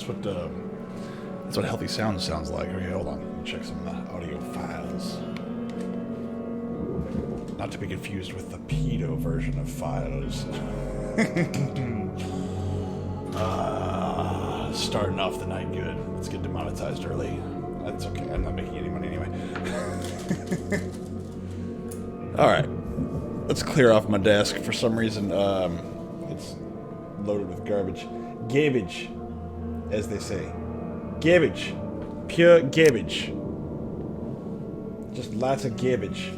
That's what healthy sound sounds like. Okay, hold on. Let me check some audio files. Not to be confused with the pedo version of files. Starting off the night good. Let's get demonetized early. That's okay. I'm not making any money anyway. Alright. Let's clear off my desk. For some reason, it's loaded with garbage. Garbage, as they say. Garbage. Pure garbage. Just lots of garbage.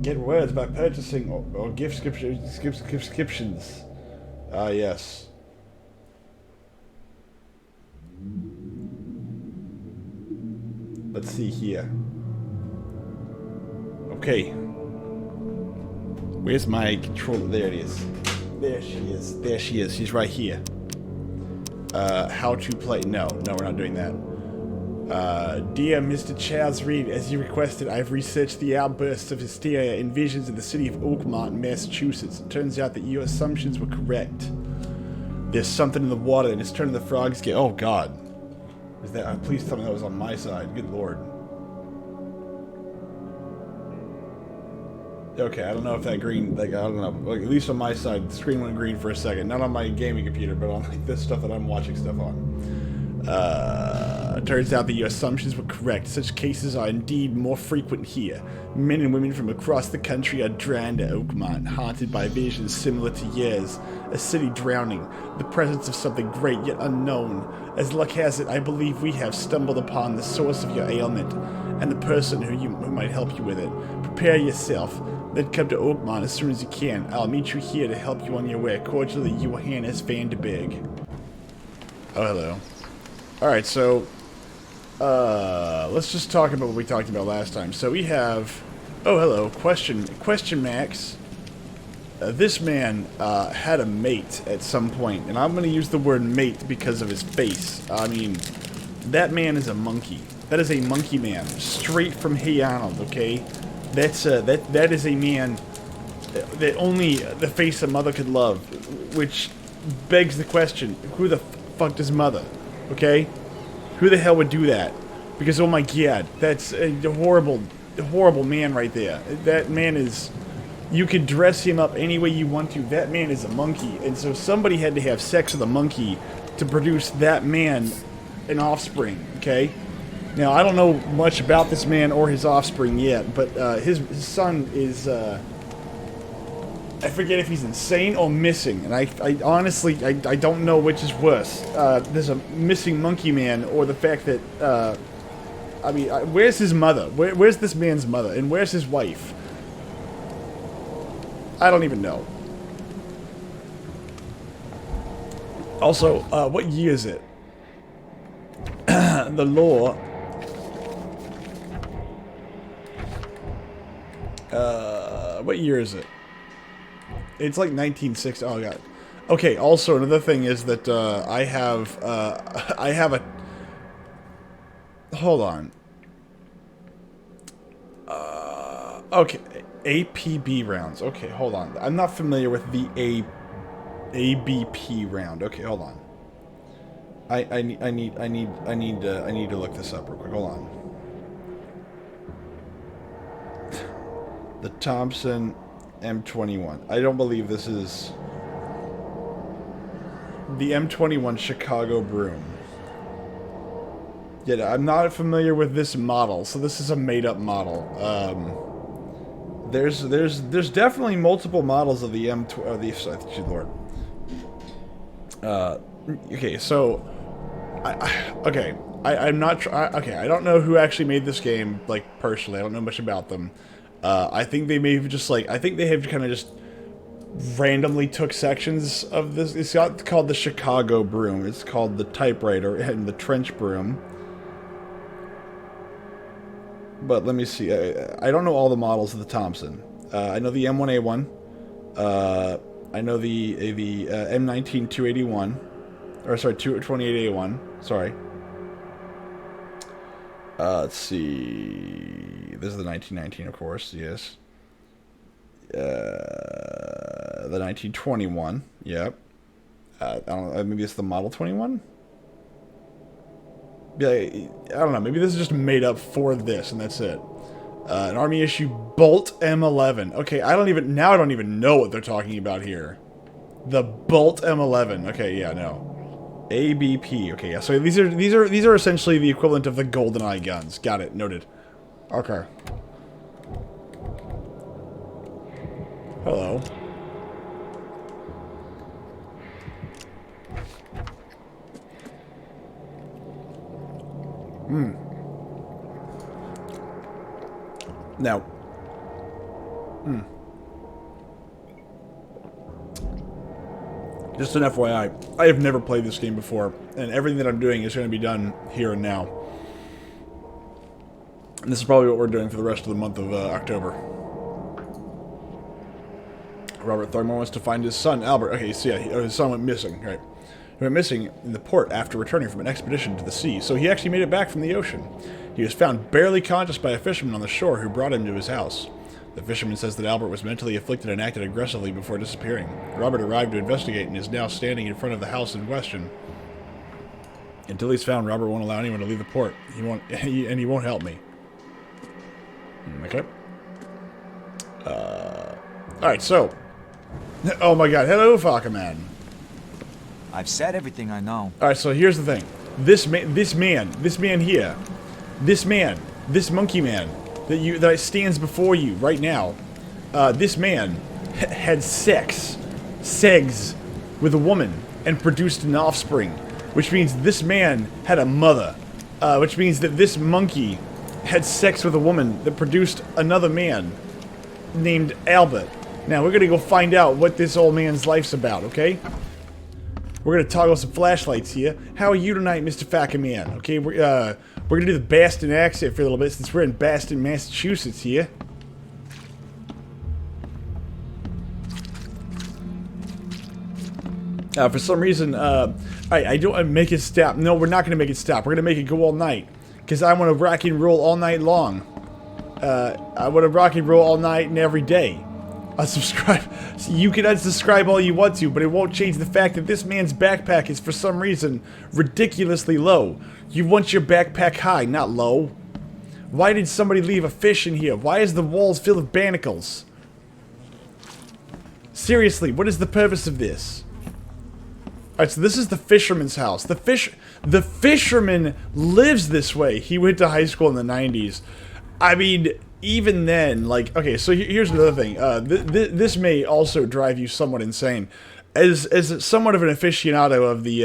Get words by purchasing or gift subscriptions. Ah, yes. Let's see here. Okay. Where's my controller? There it is. There she is. There she is. She's right here. How to play. No, we're not doing that. Dear Mr. Charles Reed, as you requested, I've researched the outbursts of hysteria and visions in the city of Oakmont, Massachusetts. It turns out that your assumptions were correct. There's something in the water and it's turning the frogs gay. Oh, God. Is that? Please tell me that was on my side. Good Lord. Okay, I don't know if that green, like, I don't know. Like, at least on my side, the screen went green for a second. Not on my gaming computer, but on, like, this stuff that I'm watching stuff on. It turns out that your assumptions were correct. Such cases are indeed more frequent here. Men and women from across the country are drowned at Oakmont, haunted by visions similar to yours. A city drowning, the presence of something great yet unknown. As luck has it, I believe we have stumbled upon the source of your ailment, and the person who might help you with it. Prepare yourself. Then come to Oakmont as soon as you can. I'll meet you here to help you on your way. Cordially, Johannes Vanderberg. Oh, hello. Alright, so let's just talk about what we talked about last time. So we have, oh hello, question Max. This man had a mate at some point, and I'm going to use the word mate because of his face. I mean, that man is a monkey. That is a monkey man, straight from Hey Arnold. Okay, that is a man that only the face a mother could love, which begs the question: who the fuck does mother? Okay, who the hell would do that? Because oh my god, that's a horrible man right there. That man is, you could dress him up any way you want to. That man is a monkey, and so somebody had to have sex with a monkey to produce that man an offspring. Okay, now I don't know much about this man or his offspring yet, but his son is I forget if he's insane or missing, and I honestly don't know which is worse. There's a missing monkey man, or the fact that I mean, where's his mother? Where's this man's mother, and where's his wife? I don't even know. Also, what year is it? The law. What year is it? It's like 1960. Oh god. Okay. Also, another thing is that I have a. Hold on. Okay, APB rounds. Okay, hold on. I'm not familiar with the ABP round. Okay, hold on. I need to look this up real quick. Hold on. The Thompson M21. I don't believe this is the M21 Chicago Broom. Yeah, I'm not familiar with this model, so this is a made-up model. There's definitely multiple models of the sorry, Lord. Okay, so I'm not okay. I don't know who actually made this game, like personally. I don't know much about them. I think they may have just I think they have kind of just randomly took sections of this. It's called the Chicago Broom. It's called the typewriter and the trench broom. But let me see. I don't know all the models of the Thompson. I know the M1A1. I know the M19 281. Or sorry, 28A1. Sorry. Let's see. This is the 1919, of course. Yes. The 1921. Yep. I don't know, maybe it's the Model 21? Yeah, I don't know, maybe this is just made up for this, and that's it. An Army issue Bolt M11. Okay, I don't even know what they're talking about here. The Bolt M11. Okay, yeah, no. ABP. Okay, yeah. So these are essentially the equivalent of the GoldenEye guns. Got it. Noted. Okay. Hello. Now. Just an FYI, I have never played this game before, and everything that I'm doing is going to be done here and now. And this is probably what we're doing for the rest of the month of October. Robert Thornmore wants to find his son, Albert. Okay, so yeah, his son went missing, right? He went missing in the port after returning from an expedition to the sea, so he actually made it back from the ocean. He was found barely conscious by a fisherman on the shore who brought him to his house. The fisherman says that Albert was mentally afflicted and acted aggressively before disappearing. Robert arrived to investigate and is now standing in front of the house in question. Until he's found, Robert won't allow anyone to leave the port. He won't help me. Okay. Alright, so. Oh my god, hello, Falcaman. I've said everything I know. Alright, so here's the thing. This man here, this monkey man, that stands before you right now, this man had sex with a woman and produced an offspring, which means this man had a mother, which means that this monkey had sex with a woman that produced another man named Albert. Now we're gonna go find out what this old man's life's about, okay? We're gonna toggle some flashlights here. How are you tonight, Mr. Falcaman? Okay, we're gonna do the Boston accent for a little bit since we're in Boston, Massachusetts here. For some reason, I don't make it stop. No, we're not gonna make it stop. We're gonna make it go all night, cause I want to rock and roll all night long. I want to rock and roll all night and every day. Unsubscribe. You can unsubscribe all you want to, but it won't change the fact that this man's backpack is for some reason ridiculously low. You want your backpack high, not low. Why did somebody leave a fish in here? Why is the walls filled with barnacles? Seriously, what is the purpose of this? Alright, so this is the fisherman's house. The fisherman lives this way. He went to high school in the 90s. I mean, even then, like, okay, so here's another thing. This may also drive you somewhat insane. As somewhat of an aficionado of the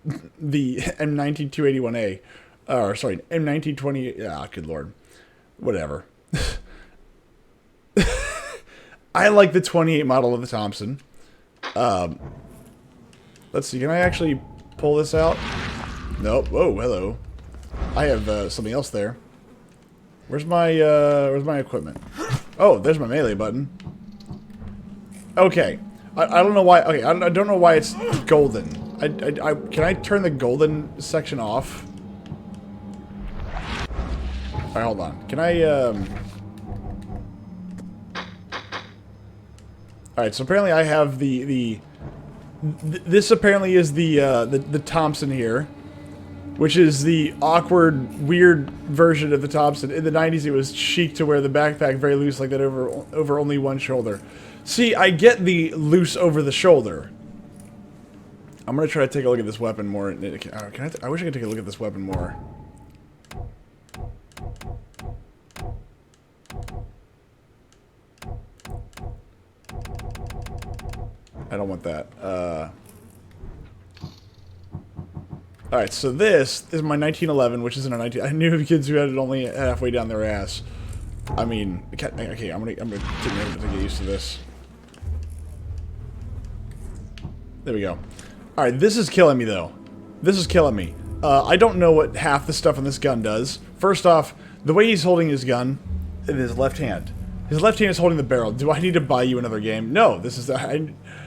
M19281A, or sorry, M1920, ah, good lord, whatever. I like the 28 model of the Thompson. Let's see, can I actually pull this out? Nope. Whoa, hello. I have something else there. Where's my equipment? Oh, there's my melee button. Okay. I don't know why, okay, I don't know why it's golden. Can I turn the golden section off? Alright, hold on. Can I, Alright, so apparently I have this apparently is the Thompson here. Which is the awkward, weird version of the Thompson. In the 90s, it was chic to wear the backpack very loose like that over only one shoulder. See, I get the loose over the shoulder. I'm gonna try to take a look at this weapon more. I wish I could take a look at this weapon more. I don't want that. Alright, so this is my 1911, which isn't a 19... I knew of kids who had it only halfway down their ass. I mean... Okay, I'm gonna take a minute to get used to this. There we go. Alright, this is killing me, though. This is killing me. I don't know what half the stuff on this gun does. First off, the way he's holding his gun in his left hand. His left hand is holding the barrel. Do I need to buy you another game? No, this is...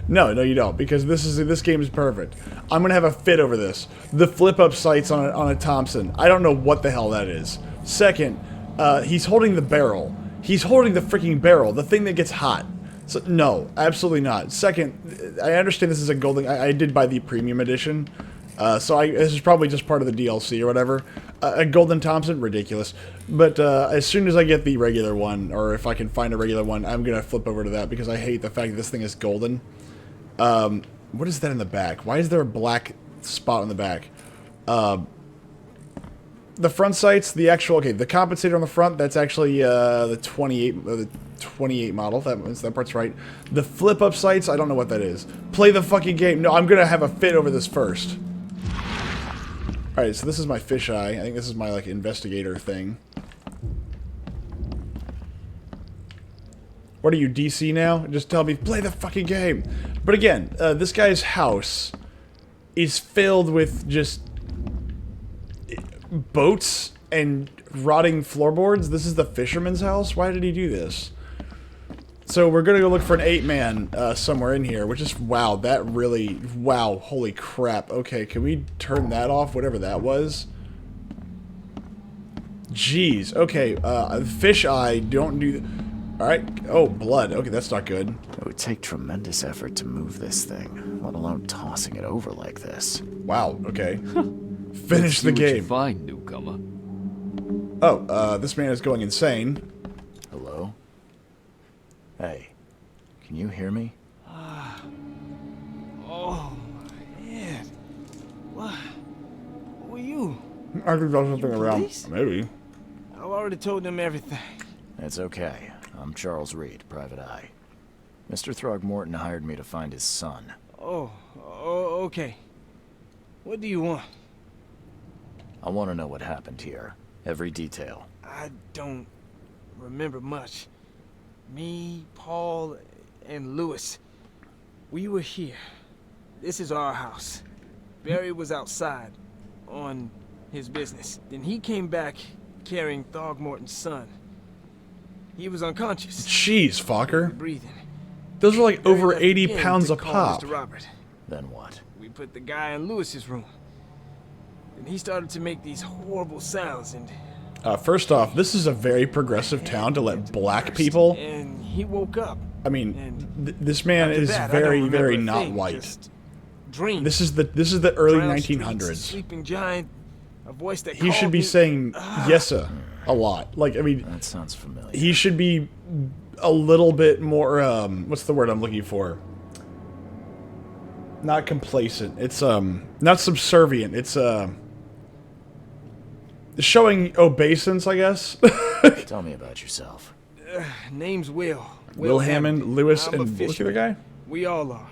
No, you don't, because this game is perfect. I'm gonna have a fit over this. The flip-up sights on a Thompson. I don't know what the hell that is. Second, he's holding the barrel. He's holding the freaking barrel, the thing that gets hot. So, no, absolutely not. Second, I understand this is a golden... I did buy the premium edition, so this is probably just part of the DLC or whatever. A Golden Thompson? Ridiculous. But as soon as I get the regular one, or if I can find a regular one, I'm going to flip over to that because I hate the fact that this thing is golden. What is that in the back? Why is there a black spot on the back? The front sights, the actual... Okay, the compensator on the front, that's actually the 28 model. That part's right. The flip-up sights, I don't know what that is. Play the fucking game. No, I'm going to have a fit over this first. Alright, so this is my fisheye. I think this is my, like, investigator thing. What are you, DC now? Just tell me, play the fucking game. But again, this guy's house is filled with just boats and rotting floorboards. This is the fisherman's house? Why did he do this? So we're gonna go look for an 8-man somewhere in here, which is, wow, that really, wow, holy crap. Okay, can we turn that off, whatever that was? Jeez, okay, fish eye, don't do... Alright, oh, blood, okay, that's not good. It would take tremendous effort to move this thing, let alone tossing it over like this. Wow, okay. Finish the game. You find, newcomer. Oh, this man is going insane. Hello? Hey, can you hear me? Oh, man. What? Who are you? I think there's something around. Police? Maybe. I've already told them everything. It's okay. I'm Charles Reed, Private Eye. Mr. Throgmorton hired me to find his son. Oh, okay. What do you want? I want to know what happened here. Every detail. I don't remember much. Me, Paul, and Lewis. We were here. This is our house. Barry was outside on his business. Then he came back carrying Throgmorton's son. He was unconscious. Jeez, Fokker. Breathing. Those are like Barry over left 80 again pounds to a call pop. Mr. Robert. Then what? We put the guy in Lewis's room. And he started to make these horrible sounds and... First off, this is a very progressive town to let black people... And he woke up. I mean, And this man after is that, I don't very, remember very a not thing, white. just dreamed. This is the early Drowned streets, 1900s. Sleeping giant, a voice that He should called be me. saying "yesa" a lot. Like, I mean, That sounds familiar. he should be a little bit more. What's the word I'm looking for? Not complacent. It's not subservient. It's showing obeisance, I guess. Tell me about yourself. Name's Will. Will Hammond, Lewis, I'm a and what's the other fisherman. guy? We all are.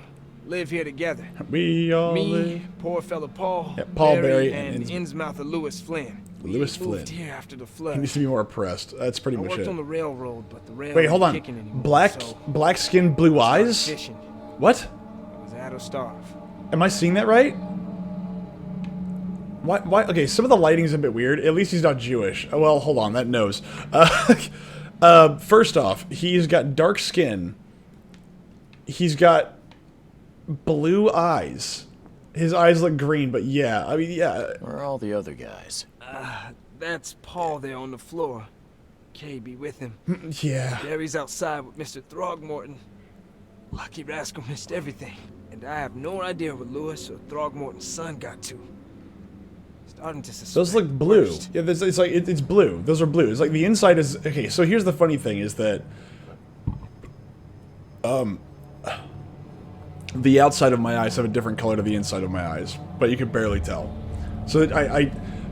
Live here together. We all Me, live. poor fella Paul, Yeah, Paul Barry, and and Innsmouther Lewis Flynn. Lewis we moved Flynn. here after the He flood. needs to be more oppressed. That's pretty I much worked it. on the railroad, but the rail Wait, hold ain't on. kicking anymore, Black so skin, blue I started eyes. fishing. What? I was at or starve. Am I seeing that right? Why? Okay, some of the lighting's a bit weird. At least he's not Jewish. Oh, well, hold on, that nose. First off, he's got dark skin. He's got blue eyes. His eyes look green, but yeah, I mean, yeah. Where are all the other guys? That's Paul there on the floor. Kay be with him. Yeah. Barry's outside with Mr. Throgmorton. Lucky rascal missed everything. And I have no idea what Lewis or Throgmorton's son got to. Starting to suspect. Those look blue. First. Yeah, it's like it's blue. Those are blue. It's like the inside is okay. So here's the funny thing: is that the outside of my eyes have a different color to the inside of my eyes, but you can barely tell. So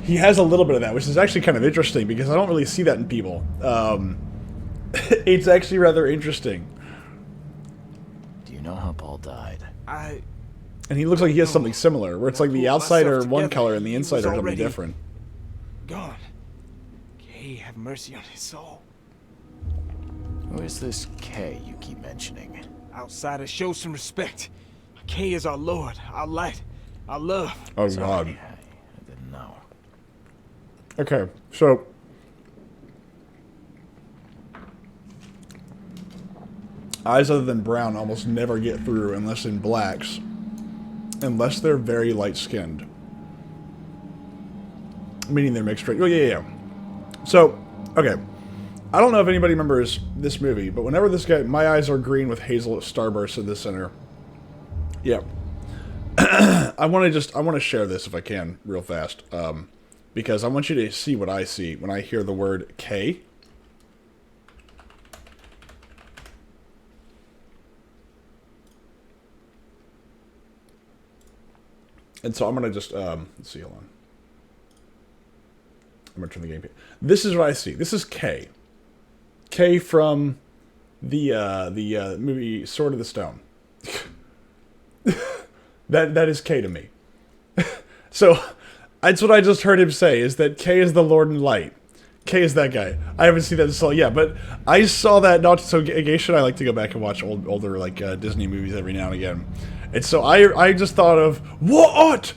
he has a little bit of that, which is actually kind of interesting because I don't really see that in people. It's actually rather interesting. Do you know how Paul died? And he looks like he has something similar, where it's like the outside are one Together, color and the he inside was are something already different. Gone. Kay, have mercy on his soul. Who is this K you keep mentioning? Outsiders, show some respect. Kay is our Lord, our light, our love. Oh Sorry, God. I didn't know. Okay, so eyes other than brown almost never get through unless in blacks, unless they're very light-skinned, meaning they're mixed race. Oh yeah. So, okay, I don't know if anybody remembers this movie, but whenever this guy, my eyes are green with hazel starbursts in the center. Yep. I want to share this if I can real fast, because I want you to see what I see when I hear the word K. And so I'm gonna just let's see, hold on. I'm gonna turn the game. This is what I see. This is K. K from the movie Sword of the Stone. that is K to me. So that's what I just heard him say, is that K is the Lord in Light. K is that guy. I haven't seen that so yeah, but I saw that not so should I like to go back and watch older like Disney movies every now and again. And so I just thought of what?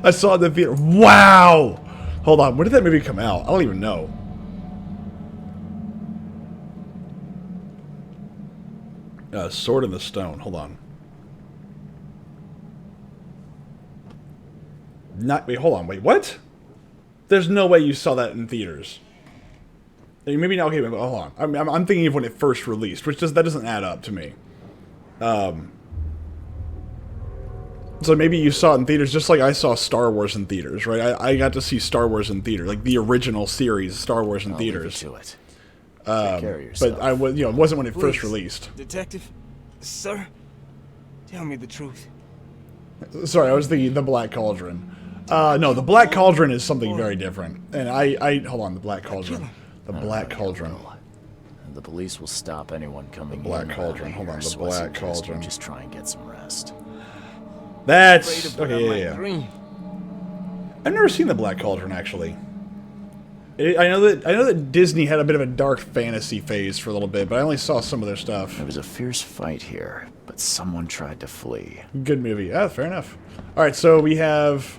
I saw it in the theater. Wow! Hold on, when did that movie come out? I don't even know. Sword in the Stone. Hold on. Wait, hold on. Wait, what? There's no way you saw that in theaters. Maybe not. Okay, hold on. I'm thinking of when it first released, which that doesn't add up to me. So maybe you saw it in theaters, just like I saw Star Wars in theaters, right? I got to see Star Wars in theater, like the original series, Star Wars in theaters. Leave it to it. Take care of yourself. But I was, it wasn't when it first released. Detective, sir, tell me the truth. Sorry, I was the Black Cauldron. No, the Black Cauldron is something very different. And I hold on, the Black Cauldron. The Black Cauldron. The police will stop anyone coming in. Black Cauldron. Hold on, the Black Cauldron. Just try and get some rest. That's okay. Yeah. I've never seen the Black Cauldron actually. I know that Disney had a bit of a dark fantasy phase for a little bit, but I only saw some of their stuff. There was a fierce fight here, but someone tried to flee. Good movie. Yeah, fair enough. All right, so we have.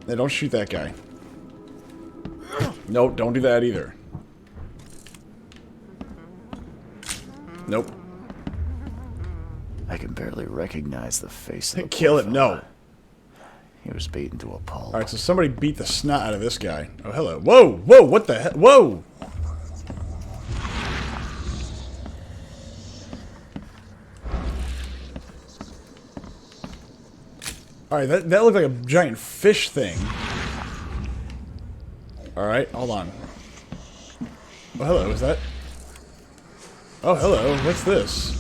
Hey, don't shoot that guy. Nope, don't do that either. Nope. I can barely recognize the face of the Kill poor it. fella. No. He was beaten to a pulp. Alright, so somebody beat the snot out of this guy. Oh, hello. Whoa! Whoa! What the hell? Whoa! Alright, that looked like a giant fish thing. Alright, hold on. Oh, hello. Is that... Oh, hello. What's this?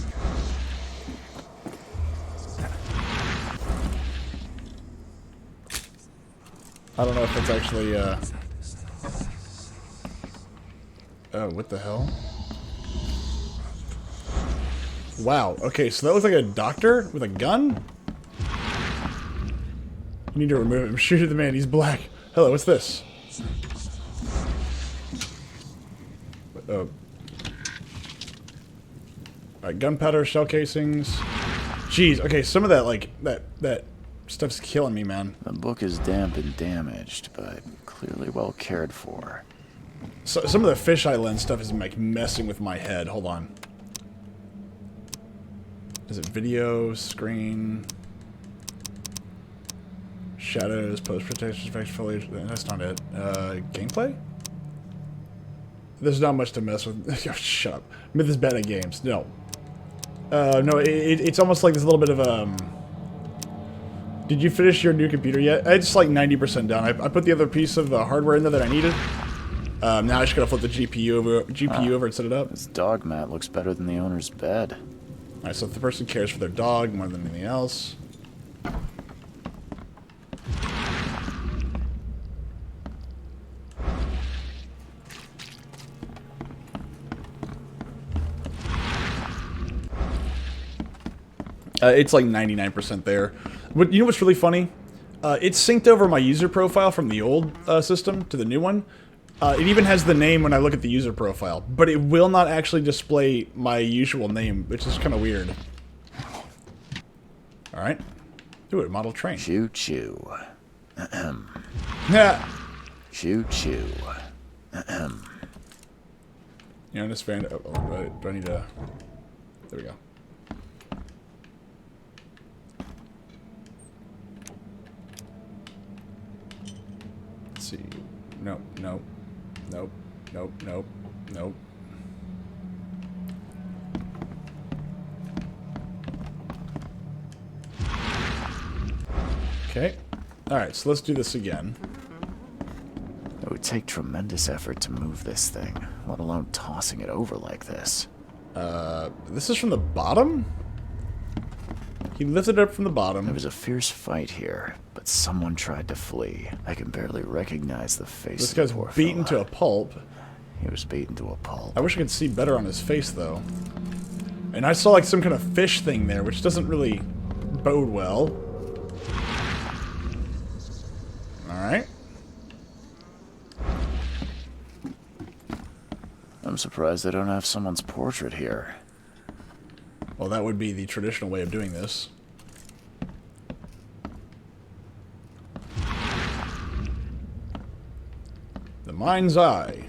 I don't know if it's actually, Oh, what the hell? Wow, okay, so that looks like a doctor with a gun? You need to remove him. Shoot at the man, he's black. Hello, what's this? Oh. Alright, gunpowder, shell casings. Jeez, okay, some of that, like, that stuff's killing me, man. The book is damp and damaged, but clearly well cared for. So, some of the fisheye lens stuff is like messing with my head. Hold on. Is it video, screen, shadows, post protection, effects, foliage? That's not it. Gameplay? There's not much to mess with. Oh, shut up. Myth is bad at games. No. No, it's almost like there's a little bit of Did you finish your new computer yet? It's like 90% done. I put the other piece of hardware in there that I needed. Now I just gotta flip the GPU over and set it up. This dog mat looks better than the owner's bed. Alright, so if the person cares for their dog more than anything else. It's like 99% there. You know what's really funny? It's synced over my user profile from the old system to the new one. It even has the name when I look at the user profile, but it will not actually display my usual name, which is kind of weird. Alright. Do it, model train. Choo-choo. Yeah. Choo-choo. You know, this fan. Oh, do I need to. There we go. see. Nope, nope, nope, nope, nope, nope. Okay. Alright, so let's do this again. It would take tremendous effort to move this thing, let alone tossing it over like this. This is from the bottom? He lifted it up from the bottom. There was a fierce fight here, but someone tried to flee. I can barely recognize the face This of the guy's poor beaten fella. to a pulp. He was beaten to a pulp. I wish I could see better on his face, though. And I saw, like, some kind of fish thing there, which doesn't really bode well. Alright. I'm surprised they don't have someone's portrait here. Well, that would be the traditional way of doing this. The mind's eye.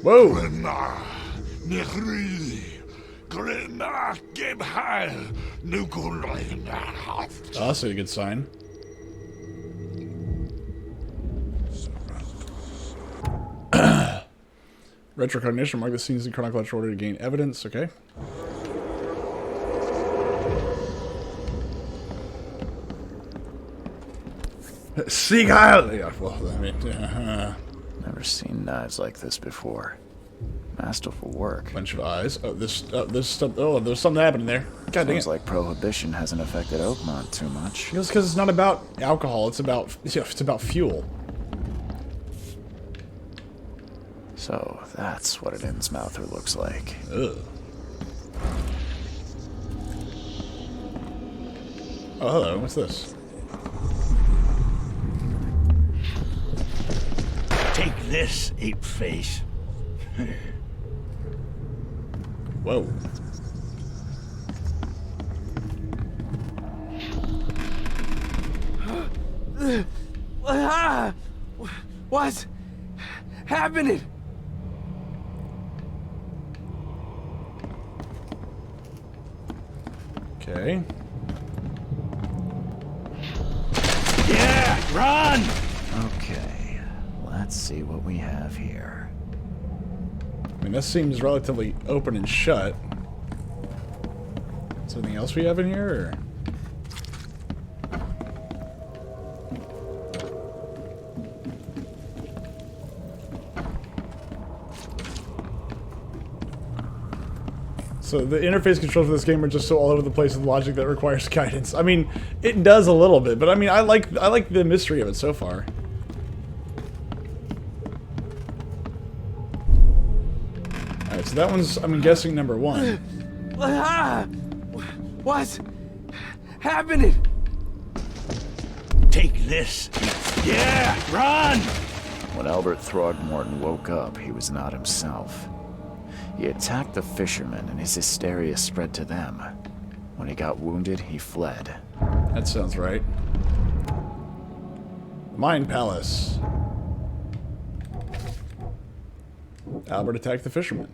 Whoa! Oh, that's a good sign. Retrocognition, mark the scenes in chronological order to gain evidence, okay. Seagull! Yeah, well, I mean, Never seen knives like this before. Masterful work. bunch of eyes. Oh, this stuff. Oh, there's something happening there. God dang Sounds it. like prohibition hasn't affected Oakmont too much. It's because it's not about alcohol. It's about fuel. So that's what an Innsmouther looks like. Ugh. Oh, hello. What's this? Take this, ape face. Whoa. What's happening? Okay. Yeah, run! Okay, let's see what we have here. I mean, this seems relatively open and shut. Is there anything else we have in here, or? So the interface controls for this game are just so all over the place with logic that requires guidance. I mean, it does a little bit, but I mean, I like the mystery of it so far. All right, so that one's, I'm guessing, number 1. What's happening? Take this. Yeah, run! When Albert Throgmorton woke up, he was not himself. He attacked the fishermen, and his hysteria spread to them. When he got wounded, he fled. That sounds right. Mind Palace. Albert attacked the fisherman.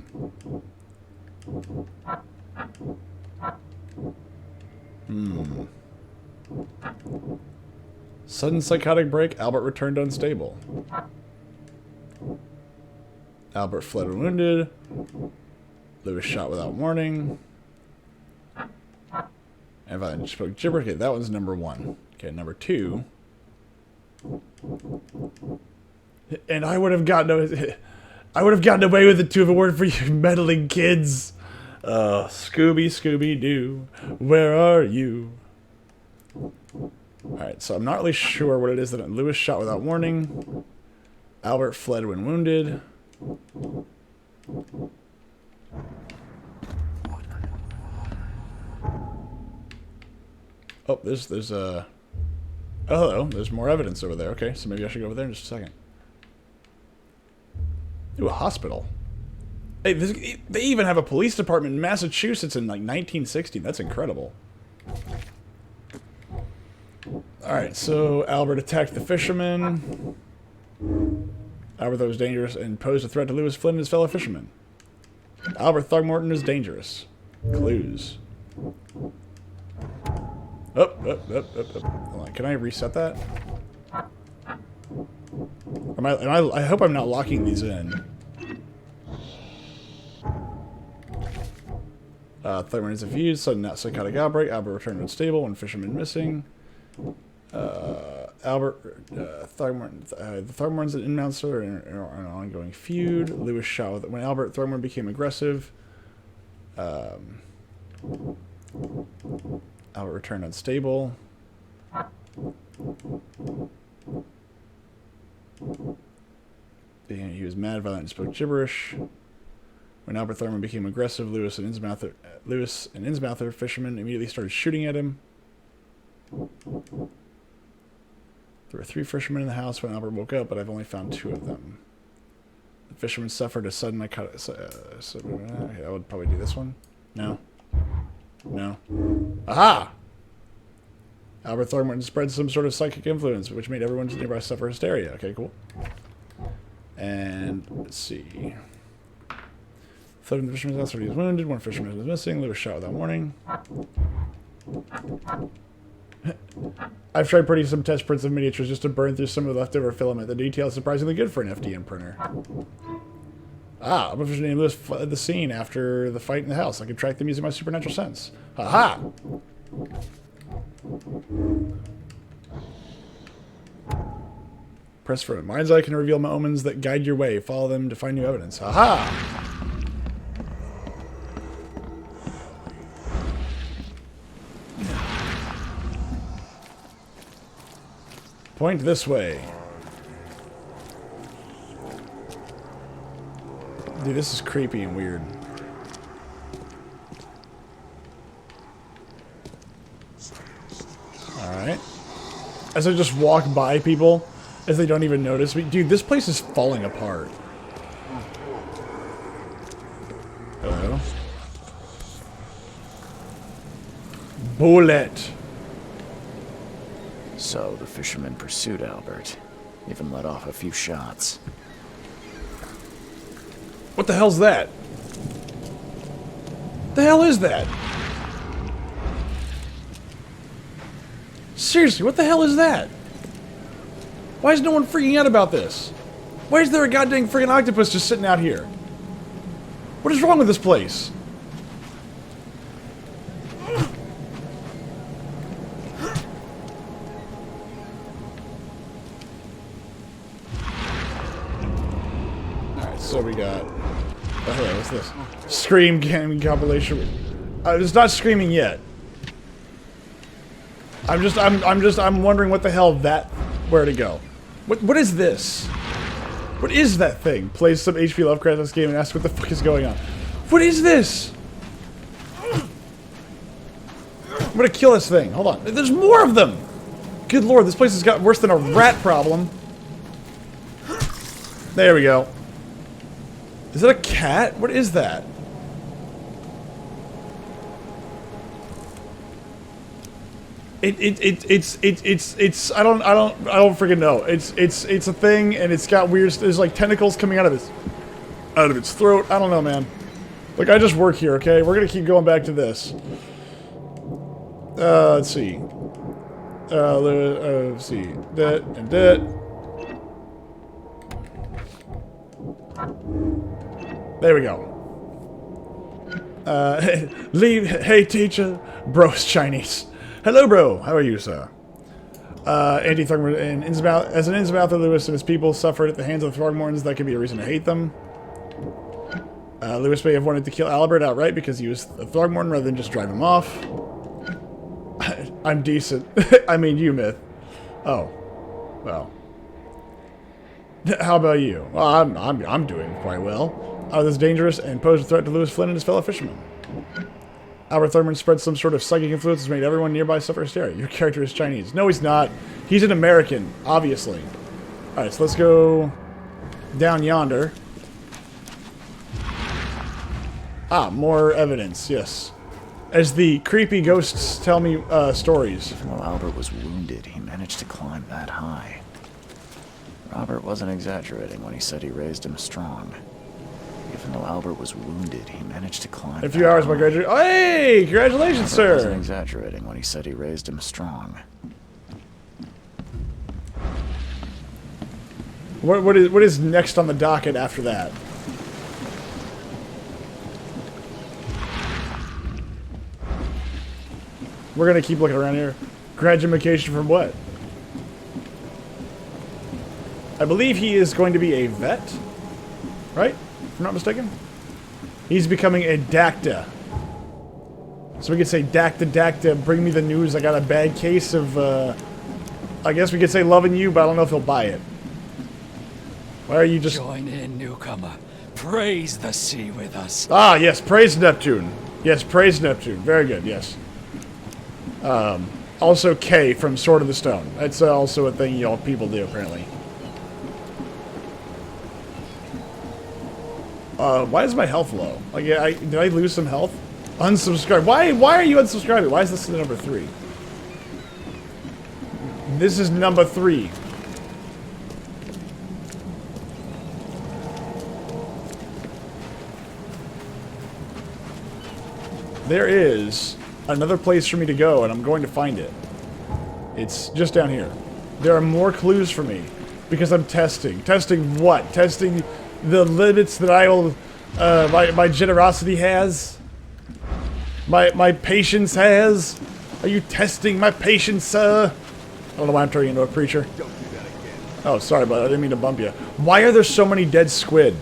Sudden psychotic break. Albert returned unstable. Albert fled when wounded. Lewis shot without warning. And I spoke gibber. Okay, that one's number 1. Okay, number 2. And I would have gotten away with it too if it weren't for you meddling kids. Scooby, Scooby-Doo, where are you? Alright, so I'm not really sure what it is that Lewis shot without warning. Albert fled when wounded. Oh, there's a... Oh, hello. There's more evidence over there. Okay, so maybe I should go over there in just a second. Ooh, a hospital. Hey, they even have a police department in Massachusetts in like 1960. That's incredible. Alright, so Albert attacked the fisherman. Albert thought was dangerous and posed a threat to Lewis Flynn and his fellow fishermen. Albert Throgmorton is dangerous. Clues. Up. Hold on, can I reset that? I hope I'm not locking these in. Throgmorton is infused, sudden psychotic outbreak. Albert returned unstable, one fisherman missing. The Throgmortons and Inmounts are in an ongoing feud. Lewis shot with it. When Albert Throgmorton became aggressive, Albert returned unstable. He was mad, violent, and spoke gibberish. When Albert Throgmorton became aggressive, Lewis and Innsmouther fishermen immediately started shooting at him. There were 3 fishermen in the house when Albert woke up, but I've only found 2 of them. The fisherman suffered a sudden okay, I would probably do this one. No. No. Aha! Albert Throgmorton spread some sort of psychic influence, which made everyone nearby suffer hysteria. Okay, cool. And let's see. Floating the fisherman's house, he was wounded. 1 fisherman was missing. Lewis shot without warning. I've tried printing some test prints of miniatures just to burn through some of the leftover filament. The detail is surprisingly good for an FDM printer. Ah, a fisherman named Lewis fled the scene after the fight in the house. I can track them using my supernatural sense. Ha-ha! Press for a mind's eye can reveal omens that guide your way. Follow them to find new evidence. Ha-ha! Point this way. Dude, this is creepy and weird. Alright. As I just walk by people, as they don't even notice me. Dude, this place is falling apart. Hello? Bullet! So the fisherman pursued Albert, even let off a few shots. What the hell's that? The hell is that? Seriously, what the hell is that? Why is no one freaking out about this? Why is there a goddamn freaking octopus just sitting out here? What is wrong with this place? So we got... Oh, hello, what's this? Scream game compilation. It's not screaming yet. I'm wondering what the hell where to go. What is this? What is that thing? Plays some HP Lovecraft this game and asks what the fuck is going on. What is this? I'm gonna kill this thing. Hold on. There's more of them! Good lord, this place has got worse than a rat problem. There we go. Is that a cat? What is that? It's I don't freaking know. It's a thing and it's got weird, there's like tentacles coming out of its throat. I don't know, man. Like, I just work here, okay? We're gonna keep going back to this. Let's see. Let's see. That and that. There we go. Hey teacher. Bro's Chinese. Hello, bro. How are you, sir? Anti-Throgmorton and Innsmouth. As an Innsmouther, Lewis and his people suffered at the hands of the Throgmortons. That could be a reason to hate them. Lewis may have wanted to kill Albert outright because he was a Throgmorton rather than just drive him off. I'm decent. I mean, you, Myth. Oh. Well. How about you? Well, I'm doing quite well. I was dangerous and posed a threat to Lewis Flynn and his fellow fishermen. Albert Throgmorton spread some sort of psychic influence that made everyone nearby suffer hysteria. Your character is Chinese. No, he's not. He's an American, obviously. Alright, so let's go down yonder. Ah, more evidence, yes. As the creepy ghosts tell me stories. Even though Albert was wounded, he managed to climb that high. Robert wasn't exaggerating when he said he raised him strong. Even though Albert was wounded, he managed to climb. A few hours by graduation. Oh, hey! Congratulations, Robert wasn't sir! exaggerating when he said he raised him strong. What is next on the docket after that? We're gonna keep looking around here. Graduation from what? I believe he is going to be a vet, right? If I'm not mistaken. He's becoming a Dacta. So we could say, Dacta, Dacta, bring me the news. I got a bad case of, I guess we could say loving you, but I don't know if he'll buy it. Why are you just... Join in, newcomer. Praise the sea with us. Ah, yes, praise Neptune. Yes, praise Neptune. Very good, yes. Also K from Sword of the Stone. That's also a thing y'all people do, apparently. Why is my health low? Like, did I lose some health? Unsubscribe. Why are you unsubscribing? Why is this number 3? This is number 3. There is another place for me to go, and I'm going to find it. It's just down here. There are more clues for me, because I'm testing. Testing what? Testing the limits that I will, my generosity has? My patience has? Are you testing my patience, sir? I don't know why I'm turning into a preacher. Don't do that again. Oh, sorry, but I didn't mean to bump you. Why are there so many dead squid?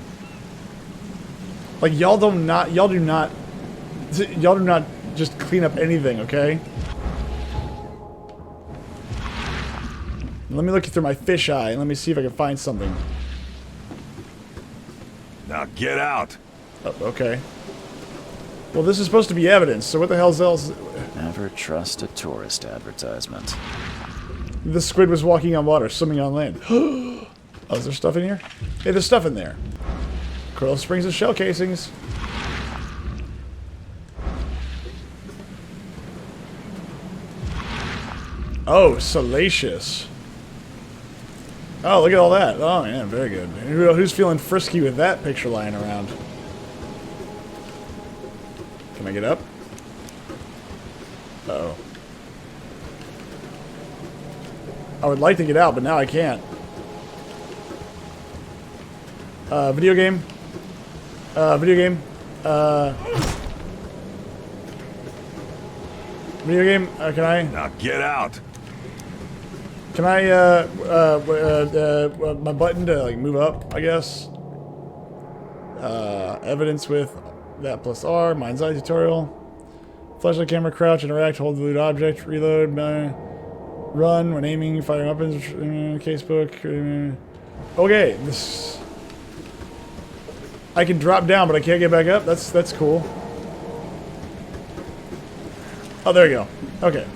Like, y'all do not just clean up anything, okay? Let me look through my fisheye and let me see if I can find something. Now get out. Oh, okay. Well, this is supposed to be evidence, so what the hell's else? Never trust a tourist advertisement. The squid was walking on water, swimming on land. Oh, is there stuff in here? Hey, there's stuff in there. Coral springs and shell casings. Oh, salacious. Oh, look at all that. Oh, yeah, very good. Who's feeling frisky with that picture lying around? Can I get up? Uh-oh. I would like to get out, but now I can't. Video game? Video game? Video game? Can I? Now get out. Can I, my button to, like, move up, I guess? Evidence with that plus R, mind's eye tutorial. Flashlight camera, crouch, interact, hold the loot object, reload, run when aiming, firing weapons, casebook. Okay, this... I can drop down, but I can't get back up? That's cool. Oh, there you go. Okay.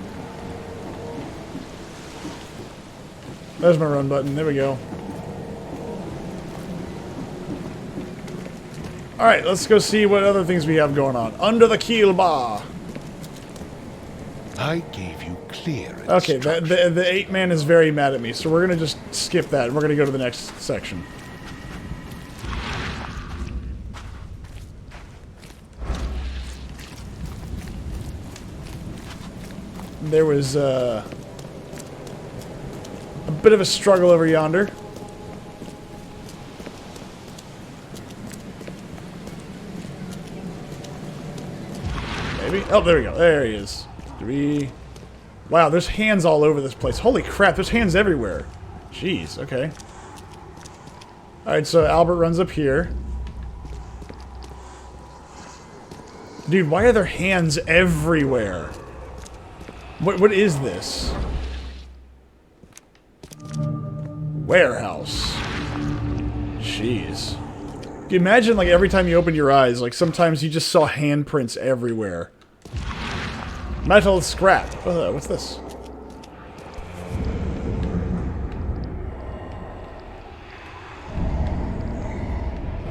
There's my run button. There we go. Alright, let's go see what other things we have going on. Under the keel bar. I gave you clear Okay, the 8-man is very mad at me, so we're going to just skip that, and we're going to go to the next section. There was a bit of a struggle over yonder. Maybe? Oh, there we go. There he is. Wow, there's hands all over this place. Holy crap, there's hands everywhere. Jeez, okay. Alright, so Albert runs up here. Dude, why are there hands everywhere? What is this? Warehouse. Jeez. Imagine, like, every time you open your eyes, like, sometimes you just saw handprints everywhere. Metal scrap. What's this?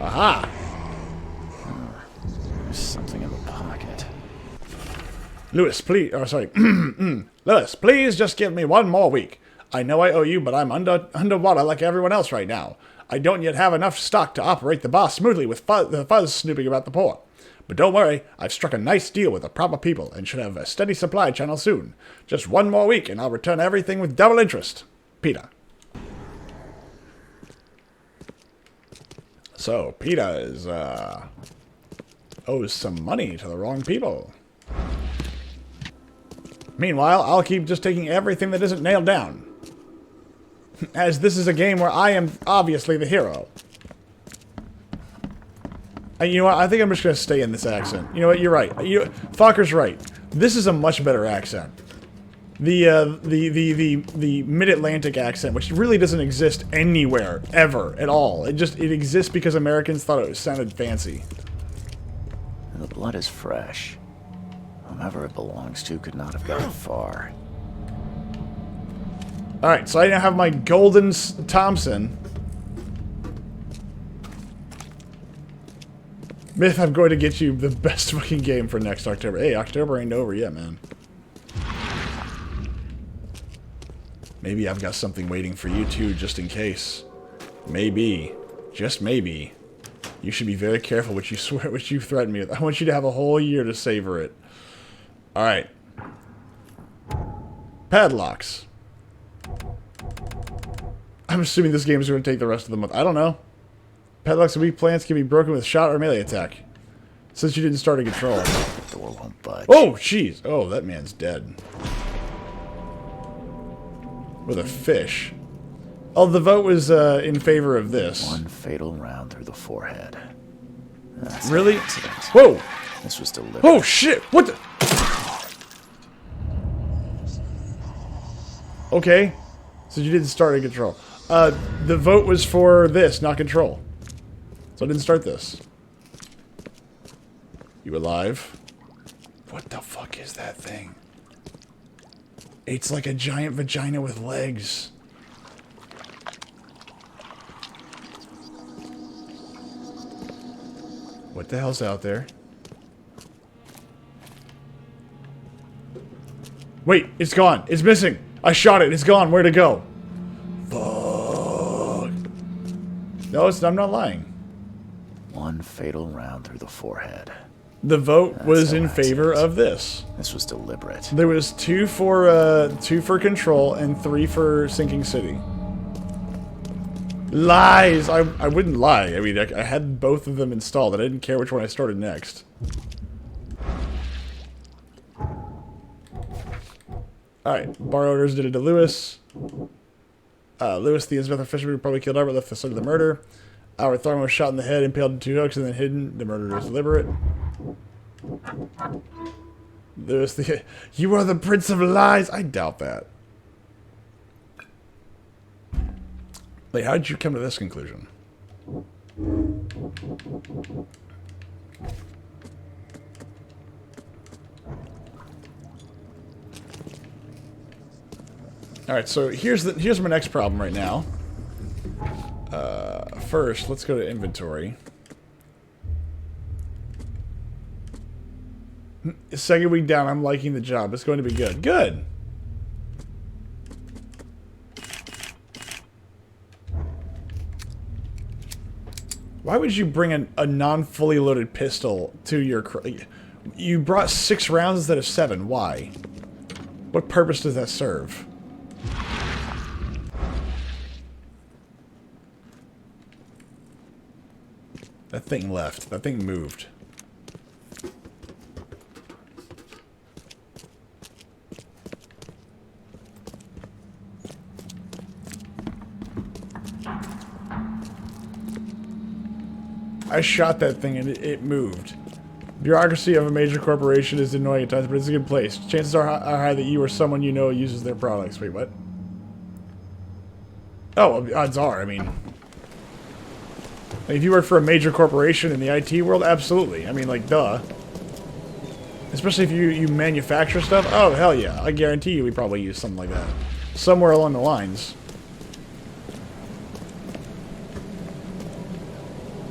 Aha! Lewis, please. Oh, sorry. Lewis, please just give me one more week. I know I owe you, but I'm underwater like everyone else right now. I don't yet have enough stock to operate the bar smoothly with the fuzz snooping about the port. But don't worry, I've struck a nice deal with the proper people and should have a steady supply channel soon. Just one more week and I'll return everything with double interest. Peter. So, Peter is, owes some money to the wrong people. Meanwhile, I'll keep just taking everything that isn't nailed down. As this is a game where I am obviously the hero. And you know what? I think I'm just going to stay in this accent. You know what? You're right. Falker's right. This is a much better accent. The Mid-Atlantic accent, which really doesn't exist anywhere, ever, at all. It exists because Americans thought it sounded fancy. The blood is fresh. Whomever it belongs to could not have gotten far. Alright, so I now have my Golden Thompson. Myth, I'm going to get you the best fucking game for next October. Hey, October ain't over yet, man. Maybe I've got something waiting for you too, just in case. Maybe. Just maybe. You should be very careful what you threaten me with. I want you to have a whole year to savor it. Alright. Padlocks. I'm assuming this game is going to take the rest of the month. I don't know. Padlocks and weak plants can be broken with shot or melee attack. Since you didn't start a control. The door won't budge. Oh, jeez. Oh, that man's dead. With a fish. Oh, the vote was in favor of this. One fatal round through the forehead. That's Really? an accident. Whoa! This was deliberate. Oh, shit! What the? Okay. So you didn't start a control. The vote was for this, not control. So I didn't start this. You alive? What the fuck is that thing? It's like a giant vagina with legs. What the hell's out there? Wait, it's gone. It's missing. I shot it. It's gone. Where'd it go? Fuck. No, I'm not lying. One fatal round through the forehead. The vote That's was no in favor accident. of this. This was deliberate. There was two for control and 3 for sinking city. Lies! I wouldn't lie. I mean, I had both of them installed. I didn't care which one I started next. Alright, bar owners did it to Lewis. Lewis, the inspector fisherman, probably killed Albert, left the site of the murder. Albert Thorne was shot in the head, impaled in 2 hooks, and then hidden. The murder was deliberate. Lewis, you are the prince of lies. I doubt that. Wait, how did you come to this conclusion? Alright, so here's my next problem right now. First, let's go to inventory. Second week down, I'm liking the job. It's going to be good. Good! Why would you bring a non-fully loaded pistol to your... You brought 6 rounds instead of 7. Why? What purpose does that serve? That thing left. That thing moved. I shot that thing and it moved. Bureaucracy of a major corporation is annoying at times, but it's a good place. Chances are high that you or someone you know uses their products. Wait, what? Oh, odds are, I mean... Like, if you work for a major corporation in the IT world, absolutely. I mean, like, duh. Especially if you manufacture stuff. Oh, hell yeah. I guarantee you we probably use something like that. Somewhere along the lines.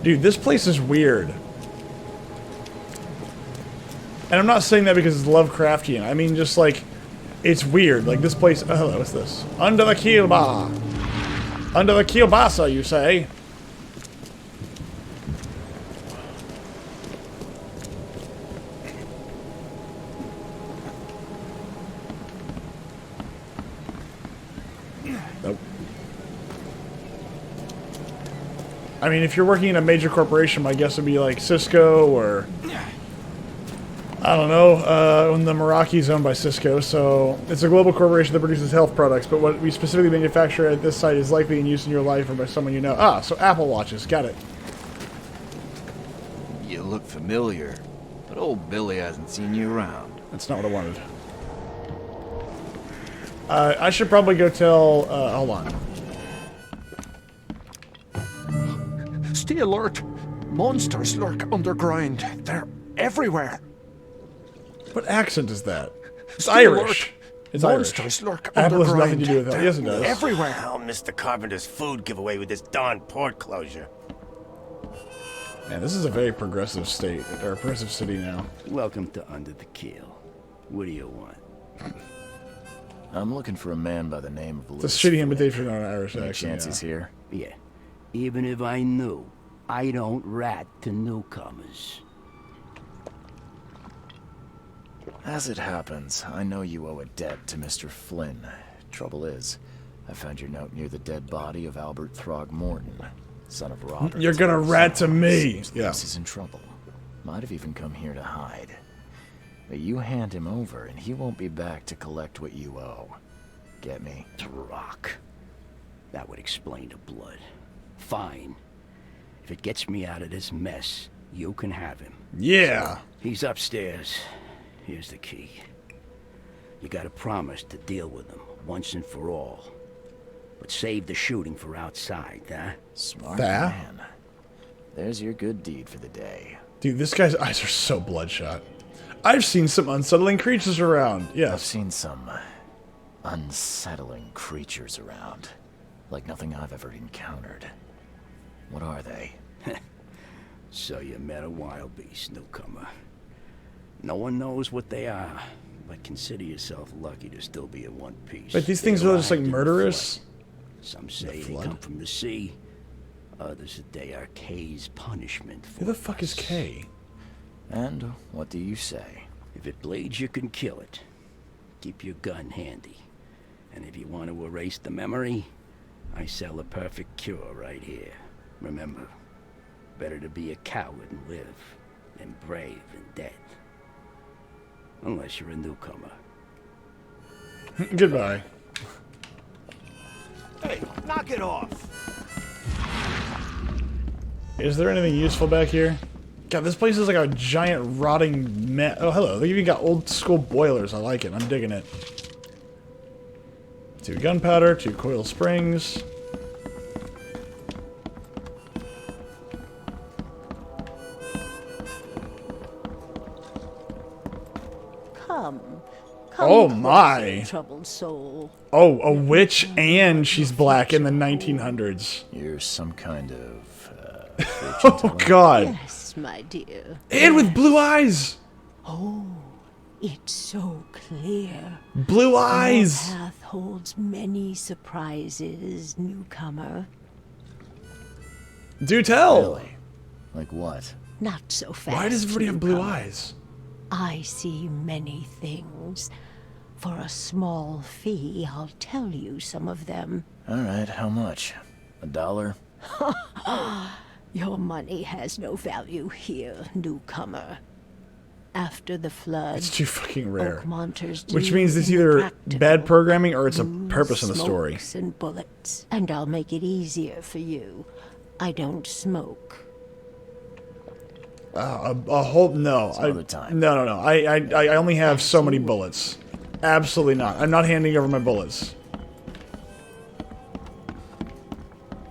Dude, this place is weird. And I'm not saying that because it's Lovecraftian. I mean, just like, it's weird. Like this place. Oh, hello, what's this? Under the kielbasa. Under the kielbasa, you say? Nope. I mean, if you're working in a major corporation, my guess would be like Cisco or... I don't know, when the Meraki is owned by Cisco, so it's a global corporation that produces health products, but what we specifically manufacture at this site is likely in use in your life or by someone you know. Ah, so Apple Watches, got it. You look familiar, but old Billy hasn't seen you around. That's not what I wanted. I should probably go tell, hold on. Stay alert! Monsters lurk underground. They're everywhere. What accent is that? It's Stay Irish. alert. It's Monsters Irish. lurk Apple has underground. nothing to do with that. They're Yes, it does. everywhere. Hell, Mr. Carpenter's food giveaway with this darn port closure. Man, this is a very progressive state, or progressive city now. Welcome to Under the Keel. What do you want? I'm looking for a man by the name of Lewis. It's a shitty imitation on an Irish Any accent. chance he's here? Yeah. Even if I knew, I don't rat to newcomers. As it happens, I know you owe a debt to Mr. Flynn. Trouble is, I found your note near the dead body of Albert Throgmorton, son of Robert. You're gonna rat to me! Seems Yeah. Lewis is in trouble. Might have even come here to hide. But you hand him over, and he won't be back to collect what you owe. Get me? Rock. That would explain the blood. Fine. If it gets me out of this mess, you can have him. Yeah. He's upstairs. Here's the key. You gotta promise to deal with him once and for all. But save the shooting for outside, huh? Smart That? man. There's your good deed for the day. Dude, this guy's eyes are so bloodshot. I've seen some unsettling creatures around. I've Yes. seen some unsettling creatures around. Like nothing I've ever encountered. What are they? So you met a wild beast, newcomer. No one knows what they are, but consider yourself lucky to still be in one piece. But these They things are just like arrived in the murderous. flood. Some say they flood? come from the sea. Others that they are Kay's punishment for Who the fuck is us. Kay? And what do you say? If it bleeds, you can kill it. Keep your gun handy. And if you want to erase the memory, I sell a perfect cure right here. Remember, better to be a coward and live than brave and dead. Unless you're a newcomer. Goodbye. Hey, knock it off! Is there anything useful back here? God, this place is like a giant rotting mess. Oh, hello. They even got old school boilers. I like it. I'm digging it. 2 gunpowder, 2 coil springs. Come. Oh, closer, my. troubled soul. Oh, a witch and she's black in the 1900s. You're some kind of, Oh, God. Yes, my dear. And with blue eyes. Oh, it's so clear. Blue Your eyes. path holds many surprises, newcomer. Do tell. Really? Like what? Not so fast. Why does everybody have blue newcomer. eyes? I see many things. For a small fee, I'll tell you some of them. Alright, how much? $1? Your money has no value here, newcomer. After the flood, It's too fucking rare. Oakmonters Which deal means it's in either practical, bad programming or it's a booze, purpose in the story. smokes and bullets. And I'll make it easier for you. I don't smoke. A whole no. Some other time. No. I only have so many bullets. Absolutely not. I'm not handing over my bullets.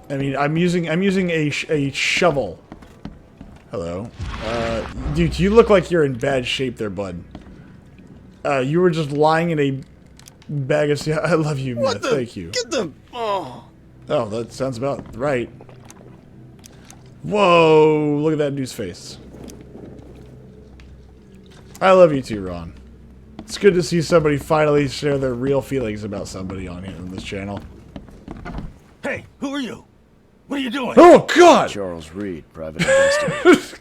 I mean, I'm using a shovel. Hello, dude. You look like you're in bad shape there, bud. You were just lying in a bag of. I love you, man. Thank you. Get them! Oh! Oh, that sounds about right. Whoa! Look at that dude's face. I love you too, Ron. It's good to see somebody finally share their real feelings about somebody on here on this channel. Hey, who are you? What are you doing? Oh, God! Charles Reed, private investigator.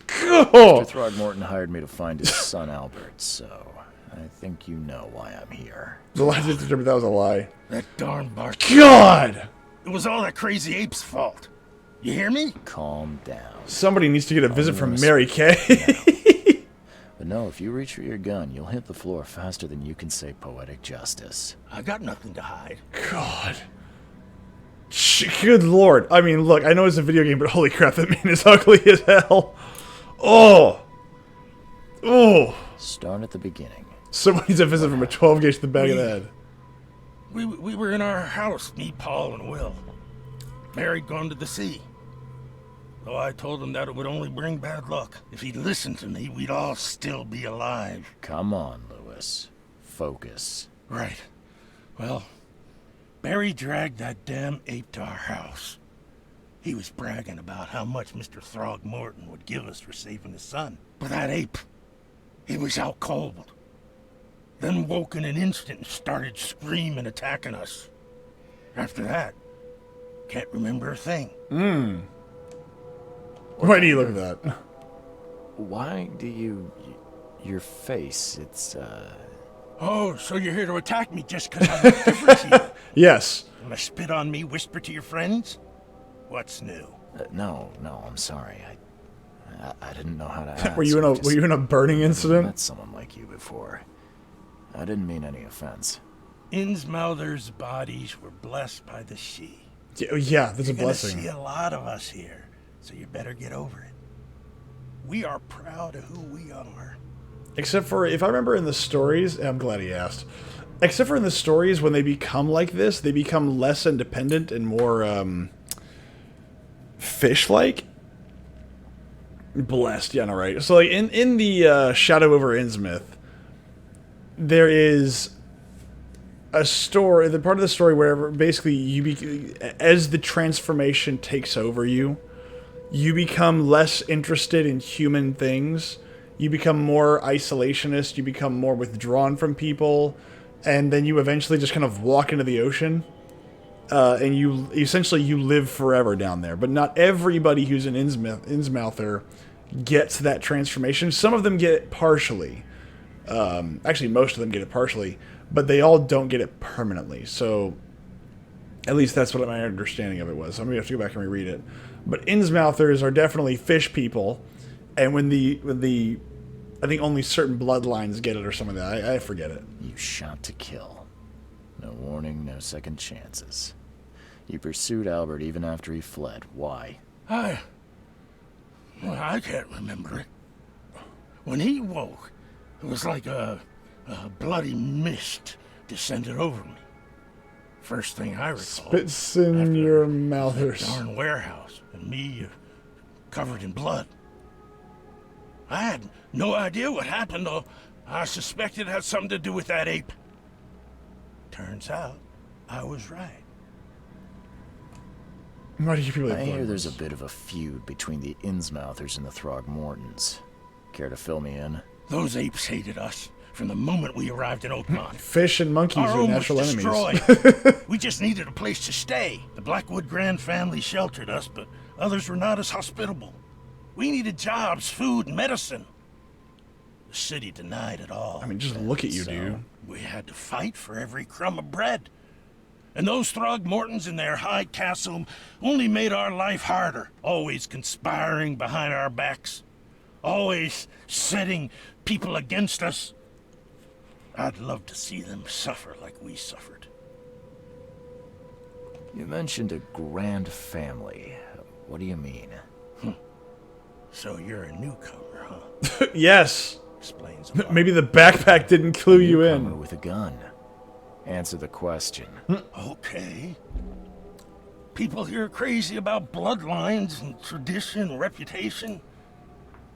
Oh. Mr. Throgmorton hired me to find his son Albert, so I think you know why I'm here. The lie did determine that was a lie. That darn bark. God! It was all that crazy ape's fault. You hear me? Calm down. Somebody needs to get a visit from Mary Kay. But no, if you reach for your gun, you'll hit the floor faster than you can say poetic justice. I got nothing to hide. God. Good lord. I mean, look, I know it's a video game, but holy crap, that man is ugly as hell. Oh. Oh. Start at the beginning. Someone needs a visit from a 12 gauge to the back of the head. We were in our house, me, Paul, and Will. Mary'd gone to the sea. Though I told him that it would only bring bad luck. If he'd listened to me, we'd all still be alive. Come on, Lewis. Focus. Right. Well, Barry dragged that damn ape to our house. He was bragging about how much Mr. Throgmorton would give us for saving his son. But that ape, he was out cold. Then woke in an instant and started screaming, attacking us. After that, can't remember a thing. Why do you look at that? Why do you... Your face, it's, Oh, so you're here to attack me just because I look different to you? Yes. Wanna spit on me, whisper to your friends? What's new? No, I'm sorry. I didn't know how to ask. Were you in a burning incident? I've met someone like you before. I didn't mean any offense. Innsmouther's bodies were blessed by the sea. Yeah, that's a You're blessing. gonna see a lot of us here, so you better get over it. We are proud of who we are. Except for, if I remember in the stories, I'm glad he asked. Except for in the stories, when they become like this, they become less independent and more, fish-like. Blessed, yeah, no, right. So, like, in the, Shadow over Innsmouth, there is a story, the part of the story where basically as the transformation takes over you, you become less interested in human things. You become more isolationist. You become more withdrawn from people, and then you eventually just kind of walk into the ocean, and you essentially live forever down there. But not everybody who's an Innsmouther gets that transformation. Some of them get it partially. Actually, most of them get it partially, but they all don't get it permanently. So, at least that's what my understanding of it was. So I'm gonna have to go back and reread it. But Innsmouthers are definitely fish people, and when the I think only certain bloodlines get it or something like that. I forget it. You shot to kill. No warning, no second chances. You pursued Albert even after he fled. Why? I can't remember it. When he woke, it was like a bloody mist descended over me. First thing I recall. Spits in your mouthers. Darn warehouse, and me covered in blood. I had no idea what happened, though. I suspected it had something to do with that ape. Turns out, I was right. Why do you people I hear there's a bit of a feud between the Innsmouthers and the Throgmortons. Care to fill me in? Those apes hated us from the moment we arrived in Oakmont. Fish and monkeys Our are home natural was enemies. destroyed. We just needed a place to stay. The Blackwood Grand family sheltered us, but others were not as hospitable. We needed jobs, food, and medicine. The city denied it all. I mean, just look at you, dude. We had to fight for every crumb of bread. And those Throgmortons in their high castle only made our life harder, always conspiring behind our backs, always setting people against us. I'd love to see them suffer like we suffered. You mentioned a grand family. What do you mean? So you're a newcomer, huh? Yes. Explains a lot. Maybe the backpack didn't clue you Newcomer in. with a gun. Answer the question. Okay. People here are crazy about bloodlines and tradition and reputation.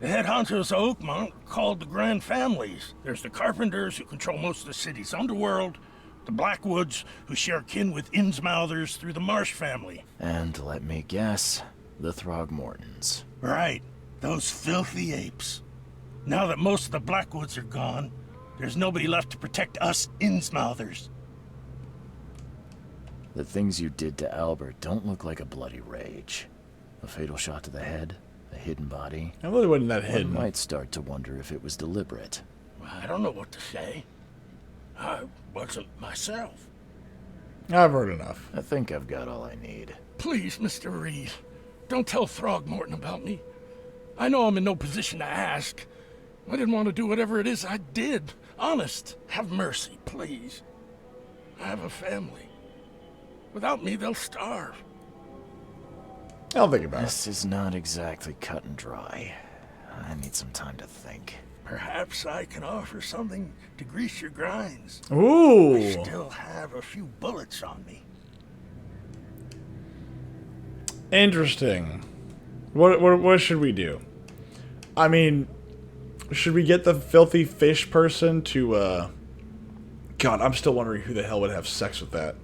The head honchos of Oakmont called the Grand Families. There's the Carpenters, who control most of the city's underworld, the Blackwoods, who share kin with Innsmouthers through the Marsh family. And let me guess, the Throgmortons. Right. Those filthy apes. Now that most of the Blackwoods are gone, there's nobody left to protect us Innsmouthers. The things you did to Albert don't look like a bloody rage. A fatal shot to the head, a hidden body. It really wasn't that hidden. One might start to wonder if it was deliberate. I don't know what to say. I wasn't myself. I've heard enough. I think I've got all I need. Please, Mr. Reed, don't tell Throgmorton about me. I know I'm in no position to ask. I didn't want to do whatever it is I did. Honest, have mercy, please. I have a family. Without me, they'll starve. I'll think about it. This is not exactly cut and dry. I need some time to think. Perhaps I can offer something to grease your grinds. Ooh. I still have a few bullets on me. Interesting. What should we do? I mean, should we get the filthy fish person to, God, I'm still wondering who the hell would have sex with that.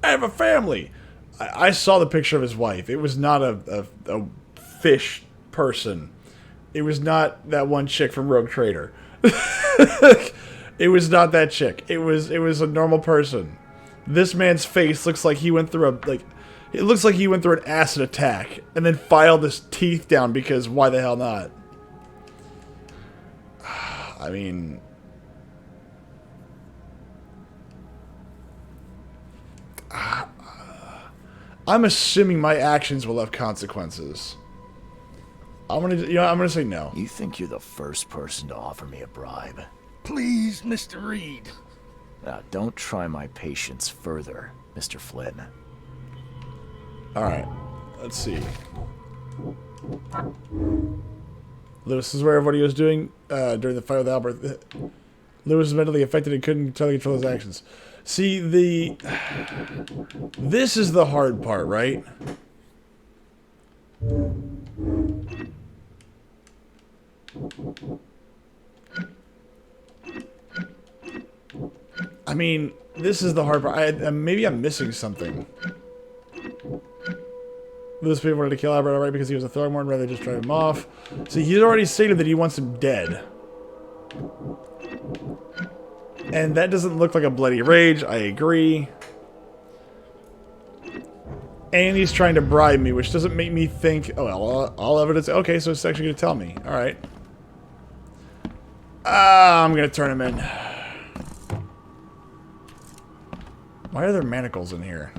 I have a family! I saw the picture of his wife. It was not a fish person. It was not that one chick from Rogue Trader. It was not that chick. It was a normal person. This man's face looks like he went through it looks like he went through an acid attack and then filed his teeth down because why the hell not? I mean, I'm assuming my actions will have consequences. I'm gonna say no. You think you're the first person to offer me a bribe? Please, Mr. Reed. Now, don't try my patience further, Mr. Flynn. Alright, let's see. Lewis is where everybody was doing during the fight with Albert. Lewis was mentally affected and couldn't entirely control his actions. See, this is the hard part, right? I mean, this is the hard part. Maybe I'm missing something. Those people wanted to kill Albert outright because he was a Throgmorton rather than just drive him off. See, he's already stated that he wants him dead. And that doesn't look like a bloody rage, I agree. And he's trying to bribe me, which doesn't make me think, oh, well, all evidence, okay, so it's actually going to tell me. Alright. I'm going to turn him in. Why are there manacles in here?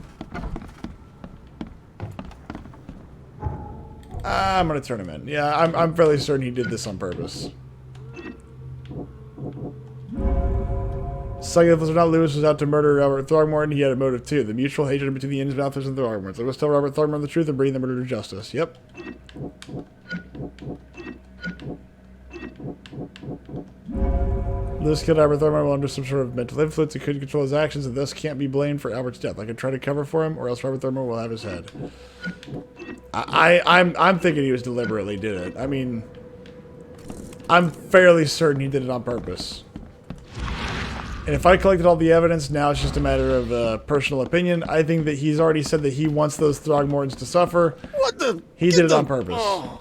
I'm going to turn him in. Yeah, I'm fairly certain he did this on purpose. Second, if it was not Lewis was out to murder Robert Throgmorton, he had a motive too. The mutual hatred between the Innsmouthers and Throgmortons. Let us tell Robert Throgmorton the truth and bring the murder to justice. Yep. Lewis killed Albert Throgmorton while under some sort of mental influence. He couldn't control his actions and thus can't be blamed for Albert's death. I can try to cover for him, or else Robert Throgmorton will have his head. I'm thinking he was deliberately did it. I mean, I'm fairly certain he did it on purpose. And if I collected all the evidence, now it's just a matter of personal opinion. I think that he's already said that he wants those Throgmortons to suffer. What the? He did it on purpose. Oh.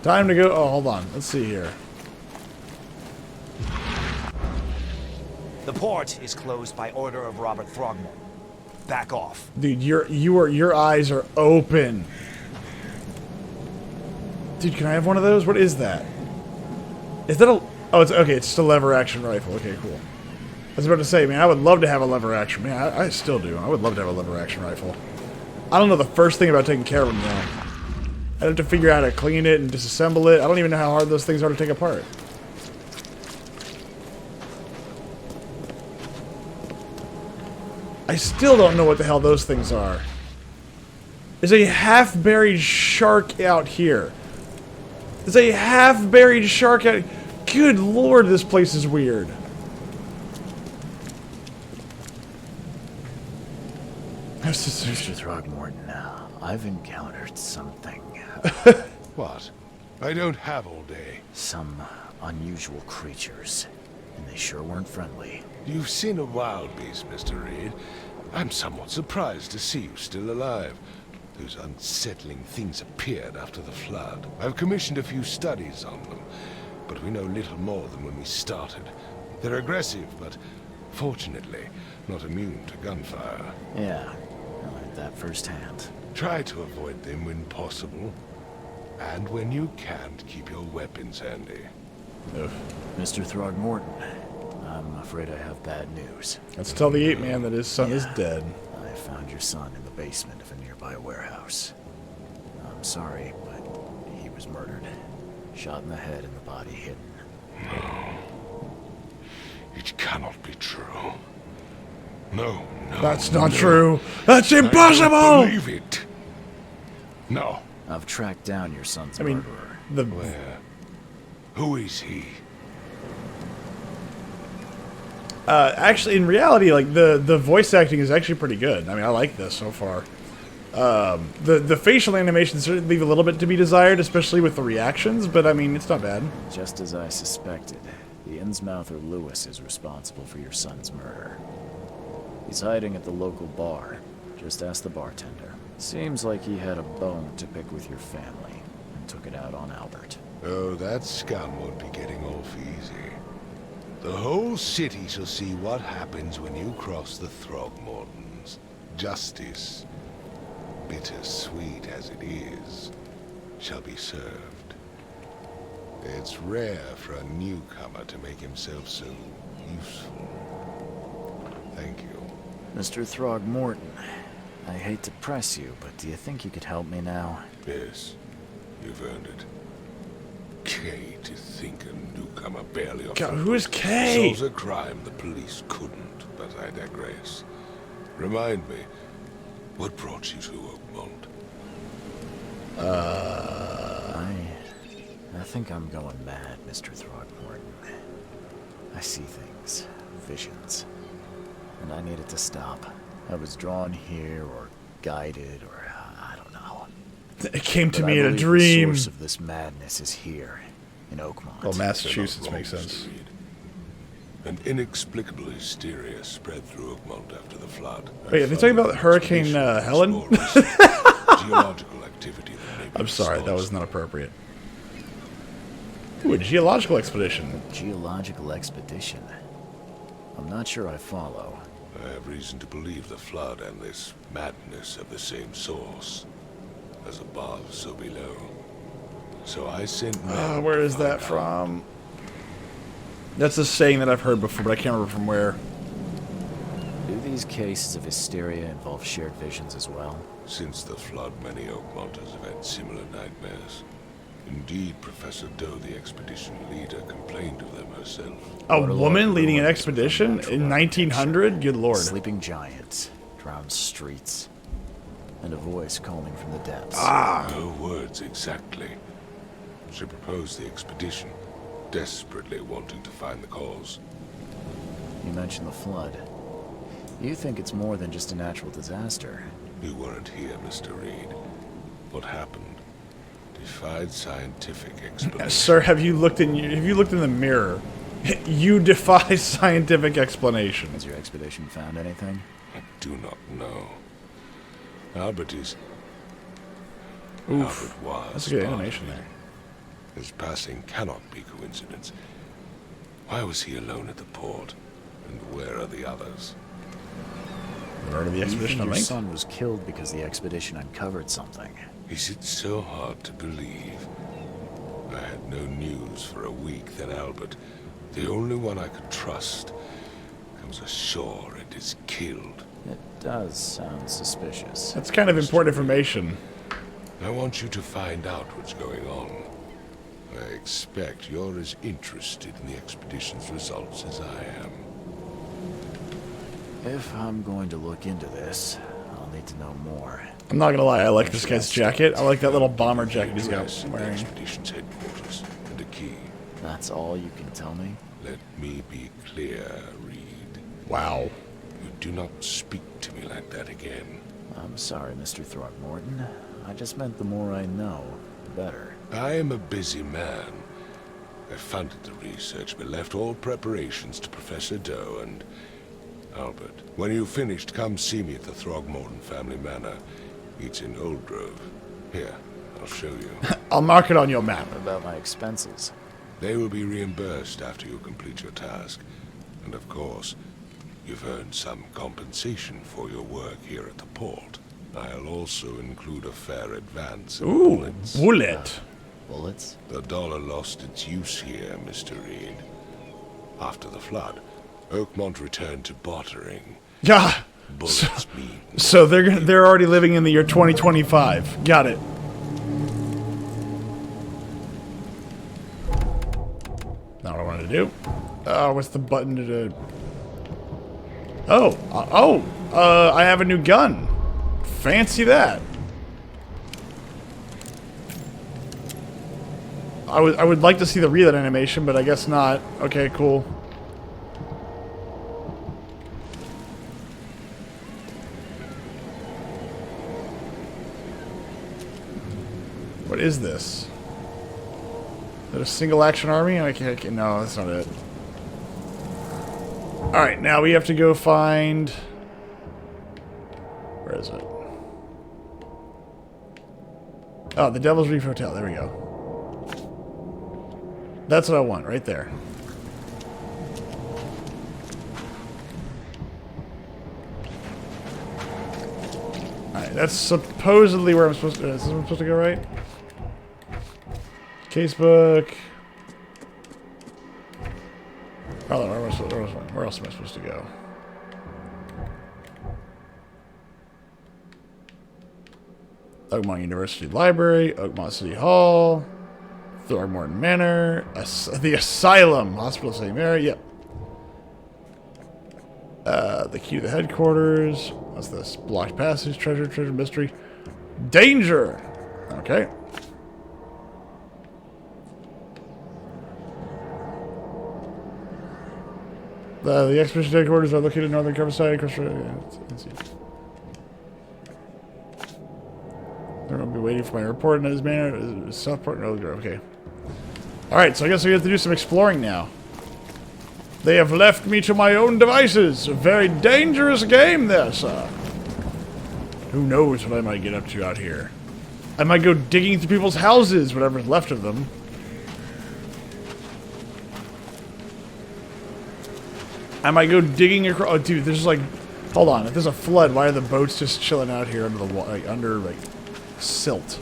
Time to go. Oh, hold on. Let's see here. The port is closed by order of Robert Throgmorton. Back off. Dude, your eyes are open. Dude, can I have one of those? What is that? Is that a... Oh, it's okay. It's just a lever action rifle. Okay, cool. I was about to say, man, I would love to have a lever action. Man, I still do. I would love to have a lever action rifle. I don't know the first thing about taking care of them, though. I'd have to figure out how to clean it and disassemble it. I don't even know how hard those things are to take apart. I still don't know what the hell those things are. There's a half-buried shark out here. There's a half-buried shark out... Good lord, this place is weird. Mr. Throgmorton, I've encountered something. What? I don't have all day. Some unusual creatures. And they sure weren't friendly. You've seen a wild beast, Mr. Reed. I'm somewhat surprised to see you still alive. Those unsettling things appeared after the flood. I've commissioned a few studies on them, but we know little more than when we started. They're aggressive, but fortunately not immune to gunfire. Yeah, I learned that firsthand. Try to avoid them when possible. And when you can't, keep your weapons handy. Mr. Throgmorton, I'm afraid I have bad news. Let's tell the ape-man that his son is dead. I found your son in the basement of a nearby warehouse. I'm sorry, but he was murdered. Shot in the head and the body hidden. It cannot be true. No, no. That's not true. That's impossible! I don't believe it. No. I've tracked down your son's I mean, murderer. Where? Who is he? Actually, in reality, like the voice acting is actually pretty good. I mean, I like this so far. The facial animations certainly leave a little bit to be desired, especially with the reactions. But I mean, it's not bad. Just as I suspected, the Innsmouther Lewis is responsible for your son's murder. He's hiding at the local bar. Just ask the bartender. Seems like he had a bone to pick with your family and took it out on Albert. Oh, that scum won't be getting off easy. The whole city shall see what happens when you cross the Throgmortons. Justice, bittersweet as it is, shall be served. It's rare for a newcomer to make himself so useful. Thank you. Mr. Throgmorton, I hate to press you, but do you think you could help me now? Yes, you've earned it. Kay, to think a newcomer barely off God, who is Kay? solves a crime the police couldn't, but I digress. Remind me, what brought you to Oakmont? I think I'm going mad, Mr. Throgmorton. I see things, visions, and I need it to stop. I was drawn here, or guided, or I don't know. It came to But me I in a believe dream. The source of this madness is here, in Oakmont. Well, Massachusetts They're not makes wrong, sense. Mr. Reed. An inexplicable hysteria spread through Oakmont after the flood. Wait, are they talking about Hurricane Helen? Geological activity that may be I'm sorry, that was responsible. not appropriate. Ooh, a geological expedition. Geological expedition. I'm not sure I follow. I have reason to believe the flood and this madness have the same source. As above, so below. So I sent men Where to is that find out. from? That's a saying that I've heard before, but I can't remember from where. Do these cases of hysteria involve shared visions as well? Since the flood, many Oakmonters have had similar nightmares. Indeed, Professor Doe, the expedition leader, complained of them herself. A What a woman lot leading an ruins expedition natural in 1900? Good lord. Sleeping giants, drowned streets, and a voice calling from the depths. Her words exactly. She proposed the expedition, desperately wanting to find the cause. You mentioned the flood. You think it's more than just a natural disaster? You weren't here, Mr. Reed. What happened defied scientific explanation. Sir, have you looked in the mirror? You defy scientific explanation. Has your expedition found anything? I do not know. Albert is... Oof. Albert was That's a good part of animation it. there. His passing cannot be coincidence. Why was he alone at the port? And where are the others? Where are the You think expedition your linked? son was killed because the expedition uncovered something? Is it so hard to believe? I had no news for a week, then Albert, the only one I could trust, comes ashore and is killed. It does sound suspicious. That's kind of important information. I want you to find out what's going on. I expect you're as interested in the expedition's results as I am. If I'm going to look into this, I'll need to know more. I'm not gonna lie, I like this guy's jacket. I like that little bomber jacket he's got Address in the wearing. expedition's headquarters and a key. That's all you can tell me? Let me be clear, Reed. Wow. You do not speak to me like that again. I'm sorry, Mr. Throgmorton. I just meant the more I know, the better. I am a busy man. I funded the research, but left all preparations to Professor Doe, and Albert, when you've finished, come see me at the Throgmorton family manor. It's in Old Grove. Here, I'll show you. I'll mark it on your map. What about my expenses? They will be reimbursed after you complete your task. And of course, you've earned some compensation for your work here at the port. I'll also include a fair advance in bullets. Bullet. Bullets? The dollar lost its use here, Mr. Reed. After the flood, Oakmont returned to bartering. Yeah. Bullets mean. So they're already living in the year 2025. Got it. Not what I wanted to do. What's the button to do? I have a new gun. Fancy that. I would like to see the reload animation, but I guess not. Okay, cool. What is this? Is that a single action army? I can't, no, that's not it. Alright, now we have to go find... Where is it? Oh, the Devil's Reef Hotel. There we go. That's what I want, right there. Alright, that's supposedly where I'm supposed to... Is this where I'm supposed to go, right? Casebook. Oh, where else am I supposed to go? Oakmont University Library, Oakmont City Hall, Throgmorton Manor, the Asylum, Hospital St. Mary, yep. The key to the headquarters. What's this? Blocked passage, treasure mystery. Danger! Okay. The expedition headquarters are located in northern countryside. Let's see. They're going to be waiting for my report in this manner. Southport and Old Grove. Okay. Alright, so I guess we have to do some exploring now. They have left me to my own devices. A very dangerous game there, sir. Who knows what I might get up to out here. I might go digging through people's houses, whatever's left of them. I might go digging across. Oh, dude, there's like, hold on. If there's a flood, why are the boats just chilling out here under the under silt?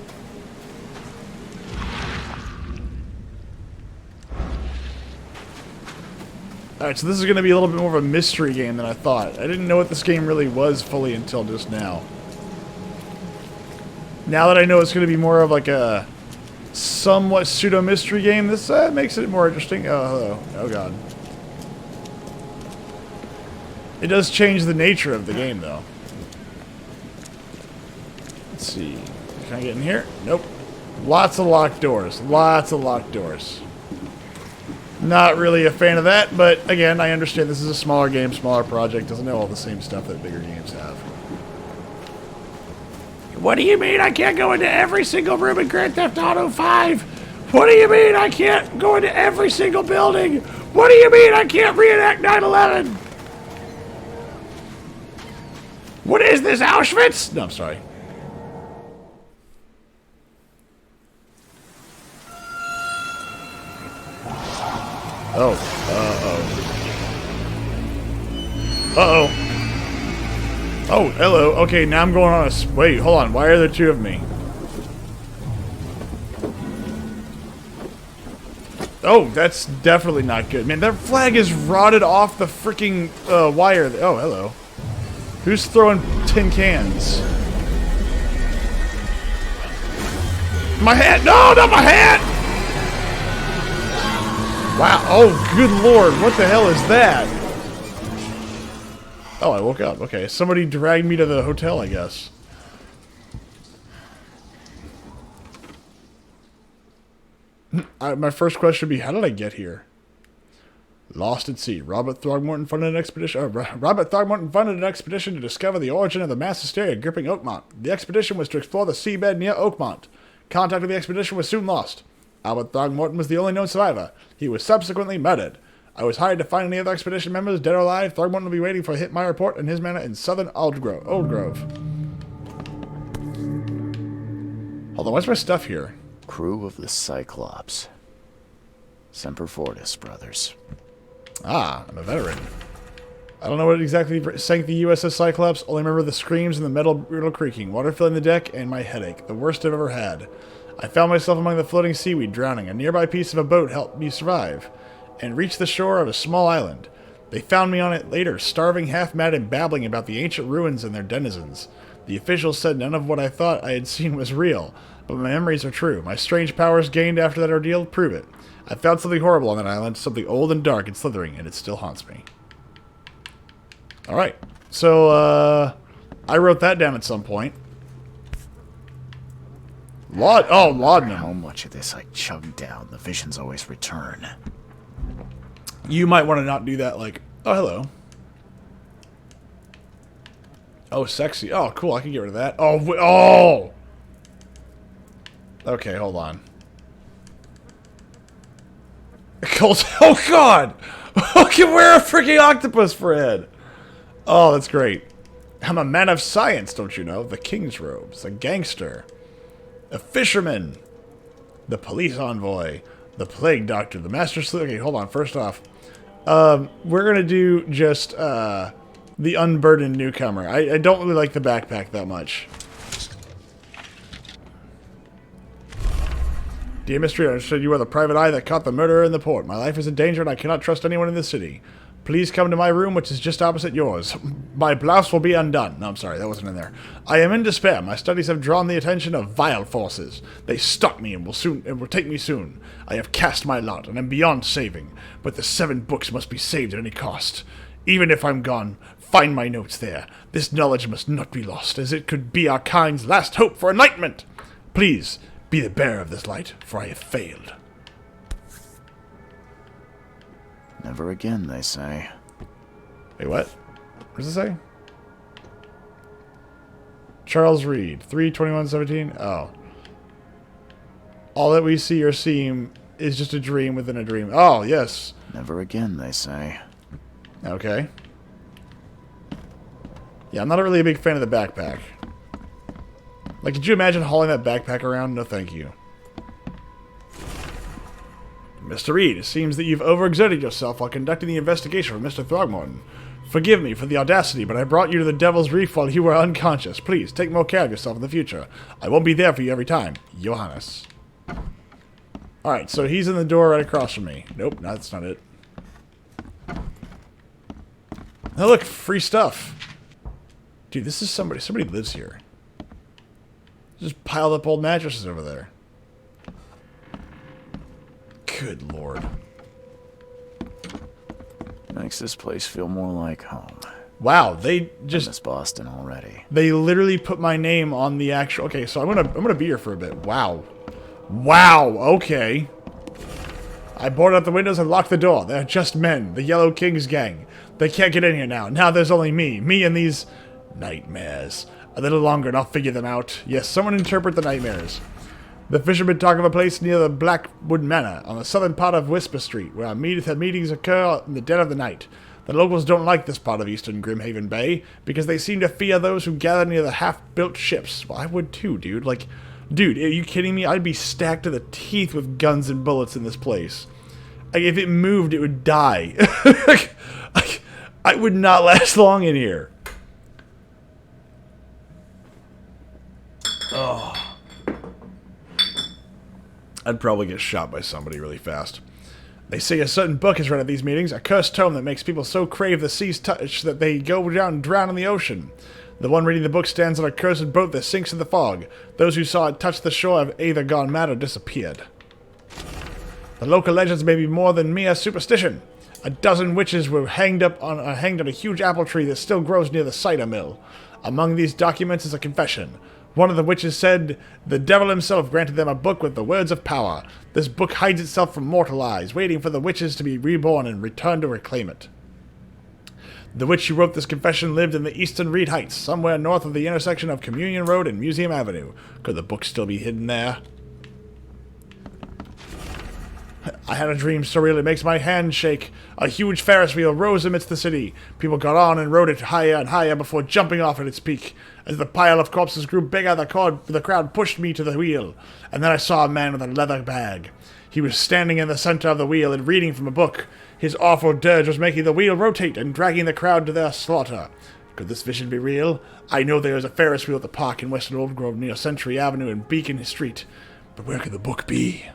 All right, so this is going to be a little bit more of a mystery game than I thought. I didn't know what this game really was fully until just now. Now that I know it's going to be more of like a somewhat pseudo mystery game, this makes it more interesting. Oh, hello. Oh god. It does change the nature of the game, though. Let's see. Can I get in here? Nope. Lots of locked doors. Lots of locked doors. Not really a fan of that, but again, I understand this is a smaller game, smaller project. Doesn't have all the same stuff that bigger games have. What do you mean I can't go into every single room in Grand Theft Auto 5? What do you mean I can't go into every single building? What do you mean I can't reenact 9/11? What is this, Auschwitz? No, I'm sorry. Oh, uh-oh. Oh, hello. Okay, now I'm going on a... Wait, hold on. Why are there two of me? Oh, that's definitely not good. Man, that flag is rotted off the freaking wire. Oh, hello. Who's throwing tin cans? My hat! No, not my hat! Wow. Oh, good lord. What the hell is that? Oh, I woke up. Okay. Somebody dragged me to the hotel, I guess. My first question would be, how did I get here? Lost at sea. Robert Throgmorton funded an expedition. Robert Throgmorton funded an expedition to discover the origin of the mass hysteria gripping Oakmont. The expedition was to explore the seabed near Oakmont. Contact with the expedition was soon lost. Albert Throgmorton was the only known survivor. He was subsequently murdered. I was hired to find any other expedition members, dead or alive. Throgmorton will be waiting for my report in his manor in southern Old Grove. Hold on, what's my stuff here? Crew of the Cyclops. Semper Fortis, brothers. Ah, I'm a veteran. I don't know what exactly sank the USS Cyclops. Only remember the screams and the metal creaking, water filling the deck, and my headache. The worst I've ever had. I found myself among the floating seaweed, drowning. A nearby piece of a boat helped me survive, and reached the shore of a small island. They found me on it later, starving, half-mad, and babbling about the ancient ruins and their denizens. The officials said none of what I thought I had seen was real, but my memories are true. My strange powers gained after that ordeal prove it. I found something horrible on that island, something old and dark and slithering, and it still haunts me. Alright, so, I wrote that down at some point. Laudanum. How much of this I chugged down, the visions always return. You might want to not do that, like, oh, hello. Oh, sexy. Oh, cool, I can get rid of that. Oh! Okay, hold on. Oh, God! I can wear a freaking octopus for a head. Oh, that's great. I'm a man of science, don't you know? The king's robes, a gangster, a fisherman, the police envoy, the plague doctor, the master sleuth. Okay, hold on. First off, we're gonna do just the unburdened newcomer. I don't really like the backpack that much. Dear Mystery, I understood you are the private eye that caught the murderer in the port. My life is in danger and I cannot trust anyone in this city. Please come to my room, which is just opposite yours. My blouse will be undone. No, I'm sorry, that wasn't in there. I am in despair. My studies have drawn the attention of vile forces. They stalk me and will take me soon. I have cast my lot and am beyond saving, but the 7 books must be saved at any cost. Even if I'm gone, find my notes there. This knowledge must not be lost, as it could be our kind's last hope for enlightenment. Please, be the bearer of this light, for I have failed. Never again, they say. Wait, what? What does it say? Charles Reed, 3/21/17. Oh. All that we see or seem is just a dream within a dream. Oh, yes. Never again, they say. Okay. Yeah, I'm not really a big fan of the backpack. Like, could you imagine hauling that backpack around? No, thank you. Mr. Reed, it seems that you've overexerted yourself while conducting the investigation for Mr. Throgmorton. Forgive me for the audacity, but I brought you to the Devil's Reef while you were unconscious. Please, take more care of yourself in the future. I won't be there for you every time. Johannes. Alright, so he's in the door right across from me. Nope, that's not it. Oh, look, free stuff. Dude, this is somebody. Somebody lives here. Just piled up old mattresses over there. Good lord. Makes this place feel more like home. Wow, they just I miss Boston already. They literally put my name on the actual. Okay, so I'm gonna be here for a bit. Wow. Wow, okay. I boarded up the windows and locked the door. They're just men, the Yellow King's gang. They can't get in here now. Now there's only me and these nightmares. A little longer and I'll figure them out. Yes, someone interpret the nightmares. The fishermen talk of a place near the Blackwood Manor, on the southern part of Whisper Street, where our meetings occur in the dead of the night. The locals don't like this part of eastern Grimhaven Bay, because they seem to fear those who gather near the half-built ships. Well, I would too, dude. Like, dude, are you kidding me? I'd be stacked to the teeth with guns and bullets in this place. Like, if it moved, it would die. I would not last long in here. Oh. I'd probably get shot by somebody really fast. They say a certain book is read at these meetings, a cursed tome that makes people so crave the sea's touch that they go down and drown in the ocean. The one reading the book stands on a cursed boat that sinks in the fog. Those who saw it touch the shore have either gone mad or disappeared. The local legends may be more than mere superstition. A dozen witches were hanged on a huge apple tree that still grows near the cider mill. Among these documents is a confession. One of the witches said the devil himself granted them a book with the words of power. This book hides itself from mortal eyes, waiting for the witches to be reborn and return to reclaim it. The witch who wrote this confession lived in the Eastern Reed Heights, somewhere north of the intersection of Communion Road and Museum Avenue. Could the book still be hidden there? I had a dream so real it makes my hand shake. A huge Ferris wheel rose amidst the city. People got on and rode it higher and higher before jumping off at its peak. As the pile of corpses grew bigger, the crowd pushed me to the wheel. And then I saw a man with a leather bag. He was standing in the center of the wheel and reading from a book. His awful dirge was making the wheel rotate and dragging the crowd to their slaughter. Could this vision be real? I know there is a Ferris wheel at the park in Western Old Grove near Century Avenue and Beacon Street. But where could the book be?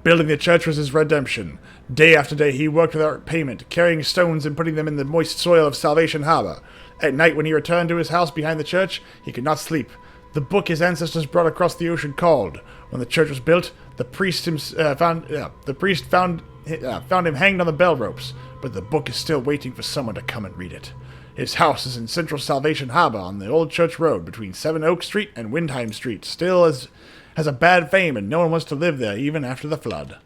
Building the church was his redemption. Day after day he worked without payment, carrying stones and putting them in the moist soil of Salvation Harbor. At night when he returned to his house behind the church, he could not sleep. The book his ancestors brought across the ocean called. When the church was built, the priest found him hanged on the bell ropes, but the book is still waiting for someone to come and read it. His house is in Central Salvation Harbor on the Old Church Road between 7 Oak Street and Windheim Street. Still has a bad fame, and no one wants to live there even after the flood.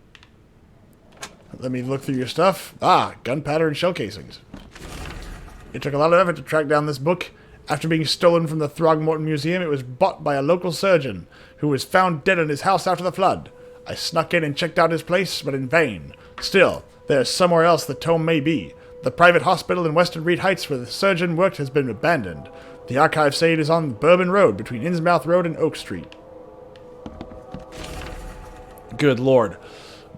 Let me look through your stuff. Ah, gunpowder and shell casings. It took a lot of effort to track down this book. After being stolen from the Throgmorton Museum, it was bought by a local surgeon, who was found dead in his house after the flood. I snuck in and checked out his place, but in vain. Still, there is somewhere else the tome may be. The private hospital in Western Reed Heights where the surgeon worked has been abandoned. The archives say it is on Bourbon Road, between Innsmouth Road and Oak Street. Good lord.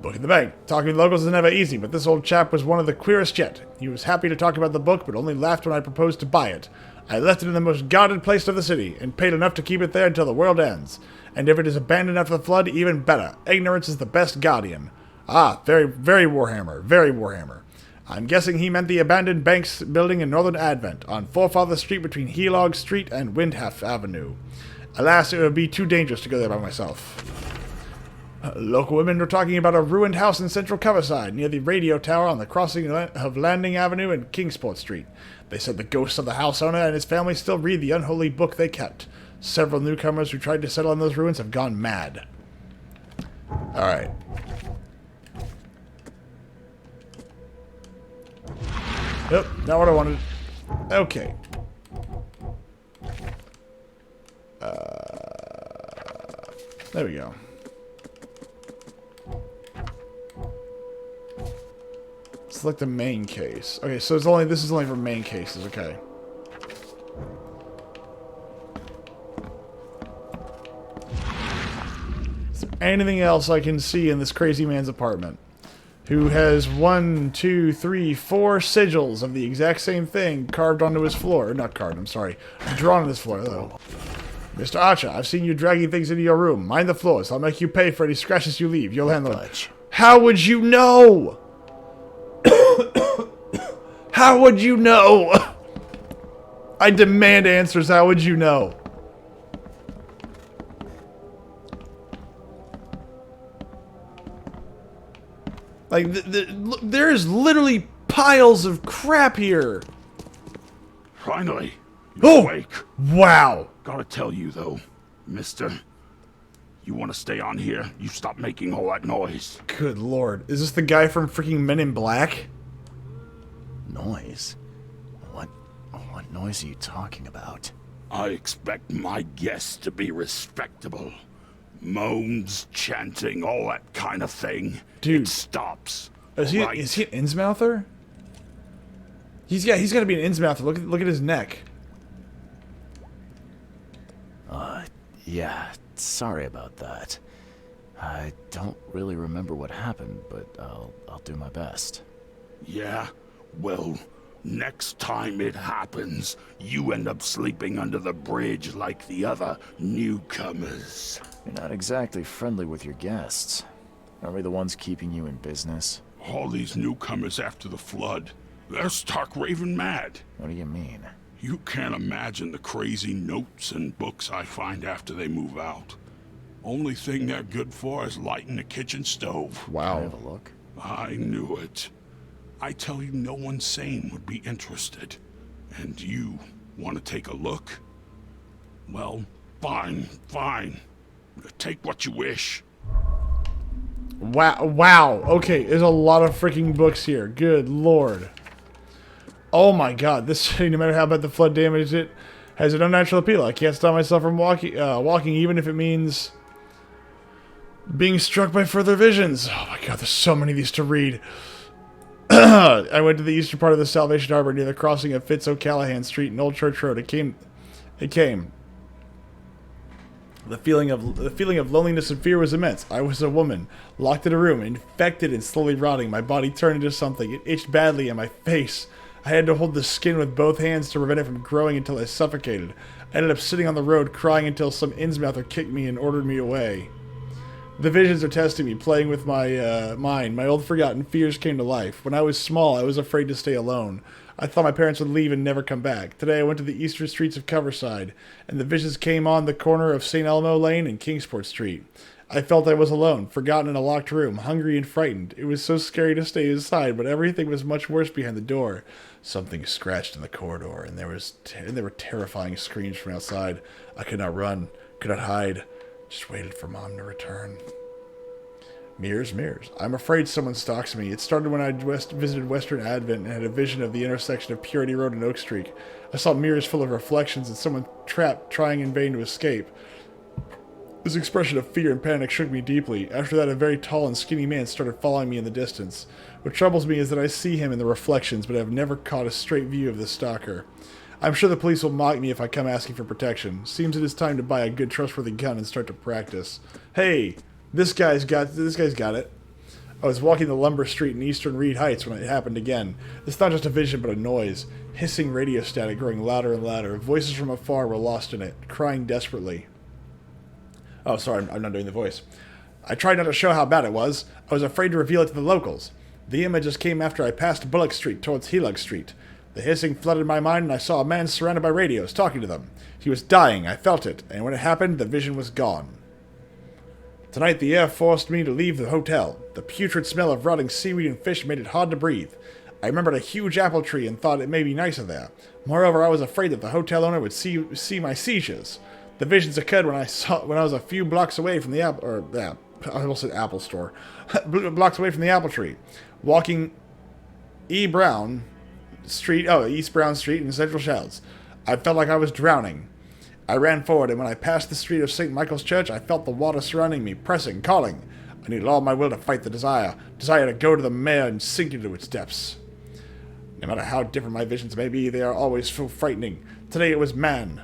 Book in the bank. Talking with locals is never easy, but this old chap was one of the queerest yet. He was happy to talk about the book, but only laughed when I proposed to buy it. I left it in the most guarded place of the city, and paid enough to keep it there until the world ends. And if it is abandoned after the flood, even better. Ignorance is the best guardian. Ah, very, very Warhammer. Very Warhammer. I'm guessing he meant the abandoned banks building in Northern Advent, on Forefather Street between Helog Street and Windhalf Avenue. Alas, it would be too dangerous to go there by myself. Local women were talking about a ruined house in Central Coverside, near the radio tower on the crossing of Landing Avenue and Kingsport Street. They said the ghosts of the house owner and his family still read the unholy book they kept. Several newcomers who tried to settle in those ruins have gone mad. Alright. Yep, not what I wanted. Okay. There we go. Select the main case. Okay, so this is only for main cases, okay. Is there anything else I can see in this crazy man's apartment? Who has 1, 2, 3, 4 sigils of the exact same thing carved onto his floor. Not carved, I'm sorry. Drawn on his floor. Hello. Mr. Archer, I've seen you dragging things into your room. Mind the floors. I'll make you pay for any scratches you leave. You'll handle it. How would you know? How would you know? I demand answers. How would you know? Like, there's literally piles of crap here. Finally, you're awake. Wow. Gotta tell you, though, mister, you want to stay on here? You stop making all that noise. Good lord. Is this the guy from freaking Men in Black? Noise? What noise are you talking about? I expect my guests to be respectable. Moans, chanting, all that kind of thing. Dude. It stops. Is he an Innsmouther? He's got to be an Innsmouther. Look at his neck. Yeah, sorry about that. I don't really remember what happened, but I'll do my best. Yeah? Well, next time it happens, you end up sleeping under the bridge like the other newcomers. You're not exactly friendly with your guests. Aren't we the ones keeping you in business? All these newcomers after the flood, they're stark raving mad. What do you mean? You can't imagine the crazy notes and books I find after they move out. Only thing they're good for is lighting the kitchen stove. Wow. Can I have a look? I knew it. I tell you, no one sane would be interested. And you want to take a look? Well, fine. Take what you wish. Wow. Okay, there's a lot of freaking books here. Good lord. Oh my god, this city, no matter how bad the flood damaged it, has an unnatural appeal. I can't stop myself from walking even if it means Being struck by further visions. Oh my god, there's so many of these to read. I went to the eastern part of the Salvation Harbor near the crossing of Fitz O'Callahan Street and Old Church Road. It came. The feeling of loneliness and fear was immense. I was a woman, locked in a room, infected and slowly rotting. My body turned into something. It itched badly in my face. I had to hold the skin with both hands to prevent it from growing until I suffocated. I ended up sitting on the road crying until some Innsmouther kicked me and ordered me away. The visions are testing me, playing with my mind. My old forgotten fears came to life. When I was small, I was afraid to stay alone. I thought my parents would leave and never come back. Today I went to the eastern streets of Coverside, and the visions came on the corner of St. Elmo Lane and Kingsport Street. I felt I was alone, forgotten in a locked room, hungry and frightened. It was so scary to stay inside, but everything was much worse behind the door. Something scratched in the corridor, and there were terrifying screams from outside. I could not run, could not hide. Just waited for Mom to return. Mirrors, mirrors. I'm afraid someone stalks me. It started when I visited Western Advent and had a vision of the intersection of Purity Road and Oak Street. I saw mirrors full of reflections and someone trapped, trying in vain to escape. This expression of fear and panic shook me deeply. After that, a very tall and skinny man started following me in the distance. What troubles me is that I see him in the reflections, but I have never caught a straight view of the stalker. I'm sure the police will mock me if I come asking for protection. Seems it is time to buy a good, trustworthy gun and start to practice. Hey! This guy's got it. I was walking the lumber street in eastern Reed Heights when it happened again. It's not just a vision, but a noise. Hissing radio static growing louder and louder. Voices from afar were lost in it, crying desperately. Oh, sorry, I'm not doing the voice. I tried not to show how bad it was. I was afraid to reveal it to the locals. The images came after I passed Bullock Street towards Helug Street. The hissing flooded my mind, and I saw a man surrounded by radios, talking to them. He was dying, I felt it, and when it happened, the vision was gone. Tonight the air forced me to leave the hotel. The putrid smell of rotting seaweed and fish made it hard to breathe. I remembered a huge apple tree and thought it may be nicer there. Moreover, I was afraid that the hotel owner would see my seizures. The visions occurred when I was a few blocks away from the I almost said Apple store. Blocks away from the apple tree. Walking East Brown Street in Central Shells. I felt like I was drowning. I ran forward, and when I passed the street of St. Michael's Church, I felt the water surrounding me, pressing, calling. I needed all my will to fight the desire to go to the mare and sink into its depths. No matter how different my visions may be, they are always so frightening. Today it was man.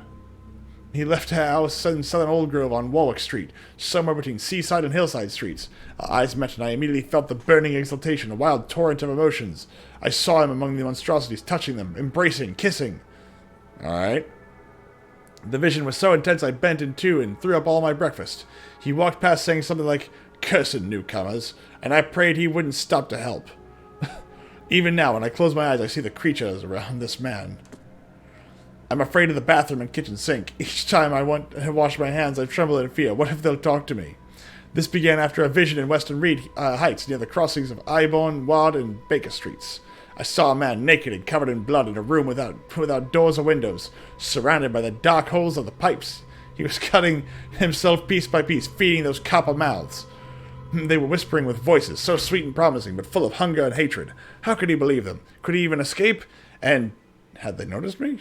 He left a house in Southern Old Grove on Warwick Street, somewhere between Seaside and Hillside Streets. Our eyes met, and I immediately felt the burning exultation, a wild torrent of emotions. I saw him among the monstrosities, touching them, embracing, kissing. All right. The vision was so intense I bent in two and threw up all my breakfast. He walked past saying something like, "Cursed newcomers," and I prayed he wouldn't stop to help. Even now, when I close my eyes, I see the creatures around this man. I'm afraid of the bathroom and kitchen sink. Each time I want to wash my hands, I tremble in fear. What if they'll talk to me? This began after a vision in Western Reed Heights near the crossings of Iborne, Ward, and Baker Streets. I saw a man naked and covered in blood in a room without doors or windows, surrounded by the dark holes of the pipes. He was cutting himself piece by piece, feeding those copper mouths. They were whispering with voices, so sweet and promising, but full of hunger and hatred. How could he believe them? Could he even escape? And had they noticed me?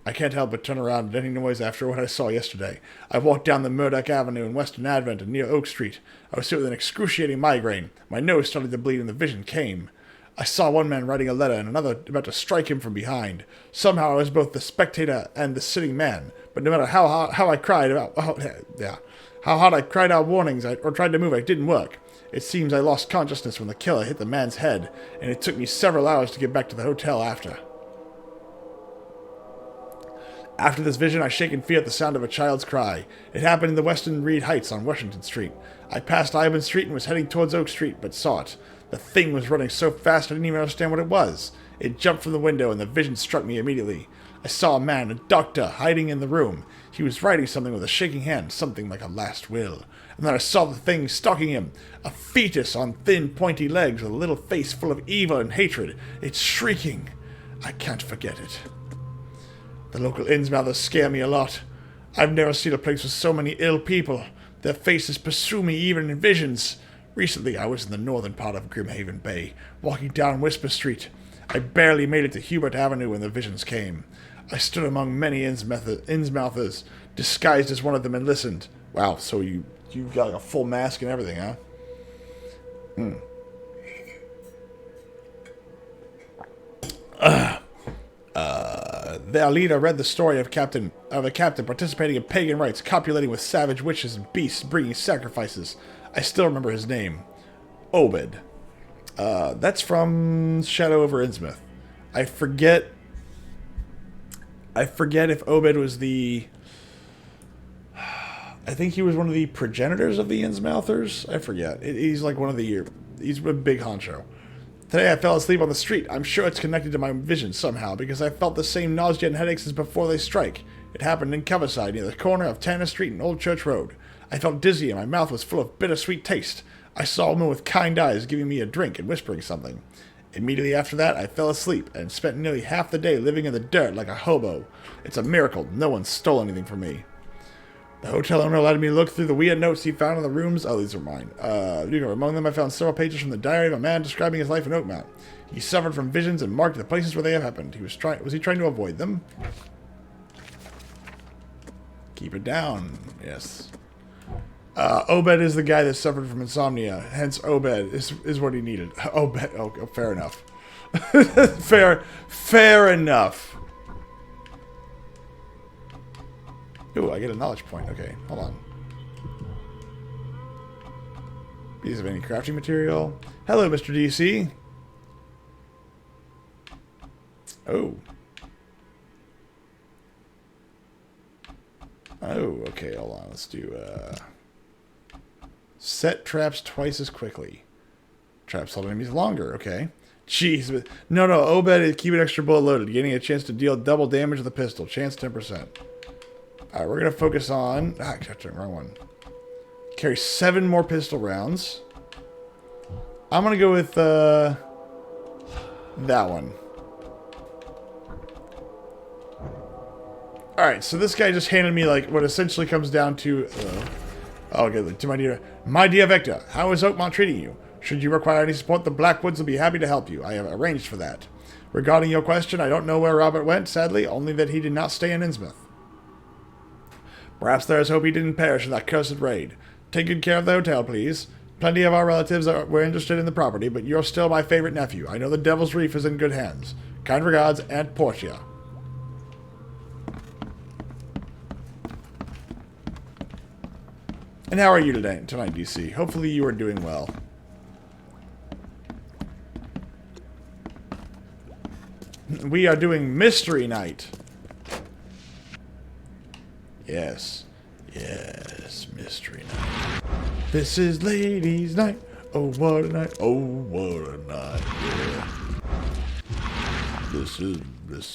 I can't help but turn around at any noise after what I saw yesterday. I walked down the Murdoch Avenue in Western Advent and near Oak Street. I was hit with an excruciating migraine. My nose started to bleed and the vision came. I saw one man writing a letter and another about to strike him from behind. Somehow I was both the spectator and the sitting man. But no matter how I cried out, how hard I cried out warnings or tried to move, it didn't work. It seems I lost consciousness when the killer hit the man's head, and it took me several hours to get back to the hotel after. After this vision, I shake in fear at the sound of a child's cry. It happened in the Western Reed Heights on Washington Street. I passed Iborne Street and was heading towards Oak Street, but saw it. The thing was running so fast I didn't even understand what it was. It jumped from the window, and the vision struck me immediately. I saw a man, a doctor, hiding in the room. He was writing something with a shaking hand, something like a last will. And then I saw the thing stalking him, a fetus on thin, pointy legs with a little face full of evil and hatred. It's shrieking. I can't forget it. The local Innsmouthers scare me a lot. I've never seen a place with so many ill people. Their faces pursue me even in visions. Recently, I was in the northern part of Grimhaven Bay, walking down Whisper Street. I barely made it to Hubert Avenue when the visions came. I stood among many Innsmouthers, disguised as one of them, and listened. Wow, so you You've got like a full mask and everything, huh? Hmm. The Alida read the story of a captain participating in pagan rites, copulating with savage witches and beasts, bringing sacrifices. I still remember his name. Obed. That's from Shadow over Innsmouth. I forget if Obed was the... I think he was one of the progenitors of the Innsmouthers. I forget. He's like one of the... He's a big honcho. Today I fell asleep on the street. I'm sure it's connected to my vision somehow, because I felt the same nausea and headaches as before they strike. It happened in Coverside, near the corner of Tanner Street and Old Church Road. I felt dizzy and my mouth was full of bittersweet taste. I saw a woman with kind eyes giving me a drink and whispering something. Immediately after that, I fell asleep and spent nearly half the day living in the dirt like a hobo. It's a miracle no one stole anything from me. The hotel owner allowed me to look through the weird notes he found in the rooms. Oh, these are mine. Among them, I found several pages from the diary of a man describing his life in Oakmount. He suffered from visions and marked the places where they have happened. Was he trying to avoid them? Keep it down. Yes. Obed is the guy that suffered from insomnia. Hence, Obed is what he needed. Obed. Oh, fair enough. Fair enough. Ooh, I get a knowledge point. Okay, hold on. Piece of any crafting material. Hello, Mr. DC. Oh. Oh, okay, hold on. Let's do, set traps twice as quickly. Traps hold enemies longer. Okay. Jeez. No, Obed, keep an extra bullet loaded. Getting a chance to deal double damage with the pistol. Chance 10%. Alright, we're going to focus on... Ah, I got the wrong one. Carry 7 more pistol rounds. I'm going to go with, that one. Alright, so this guy just handed me, like, what essentially comes down to... okay, to my dear Vector, how is Oakmont treating you? Should you require any support, the Blackwoods will be happy to help you. I have arranged for that. Regarding your question, I don't know where Robert went, sadly, only that he did not stay in Innsmouth. Perhaps there is hope he didn't perish in that cursed raid. Take good care of the hotel, please. Plenty of our relatives were interested in the property, but you're still my favorite nephew. I know the Devil's Reef is in good hands. Kind regards, Aunt Portia. And how are you tonight, DC? Hopefully you are doing well. We are doing Mystery Night. Yes. Yes, Mystery Night. This is Ladies' Night. Oh, what a night. Oh, what a night. Yeah. This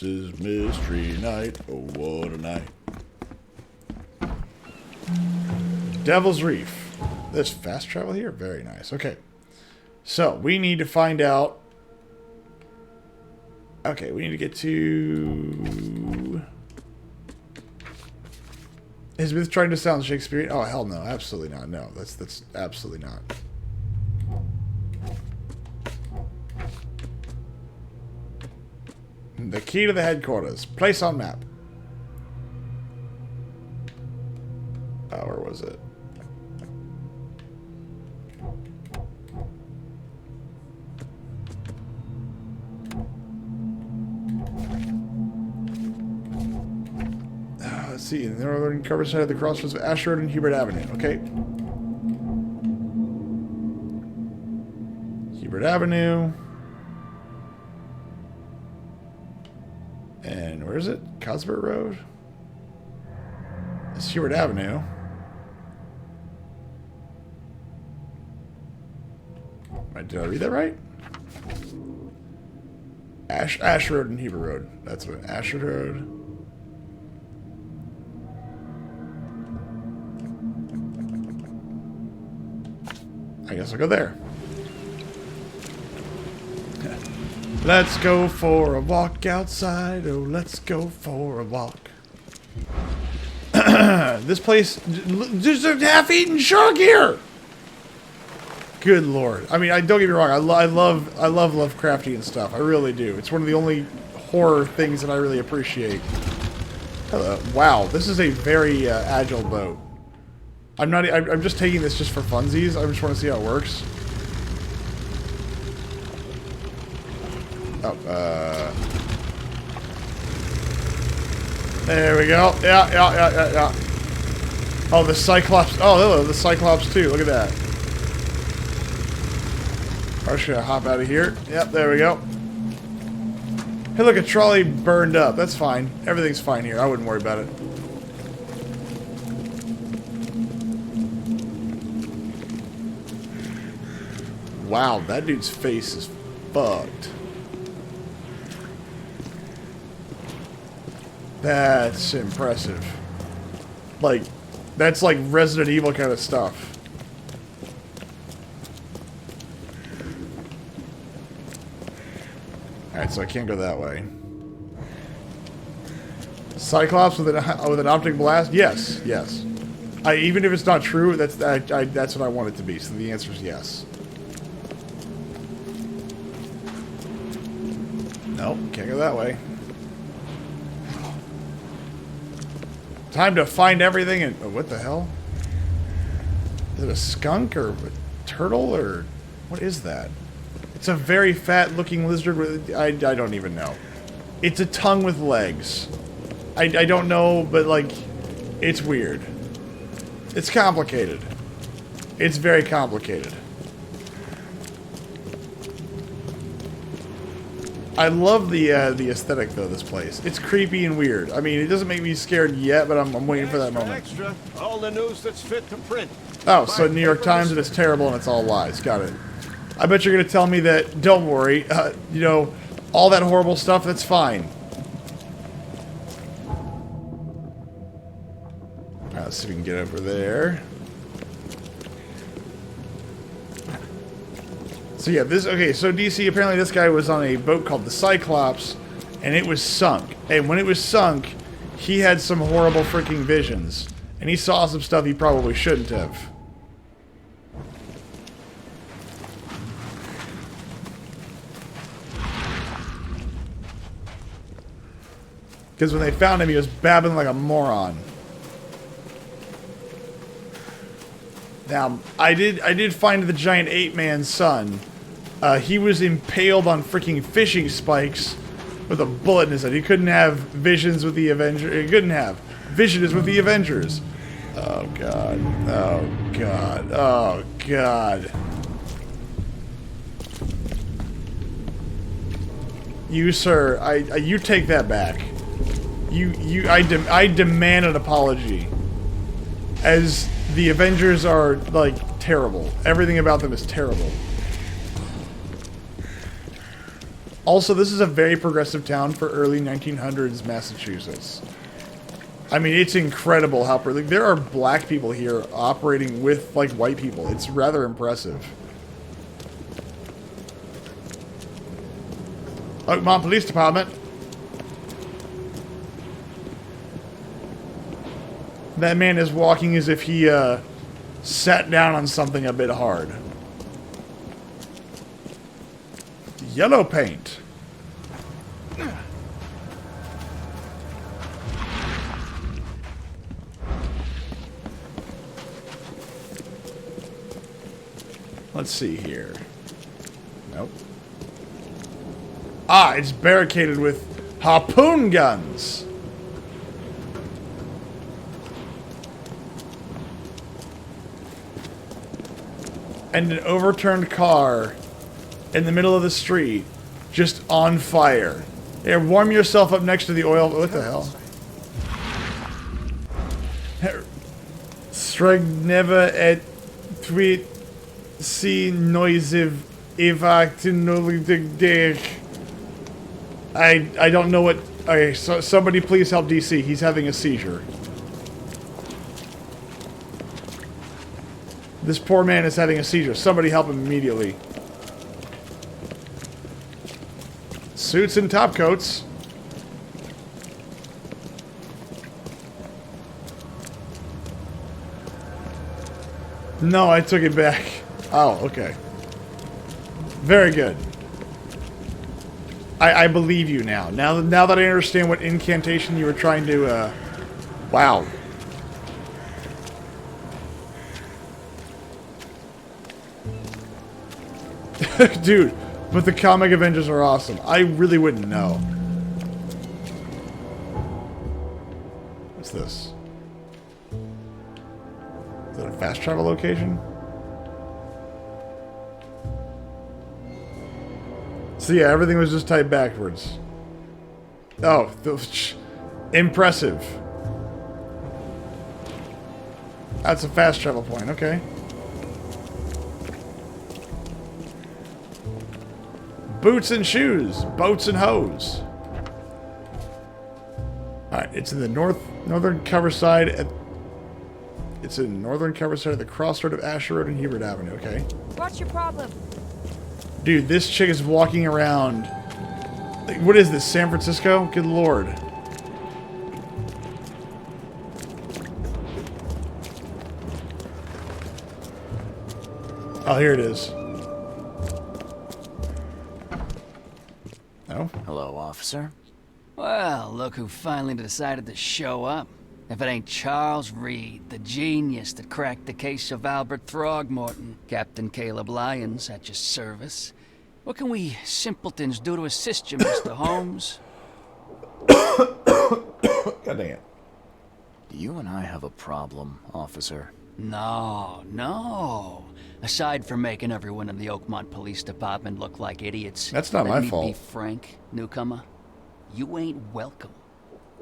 is Mystery Night. Oh, what a night. Devil's Reef. There's fast travel here? Very nice. Okay. So, we need to find out... Okay, we need to get to... Is Myth trying to sound Shakespearean? Oh, hell no. Absolutely not. No, that's absolutely not. The key to the headquarters. Place on map. Where was it? Let's see. The northern cover side of the crossroads of Ash Road and Hubert Avenue. Okay. Hubert Avenue. And where is it? Cosbert Road? It's Hubert Avenue. Did I read that right? Ash Road and Hubert Road. That's what Ashford Road. I guess I'll go there. Let's go for a walk outside. Oh, let's go for a walk. This place, there's a half-eaten shark here. Good lord. I mean, don't get me wrong. I love Lovecraftian stuff. I really do. It's one of the only horror things that I really appreciate. Hello. Wow, this is a very agile boat. I'm just taking this just for funsies. I just want to see how it works. Oh, there we go. Yeah. Oh, the Cyclops. Oh, hello, the Cyclops too. Look at that. I'm just gonna hop out of here. Yep, there we go. Hey, look, a trolley burned up. That's fine. Everything's fine here. I wouldn't worry about it. Wow, that dude's face is fucked. That's impressive. Like, that's like Resident Evil kind of stuff. Alright, so I can't go that way. Cyclops with an optic blast? Yes. Even if it's not true, that's what I want it to be. So the answer is yes. Nope, can't go that way. Time to find everything and... Oh, what the hell? Is it a skunk or a turtle or... What is that? It's a very fat-looking lizard with... I don't even know. It's a tongue with legs. I don't know, but, like, it's weird. It's complicated. It's very complicated. I love the aesthetic, though, of this place. It's creepy and weird. I mean, it doesn't make me scared yet, but I'm waiting for that moment. Extra. All the news that's fit to print. Oh, so New York Times and it's terrible and it's all lies. Got it. I bet you're going to tell me that, don't worry, you know, all that horrible stuff, that's fine. Let's see if we can get over there. So yeah, okay, so DC, apparently this guy was on a boat called the Cyclops, and it was sunk. And when it was sunk, he had some horrible freaking visions. And he saw some stuff he probably shouldn't have. Because when they found him, he was babbling like a moron. Now, I did find the giant ape-man's son. He was impaled on freaking fishing spikes with a bullet in his head. He couldn't have visions with the Avengers. He couldn't have visions with the Avengers. Oh, God. Oh, God. Oh, God. You, sir, you take that back. I demand an apology. As the Avengers are, like, terrible. Everything about them is terrible. Also, this is a very progressive town for early 1900s Massachusetts. I mean, it's incredible how... Like, there are black people here operating with, like, white people. It's rather impressive. Oakmont Police Department. That man is walking as if he, sat down on something a bit hard. Yellow paint. Let's see here. Nope. Ah, it's barricaded with harpoon guns. And an overturned car in the middle of the street, just on fire. Here, warm yourself up next to the oil. What the hell? Streg never et tweet see noisive evac. I don't know what. Okay, so somebody please help DC. He's having a seizure. This poor man is having a seizure. Somebody help him immediately. Suits and top coats. No, I took it back. Oh, okay. Very good. I believe you now. Now that I understand what incantation you were trying to, wow. Dude, but the comic Avengers are awesome. I really wouldn't know. What's this? Is that a fast travel location? So yeah, everything was just typed backwards. Oh, impressive. That's a fast travel point, okay. Boots and shoes, boats and hoes. Alright, it's in the northern cover side it's in the northern cover side of the crossroad of Asher Road and Hubert Avenue, okay. What's your problem? Dude, this chick is walking around. Like, what is this, San Francisco? Good lord. Oh, here it is. No? Hello, officer. Well, look who finally decided to show up. If it ain't Charles Reed, the genius that cracked the case of Albert Throgmorton. Captain Caleb Lyons at your service. What can we simpletons do to assist you, Mr. Holmes? God dang it. You and I have a problem, officer. No. Aside from making everyone in the Oakmont Police Department look like idiots, that's not my fault. Let me be frank, newcomer. You ain't welcome.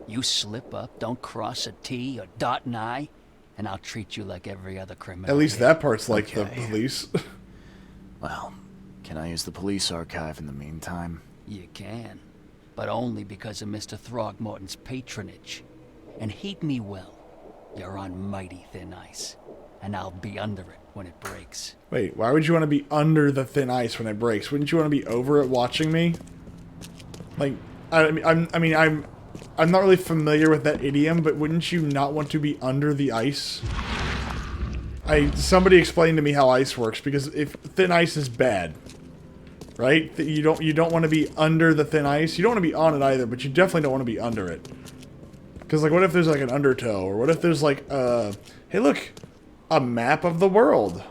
You slip up, don't cross a T or dot an I, and I'll treat you like every other criminal. At least that part's like the police. Well, can I use the police archive in the meantime? You can, but only because of Mr. Throgmorton's patronage. And heed me well, you're on mighty thin ice, and I'll be under it when it breaks. Wait, why would you want to be under the thin ice when it breaks? Wouldn't you want to be over it watching me? Like, I'm not really familiar with that idiom, but wouldn't you not want to be under the ice? Somebody explained to me how ice works, because if thin ice is bad, right? You don't want to be under the thin ice. You don't want to be on it either, but you definitely don't want to be under it. Because like, what if there's like an undertow, or what if there's like hey look, a map of the world.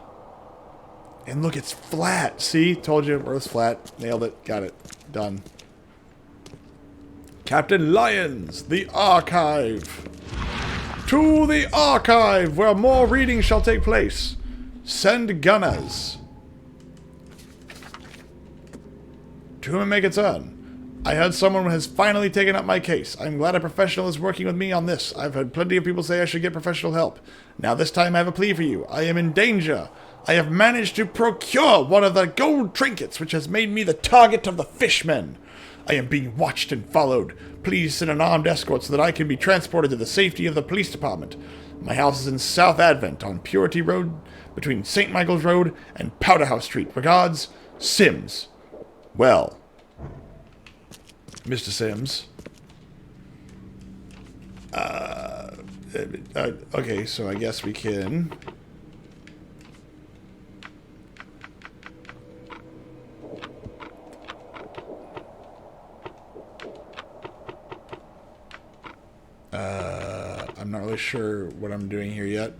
And look, it's flat. See, told you, Earth's flat. Nailed it. Got it. Done. Captain Lyons, the archive. To the archive, where more reading shall take place. Send gunners. To whom it may concern. I heard someone has finally taken up my case. I'm glad a professional is working with me on this. I've heard plenty of people say I should get professional help. Now this time I have a plea for you. I am in danger. I have managed to procure one of the gold trinkets which has made me the target of the fishmen. I am being watched and followed. Please send an armed escort so that I can be transported to the safety of the police department. My house is in South Advent on Purity Road between St. Michael's Road and Powderhouse Street. Regards, Sims. Well, Mr. Sims. Okay, so I guess we can... I'm not really sure what I'm doing here yet.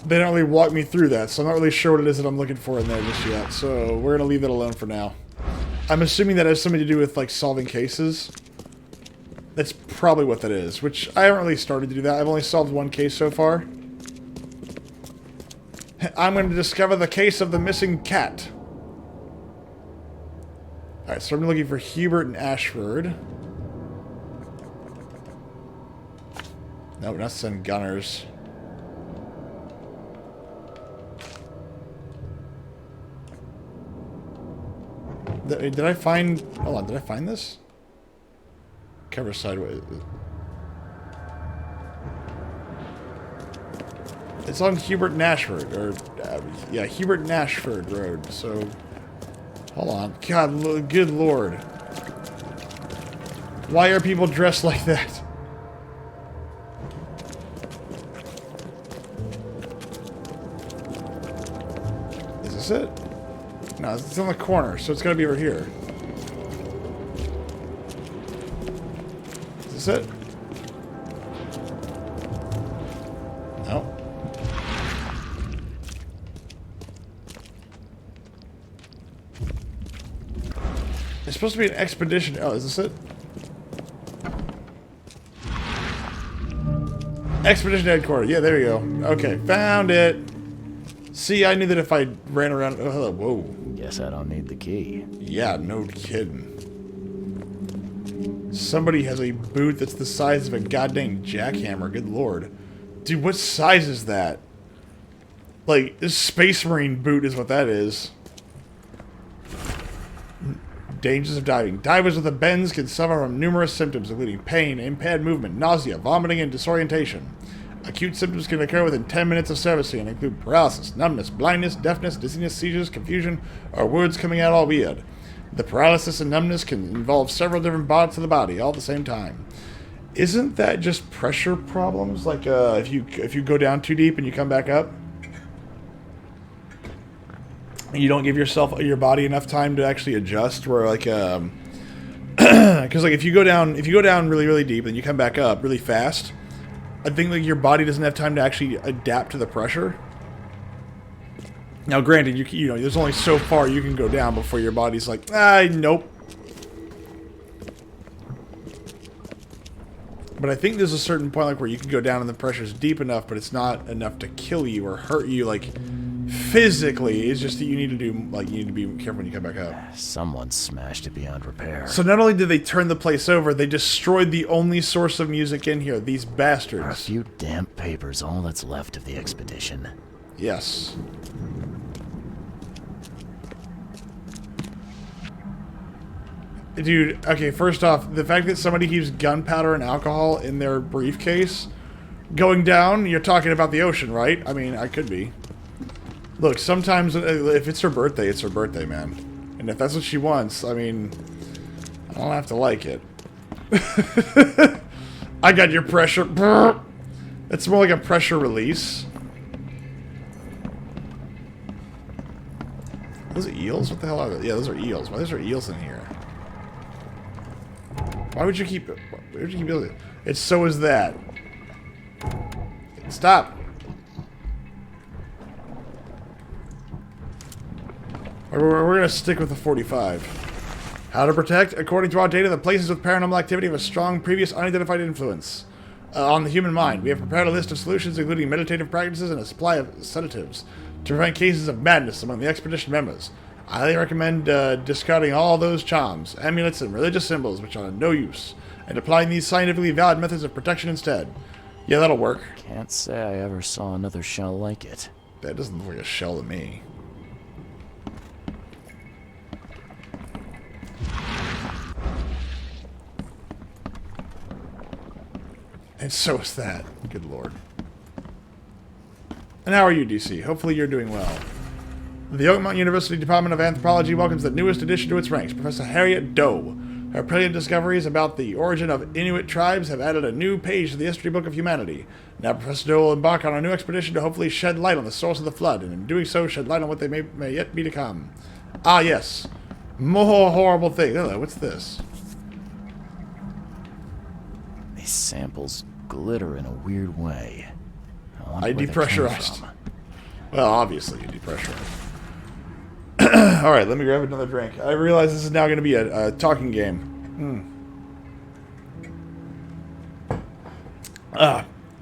They don't really walk me through that, so I'm not really sure what it is that I'm looking for in there just yet. So we're going to leave that alone for now. I'm assuming that has something to do with, like, solving cases. That's probably what that is, which I haven't really started to do that. I've only solved one case so far. I'm going to discover the case of the missing cat. Alright, so I'm looking for Hubert and Ashford. Nope, not send gunners. Did I find... Hold on, did I find this? Cover sideways. It's on Hubert and Ashford, or... yeah, Hubert and Ashford Road, so... Hold on. God, good lord. Why are people dressed like that? Is this it? No, it's on the corner, so it's gotta be over here. Is this it? No. It's supposed to be an expedition. Oh, is this it? Expedition headquarters. Yeah, there you go. Okay, found it. See, I knew that if I ran around... Oh, hello. Whoa. Guess I don't need the key. Yeah, no kidding. Somebody has a boot that's the size of a goddamn jackhammer. Good lord. Dude, what size is that? Like, this Space Marine boot is what that is. Dangers of diving. Divers with a bends can suffer from numerous symptoms, including pain, impaired movement, nausea, vomiting, and disorientation. Acute symptoms can occur within 10 minutes of servicing and include paralysis, numbness, blindness, deafness, dizziness, seizures, confusion, or words coming out all weird. The paralysis and numbness can involve several different parts of the body all at the same time. Isn't that just pressure problems? Like if you go down too deep and you come back up? You don't give your body enough time to actually adjust. Where like, because like if you go down really really deep and you come back up really fast, I think like your body doesn't have time to actually adapt to the pressure. Now, granted, you know there's only so far you can go down before your body's like, nope. But I think there's a certain point like where you can go down and the pressure's deep enough, but it's not enough to kill you or hurt you like physically. It's just that you need to be careful when you come back up. Someone smashed it beyond repair. So not only did they turn the place over, they destroyed the only source of music in here. These bastards. Are a few damp papers all that's left of the expedition? Yes. Dude, okay, first off, the fact that somebody keeps gunpowder and alcohol in their briefcase going down, you're talking about the ocean, right? I mean, I could be. Look, sometimes if it's her birthday, it's her birthday, man. And if that's what she wants, I mean, I don't have to like it. I got your pressure. It's more like a pressure release. Those are eels? What the hell are they? Yeah, those are eels. Why those are eels in here? Why would you keep it? Why would you keep building it? It's so is that. Stop. We're gonna stick with the 45. How to protect? According to our data, the places with paranormal activity have a strong previous unidentified influence on the human mind. We have prepared a list of solutions, including meditative practices and a supply of sedatives, to prevent cases of madness among the expedition members. I highly recommend discarding all those charms, amulets, and religious symbols which are of no use, and applying these scientifically valid methods of protection instead. Yeah, that'll work. Can't say I ever saw another shell like it. That doesn't look like a shell to me. And so is that. Good lord. And how are you, DC? Hopefully you're doing well. The Oakmont University Department of Anthropology welcomes the newest addition to its ranks, Professor Harriet Doe. Her brilliant discoveries about the origin of Inuit tribes have added a new page to the history book of humanity. Now Professor Doe will embark on a new expedition to hopefully shed light on the source of the flood, and in doing so shed light on what they may yet be to come. Ah, yes. More horrible things. Hello, what's this? These samples glitter in a weird way. I depressurized. Well, obviously you depressurized. Alright, let me grab another drink. I realize this is now going to be a talking game.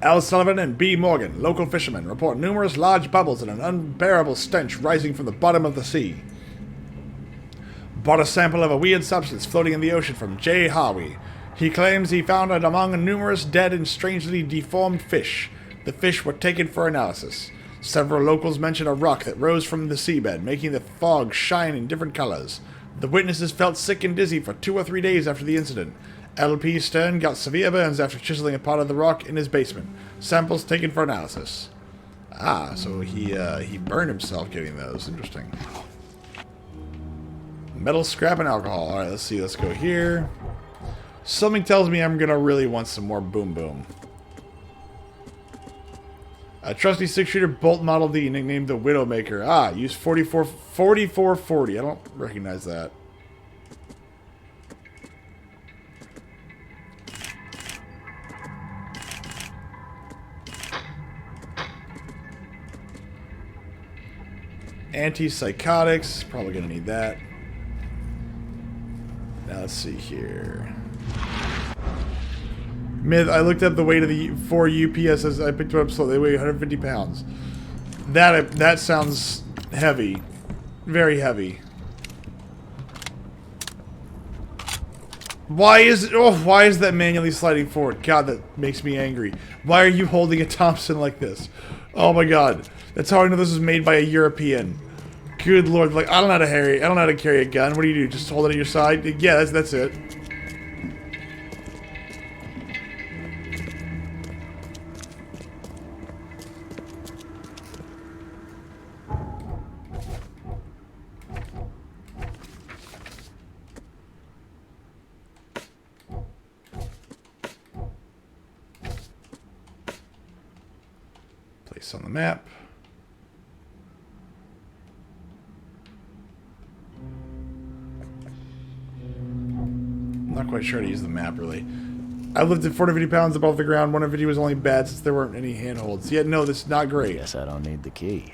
Al Sullivan and B. Morgan, local fishermen, report numerous large bubbles and an unbearable stench rising from the bottom of the sea. Bought a sample of a weird substance floating in the ocean from J. Harvey. He claims he found it among numerous dead and strangely deformed fish. The fish were taken for analysis. Several locals mention a rock that rose from the seabed, making the fog shine in different colors. The witnesses felt sick and dizzy for 2 or 3 days after the incident. L.P. Stern got severe burns after chiseling a part of the rock in his basement. Samples taken for analysis. Ah, so he burned himself getting those. Interesting. Metal, scrap, and alcohol. Alright, let's see. Let's go here. Something tells me I'm gonna really want some more Boom Boom. A trusty 6-shooter Bolt Model D, nicknamed the Widowmaker. Ah, use 4440. I don't recognize that. Antipsychotics. Probably gonna need that. Let's see here. Myth, I looked up the weight of the 4 UPSs. I picked them up slowly. They weigh 150 pounds. That sounds heavy. Very heavy. Why is that manually sliding forward? God, that makes me angry. Why are you holding a Thompson like this? Oh my God. That's how I know this was made by a European. Good Lord. Like, I don't know how to carry a gun. What do? Just hold it at your side? Yeah, that's it. Place on the map. I'm not quite sure how to use the map, really. I lifted 450 pounds above the ground. 150 was only bad since there weren't any handholds. Yeah, no, this is not great. Guess I don't need the key.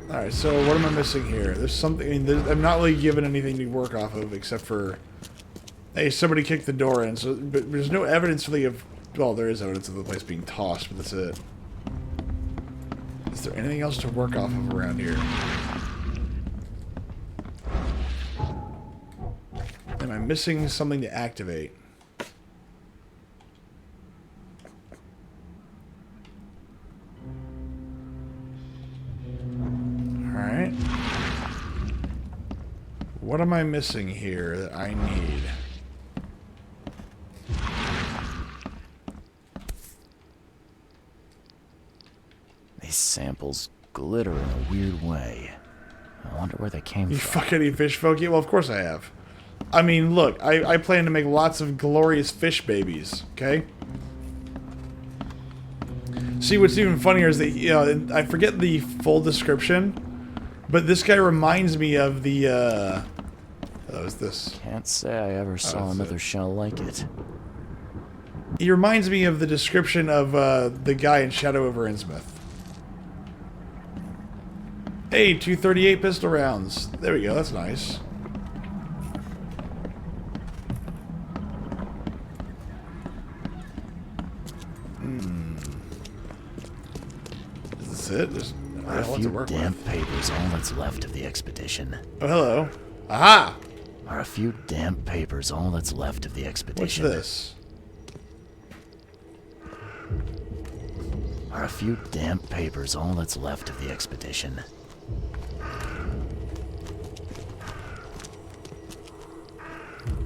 Alright, so what am I missing here? There's something... I mean, I'm not really given anything to work off of except for... Hey, somebody kicked the door in, so... But there's no evidence really of... Well, there is evidence of the place being tossed, but that's it. Is there anything else to work off of around here? Am I missing something to activate? Alright. What am I missing here that I need? These samples glitter in a weird way. I wonder where they came You from. fuck any fish folk? Yeah, well, of course I have. I mean, look, I plan to make lots of glorious fish babies, okay? See, what's even funnier is that, you know, I forget the full description, but this guy reminds me of the, what was this? Can't say I ever saw another shell like it. He reminds me of the description of, the guy in Shadow over Innsmouth. Hey, 238 pistol rounds. There we go, that's nice. Is this it? There's Are a few damp papers all that's left of the expedition. Oh, hello. Aha! Are a few damp papers all that's left of the expedition. What's this? Are a few damp papers all that's left of the expedition.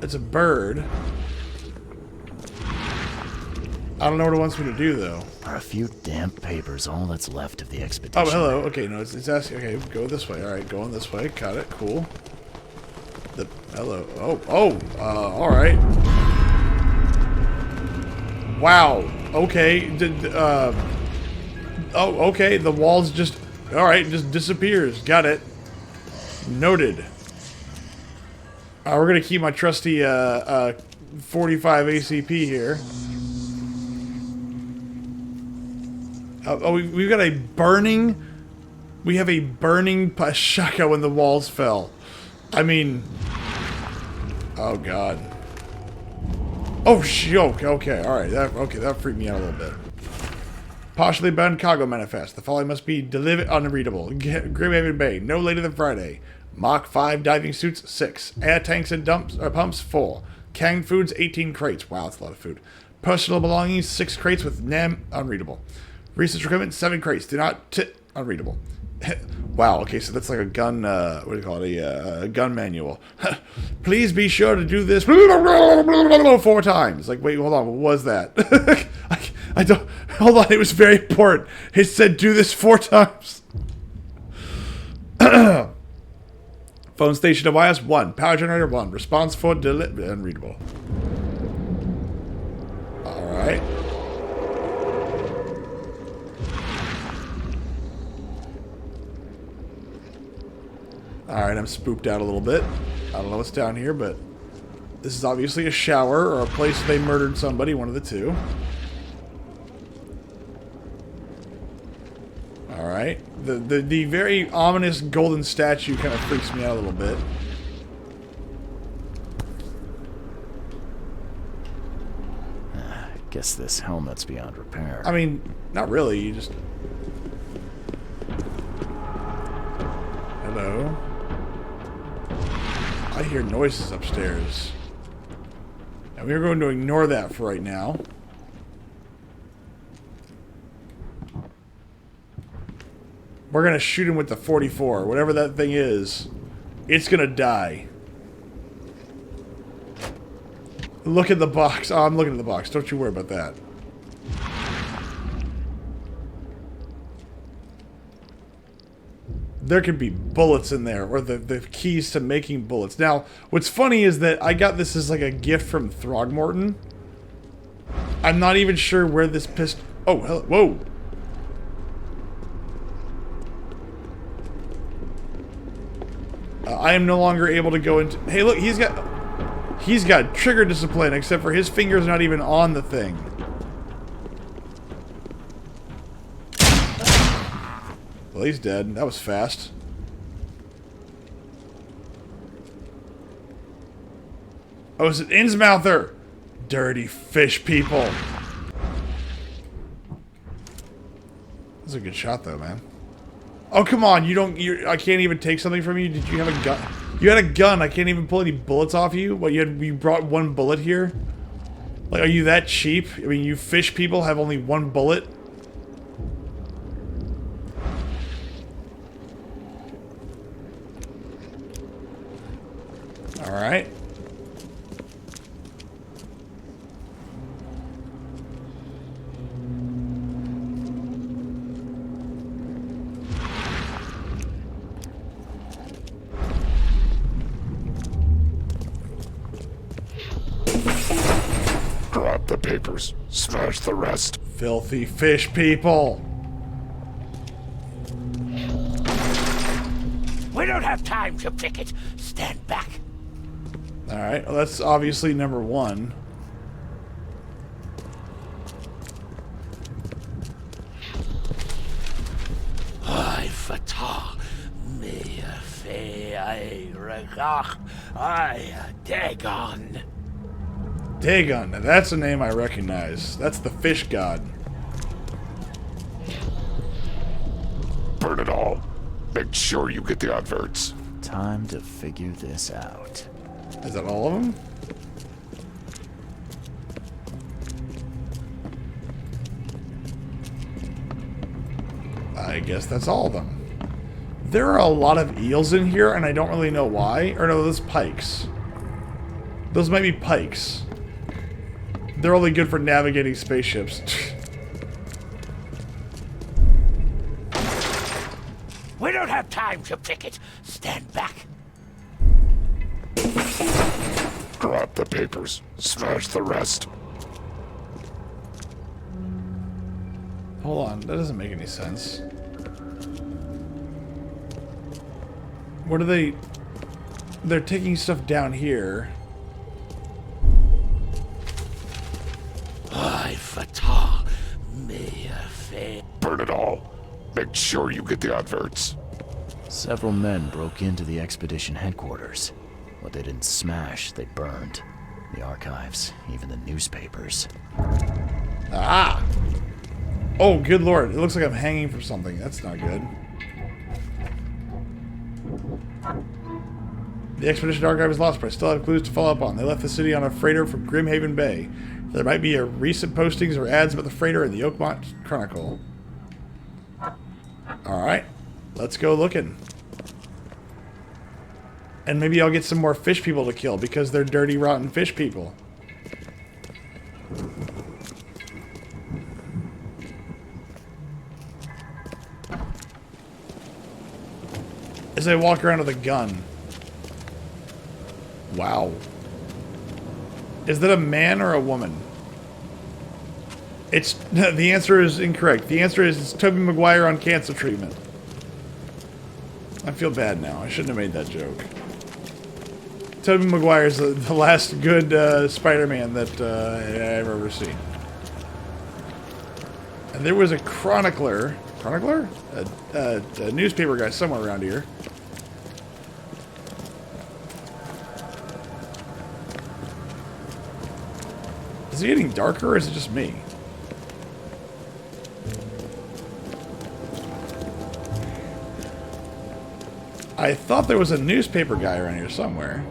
It's a bird. I don't know what it wants me to do, though. Are a few damp papers all that's left of the expedition. Oh, hello. Okay, no, it's asking. Okay, go this way. All right, going this way. Got it. Cool. Hello. All right. Wow. Okay. Okay. The walls just... All right, just disappears. Got it. Noted. We're going to keep my trusty 45 ACP here. We've got a burning... We have a burning shaka when the walls fell. I mean... Oh, God. Oh, okay, alright. That freaked me out a little bit. Partially bound cargo manifest. The following must be delivered unreadable. Grimhaven Bay, no later than Friday. Mark 5 diving suits, 6. Air tanks and pumps, 4. Canned foods, 18 crates. Wow, that's a lot of food. Personal belongings, 6 crates with NAM, unreadable. Research equipment, 7 crates. Do not unreadable. Wow, okay, so that's like a gun, what do you call it? A gun manual. Please be sure to do this 4 times. Like, wait, hold on, what was that? I don't, hold on, it was very important. It said do this 4 times. Phone station device 1. Power generator 1. Response for unreadable. Alright. Alright, I'm spooked out a little bit. I don't know what's down here, but this is obviously a shower or a place they murdered somebody, one of the two. Alright. The very ominous golden statue kind of freaks me out a little bit. Guess this helmet's beyond repair. I mean, not really. You just... Hello? I hear noises upstairs. And we're going to ignore that for right now. We're going to shoot him with the 44. Whatever that thing is, it's going to die. Look at the box. Oh, I'm looking at the box. Don't you worry about that. There could be bullets in there, or the keys to making bullets. Now, what's funny is that I got this as like a gift from Throgmorton. I'm not even sure where this pistol... Oh, hello. Whoa. I am no longer able to go into... Hey, look, he's got trigger discipline, except for his finger's not even on the thing. Well, he's dead. That was fast. Oh, it's an Innsmouther! Dirty fish people. That's a good shot, though, man. Oh, come on. I can't even take something from you? Did you have a gun? You had a gun. I can't even pull any bullets off you? What, you brought one bullet here? Like, are you that cheap? I mean, you fish people have only one bullet? Alright. Grab the papers. Smash the rest. Filthy fish people. We don't have time to pick it. Stand back. Alright, well, that's obviously number one. I fatah me fe I regach I Dagon. Dagon, now that's a name I recognize. That's the fish god. Burn it all. Make sure you get the adverts. Time to figure this out. Is that all of them? I guess that's all of them. There are a lot of eels in here, and I don't really know why. Or no, those pikes. Those might be pikes. They're only good for navigating spaceships. We don't have time to pick it. Stand back. Grab the papers. Smash the rest. Hold on, that doesn't make any sense. What are they... They're taking stuff down here. I fatah me fe. Burn it all. Make sure you get the adverts. Several men broke into the expedition headquarters. What they didn't smash, they burned. The archives, even the newspapers. Ah! Oh, good lord. It looks like I'm hanging from something. That's not good. The expedition archive is lost, but I still have clues to follow up on. They left the city on a freighter from Grimhaven Bay. There might be a recent postings or ads about the freighter in the Oakmont Chronicle. Alright. Let's go looking. And maybe I'll get some more fish people to kill because they're dirty, rotten fish people. As I walk around with a gun. Wow. Is that a man or a woman? It's... The answer is incorrect. The answer is it's Tobey Maguire on cancer treatment. I feel bad now. I shouldn't have made that joke. Tobey Maguire's the last good Spider-Man that I've ever seen. And there was a chronicler Chronicler? A newspaper guy somewhere around here. Is it getting darker or is it just me? I thought there was a newspaper guy around here somewhere.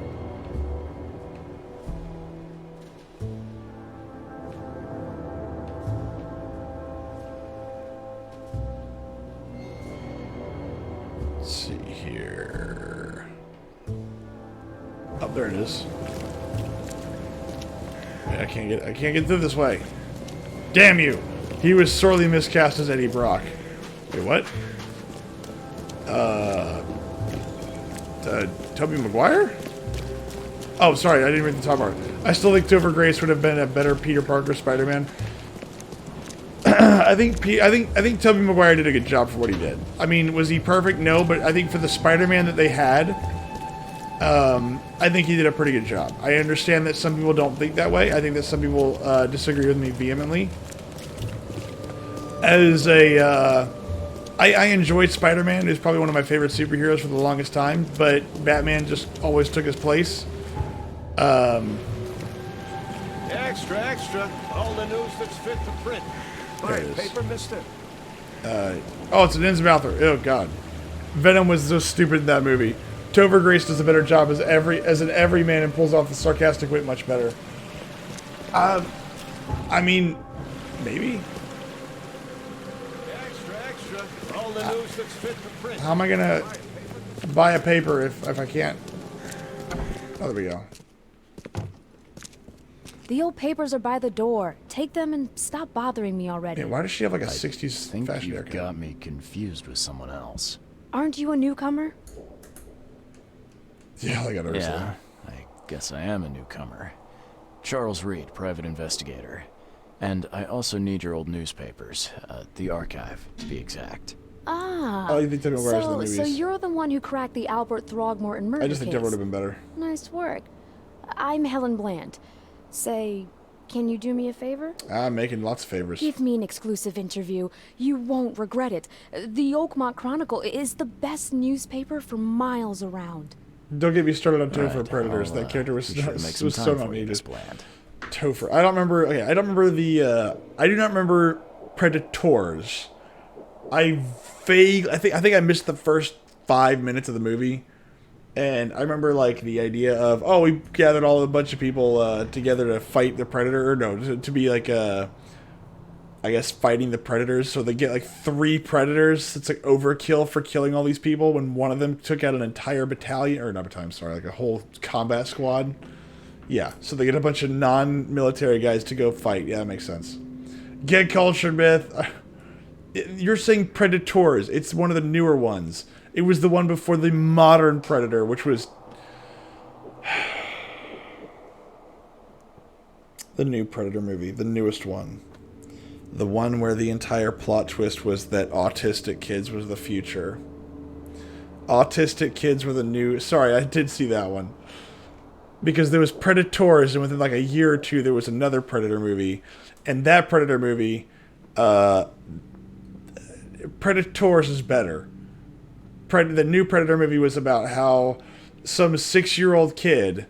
Let's see here. Oh, there it is. I can't get through this way. Damn you! He was sorely miscast as Eddie Brock. Wait, what? Tobey Maguire? Oh, sorry, I didn't read the top part. I still think Topher Grace would have been a better Peter Parker Spider-Man. I think Tobey Maguire did a good job for what he did. I mean, was he perfect? No, but I think for the Spider-Man that they had, I think he did a pretty good job. I understand that some people don't think that way. I think that some people disagree with me vehemently. As a, I enjoyed Spider-Man. He was probably one of my favorite superheroes for the longest time, but Batman just always took his place. Extra, extra. All the news that's fit to print. There it is. Paper, mister. Oh, it's an Innsmouther. Oh, God. Venom was so stupid in that movie. Topher Grace does a better job as an everyman and pulls off the sarcastic wit much better. I mean, maybe. Extra, extra. All the news that's fit to print. How am I gonna buy a paper if I can't? Oh, there we go. The old papers are by the door. Take them and stop bothering me already. Yeah, why does she have like a 60s think fashion you haircut? got me confused with someone else. Aren't you a newcomer? Yeah, I got her. Yeah, I guess I am a newcomer. Charles Reed, private investigator. And I also need your old newspapers. The archive, to be exact. Ah. Oh, you think Tobey Maguire's in the so movies? you're the one who cracked the Albert Throgmorton murder I just think case. that would have been better. Nice work. I'm Helen Bland. Say, can you do me a favor? I'm making lots of favors. Give me an exclusive interview. You won't regret it. The Oakmont Chronicle is the best newspaper for miles around. Don't get me started on Topher Right, Predators. I'll, that character was, be sure to make some was time so for not you, needed. Miss Bland. Topher. I don't remember. Okay, I don't remember the. I do not remember Predators. I think I missed the first 5 minutes of the movie, and I remember like the idea of we gathered all a bunch of people together to fight the Predator, or no, to be like I guess fighting the Predators. So they get like 3 Predators. It's like overkill for killing all these people when one of them took out an entire battalion, or not battalion, sorry, like a whole combat squad. Yeah, so they get a bunch of non-military guys to go fight. Yeah, that makes sense. Get cultured, myth. You're saying Predators. It's one of the newer ones. It was the one before the modern Predator, which was the new Predator movie, the newest one. The one where the entire plot twist was that autistic kids was the future. Autistic kids were the new... Sorry, I did see that one. Because there was Predators, and within like a year or two, there was another Predator movie. And that Predator movie... Predators is better. The new Predator movie was about how some 6-year-old kid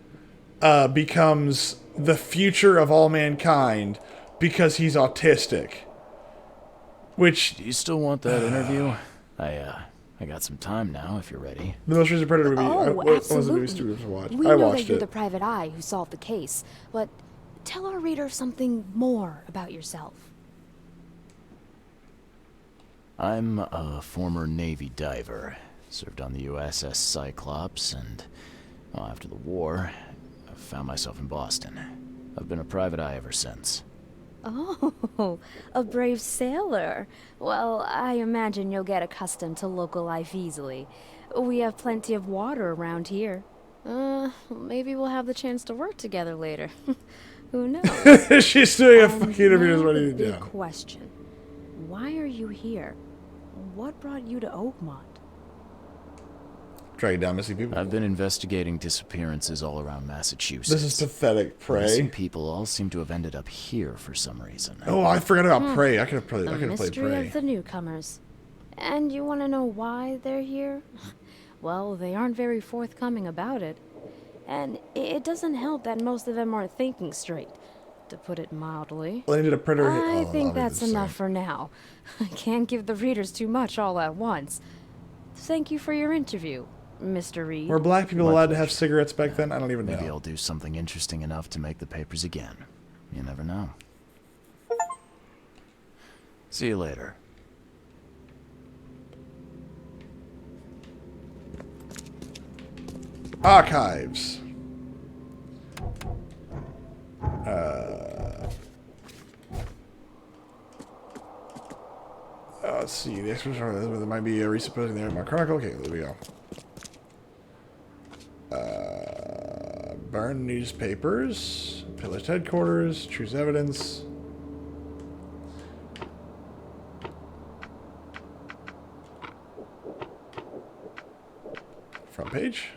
becomes the future of all mankind because he's autistic. Which... Do you still want that interview? I got some time now, if you're ready. The most recent Predator movie. Oh, absolutely. We know that you're the private eye who solved the case, but tell our reader something more about yourself. I'm a former Navy diver. Served on the USS Cyclops, and after the war, I found myself in Boston. I've been a private eye ever since. Oh, a brave sailor. Well, I imagine you'll get accustomed to local life easily. We have plenty of water around here. Maybe we'll have the chance to work together later. Who knows? She's doing a fucking interview ready to do. Big question. Why are you here? What brought you to Oakmont? Dragging down missing people. I've been investigating disappearances all around Massachusetts. This is pathetic, Prey. Missing people all seem to have ended up here for some reason. Oh, I forgot about Prey. I could have played Prey. The mystery of the newcomers. And you want to know why they're here? Well, they aren't very forthcoming about it. And it doesn't help that most of them aren't thinking straight, to put it mildly. Well, they need a predator hit. I think I'll read that's this enough second. for now. I can't give the readers too much all at once. Thank you for your interview, Mr. Reed. Were black people allowed to have cigarettes back then? I don't even know. Maybe I'll do something interesting enough to make the papers again. You never know. See you later. Archives. Let's see. The expedition. There might be a resupposing there in my chronicle. Okay, there we go. Burn newspapers. Pillaged headquarters. Choose evidence. Front page.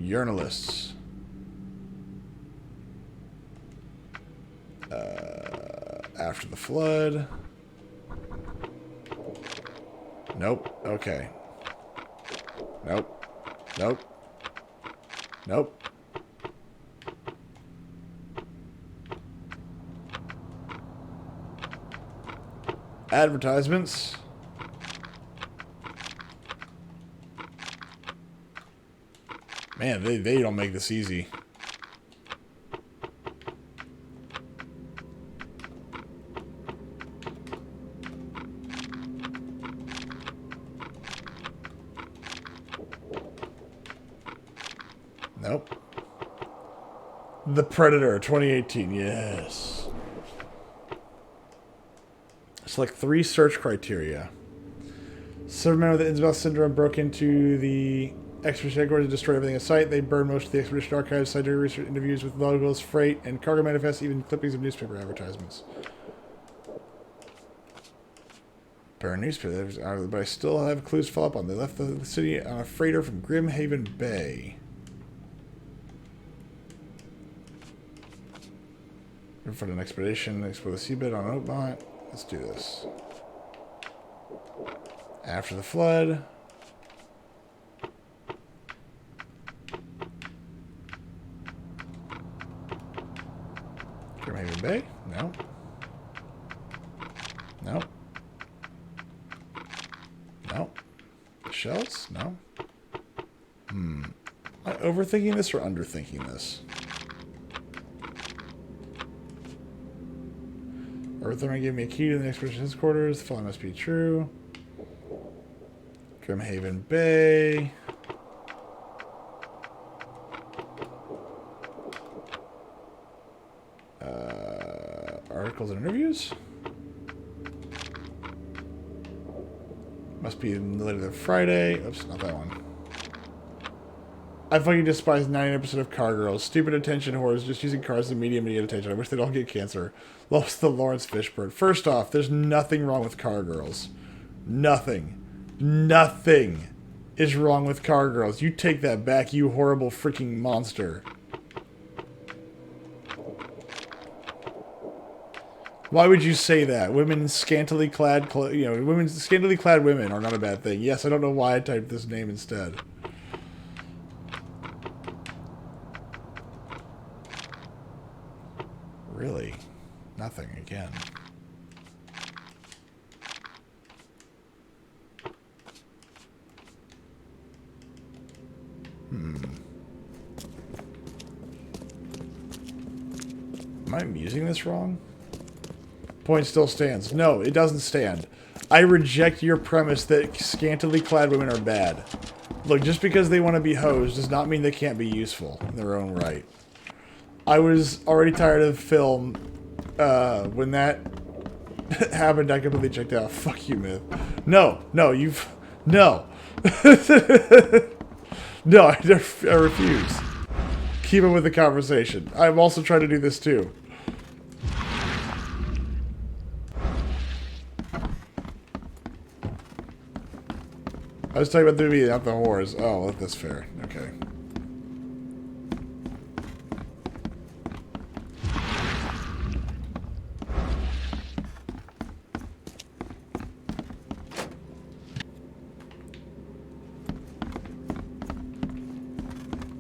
Journalists. After the flood. Nope. Okay. Nope. Nope. Nope. Advertisements. Man, they don't make this easy. Nope. The Predator, 2018, yes. Select 3 search criteria. Seven men with the Innsmouth syndrome broke into the expedition headquarters and destroyed everything in sight. They burned most of the expedition archives, scientific research interviews with logos, freight, and cargo manifests, even clippings of newspaper advertisements. Burn newspapers, but I still have clues to follow up on. They left the city on a freighter from Grimhaven Bay. For an expedition, explore the seabed on Oakmont. Let's do this. After the flood. Grimhaven Bay? No. No. No. Shells? No. Am I overthinking this or underthinking this? Earthworm gave me a key to the expedition's quarters. The following must be true. Grimhaven Bay. Articles and interviews. Must be later than Friday. Oops, not that one. I fucking despise 99% of car girls. Stupid attention whores just using cars as a medium to get attention. I wish they'd all get cancer. Loves the Lawrence Fishburne. First off, there's nothing wrong with car girls. Nothing. Nothing is wrong with car girls. You take that back, you horrible freaking monster. Why would you say that? Women scantily clad, women scantily clad women are not a bad thing. Yes, I don't know why I typed this name instead. Really? Nothing again. Am I using this wrong? Point still stands. No, it doesn't stand. I reject your premise that scantily clad women are bad. Look, just because they want to be hoes does not mean they can't be useful in their own right. I was already tired of film when that happened. I completely checked out. Fuck you, Myth. No, no, you've... No. No, I refuse. Keep it with the conversation. I'm also trying to do this too. I was talking about the movie, not the whores. Oh, that's fair. Okay.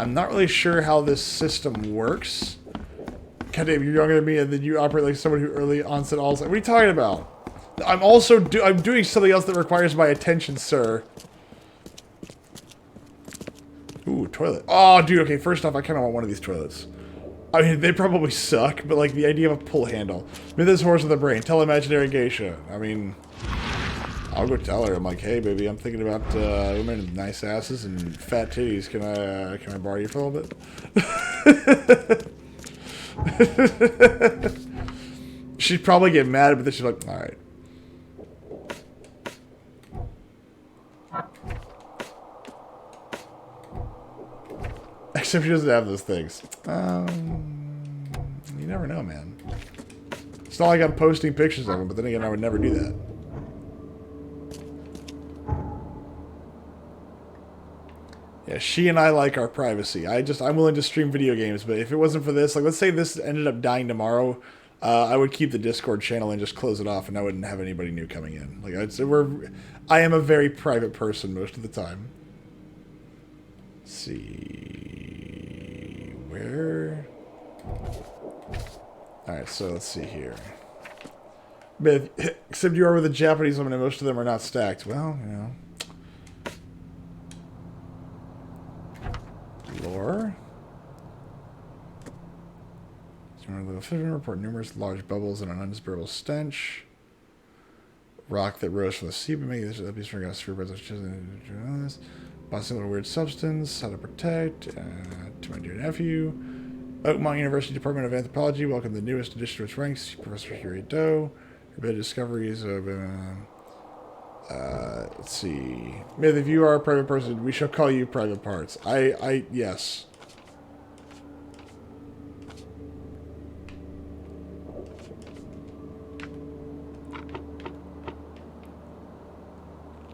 I'm not really sure how this system works. God damn, you're younger than me, and then you operate like someone who early onset Alzheimer's. What are you talking about? I'm also I'm doing something else that requires my attention, sir. Ooh, toilet. Oh, dude. Okay, first off, I kind of want one of these toilets. I mean, they probably suck, but like the idea of a pull handle. Myth is horse with a brain. Tell imaginary geisha. I mean, I'll go tell her. I'm like, hey, baby, I'm thinking about women with nice asses and fat titties. Can I borrow you for a little bit? She'd probably get mad, but then she's like, all right. Except she doesn't have those things. You never know, man. It's not like I'm posting pictures of them, but then again, I would never do that. Yeah, she and I like our privacy. I'm willing to stream video games, but if it wasn't for this, like, let's say this ended up dying tomorrow, I would keep the Discord channel and just close it off, and I wouldn't have anybody new coming in. Like, I am a very private person most of the time. Let's see, where? All right, so let's see here. But except you are with a Japanese woman, and most of them are not stacked. Well, you know. Lore. Report numerous large bubbles and an undesirable stench. Rock that rose from the sea, but making this piece from gas sphere birds. Busting a weird substance. How to protect. To my dear nephew. Oakmont University Department of Anthropology. Welcome the newest addition to its ranks, Professor Huey Doe. Her bed discoveries of. Let's see. Myth, if you are a private person, we shall call you Private Parts. Yes.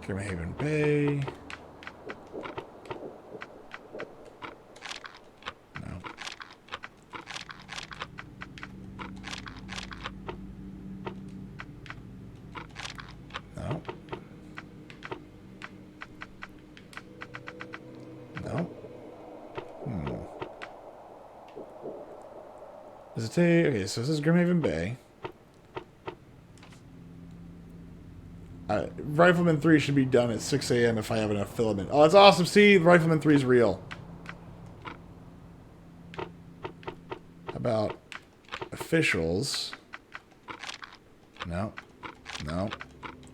Grimhaven Bay. No. No. No. Does it take... Okay, so this is Grimhaven Bay. Rifleman 3 should be done at 6 a.m. if I have enough filament. Oh, that's awesome. See, Rifleman 3 is real. How about officials? No. No.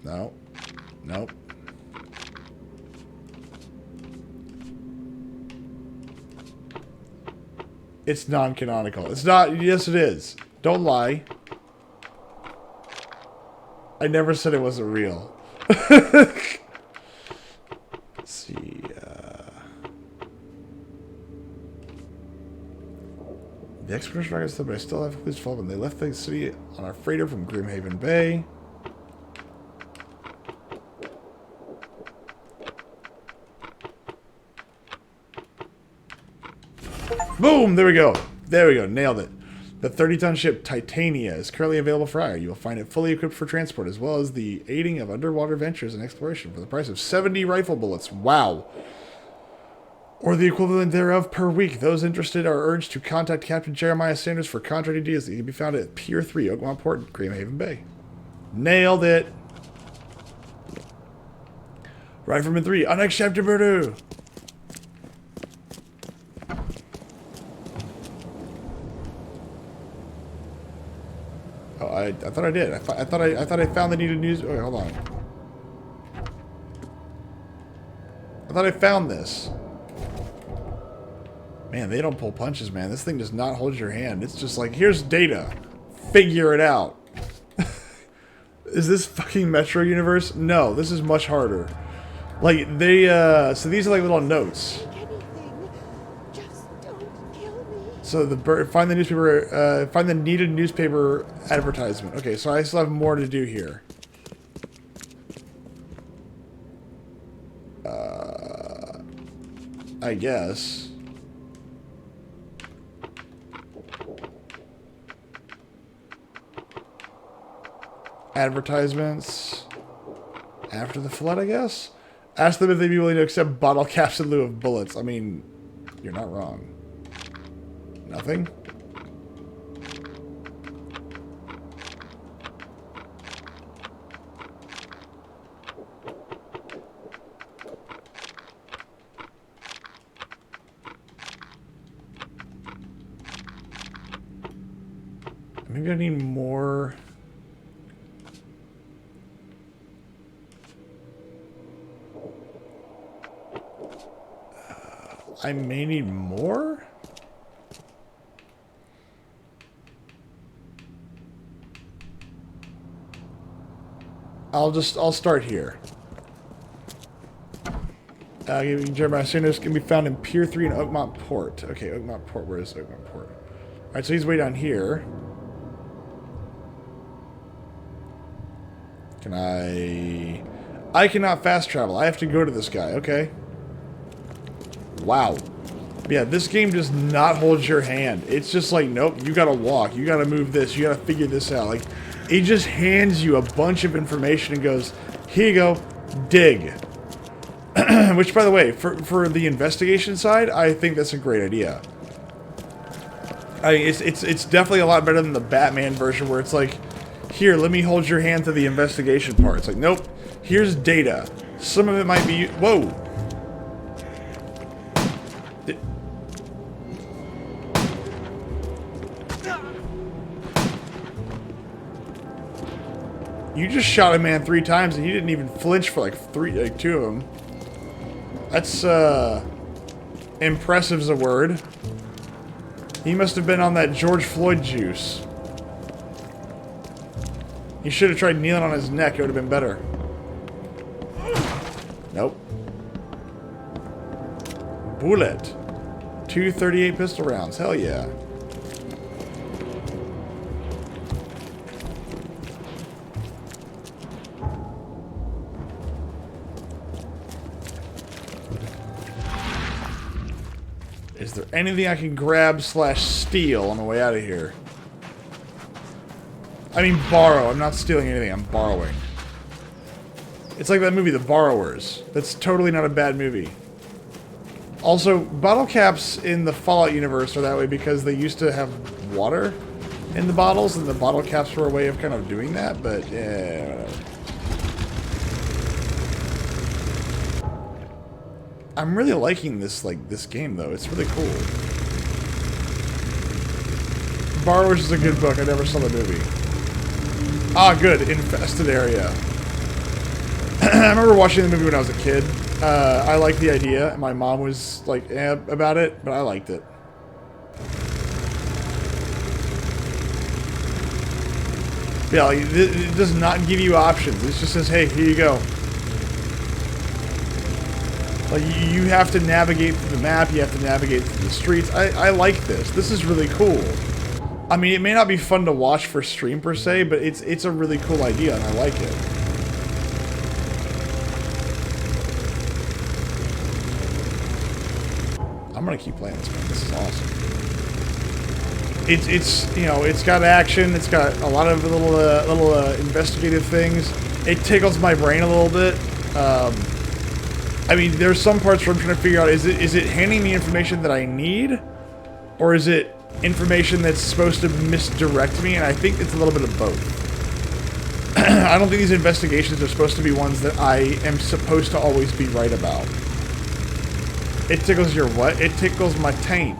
No. Nope. It's non-canonical. It's not. Yes, it is. Don't lie. I never said it wasn't real. Let's see. The expedition rockets said, but I still have clues following. They left the city on a freighter from Grimhaven Bay. Boom! There we go. There we go. Nailed it. The 30-ton ship Titania is currently available for hire. You will find it fully equipped for transport, as well as the aiding of underwater ventures and exploration for the price of 70 rifle bullets. Wow. Or the equivalent thereof per week. Those interested are urged to contact Captain Jeremiah Sanders for contract deals that can be found at Pier 3, Oakmont Port, Grimhaven Bay. Nailed it. Rifleman 3, unacceptable. I thought I did. I thought I found the needed news. Wait, hold on. I thought I found this. Man, they don't pull punches, man. This thing does not hold your hand. It's just like, here's data. Figure it out. Is this fucking Metro Universe? No, this is much harder. Like, they, so these are like little notes. So find the newspaper, find the needed newspaper advertisement. Okay, so I still have more to do here. I guess. Advertisements. After the flood, I guess? Ask them if they'd be willing to accept bottle caps in lieu of bullets. I mean, You're not wrong. Nothing? Maybe I need more. I may need more? I'll start here. Jeremiah Sanders can be found in Pier 3 in Oakmont Port. Okay, Oakmont Port. Where is Oakmont Port? Alright, so he's way down here. Can I cannot fast travel. I have to go to this guy. Okay. Wow. Yeah, this game does not hold your hand. It's just like, nope, you gotta walk. You gotta move this. You gotta figure this out. Like, it just hands you a bunch of information and goes, here you go, dig. Which, by the way, for the investigation side, I think that's a great idea. I mean, it's definitely a lot better than the Batman version where it's like, here, let me hold your hand to the investigation part. It's like, nope, here's data. Some of it might be... Whoa! You just shot a man 3 times and he didn't even flinch for like 2 of them. That's, impressive's a word. He must have been on that George Floyd juice. He should have tried kneeling on his neck. It would have been better. Nope. Bullet. 2 .38 pistol rounds. Hell yeah. Is there anything I can grab / steal on the way out of here? I mean borrow. I'm not stealing anything. I'm borrowing. It's like that movie, The Borrowers. That's totally not a bad movie. Also, bottle caps in the Fallout universe are that way because they used to have water in the bottles, and the bottle caps were a way of kind of doing that, but yeah, whatever. I'm really liking this, this game, though. It's really cool. Borrowers is a good book. I never saw the movie. Ah, good. Infested area. I remember watching the movie when I was a kid. I liked the idea. My mom was, like, about it, but I liked it. Yeah, like, it does not give you options. It just says, hey, here you go. Like, you have to navigate through the map, you have to navigate through the streets. I like this. This is really cool. I mean, it may not be fun to watch for stream per se, but it's a really cool idea, and I like it. I'm gonna keep playing this, man. This is awesome. It's you know, it's got action, it's got a lot of little investigative things. It tickles my brain a little bit. I mean, there's some parts where I'm trying to figure out, is it handing me information that I need? Or is it information that's supposed to misdirect me? And I think it's a little bit of both. I don't think these investigations are supposed to be ones that I am supposed to always be right about. It tickles your what? It tickles my taint.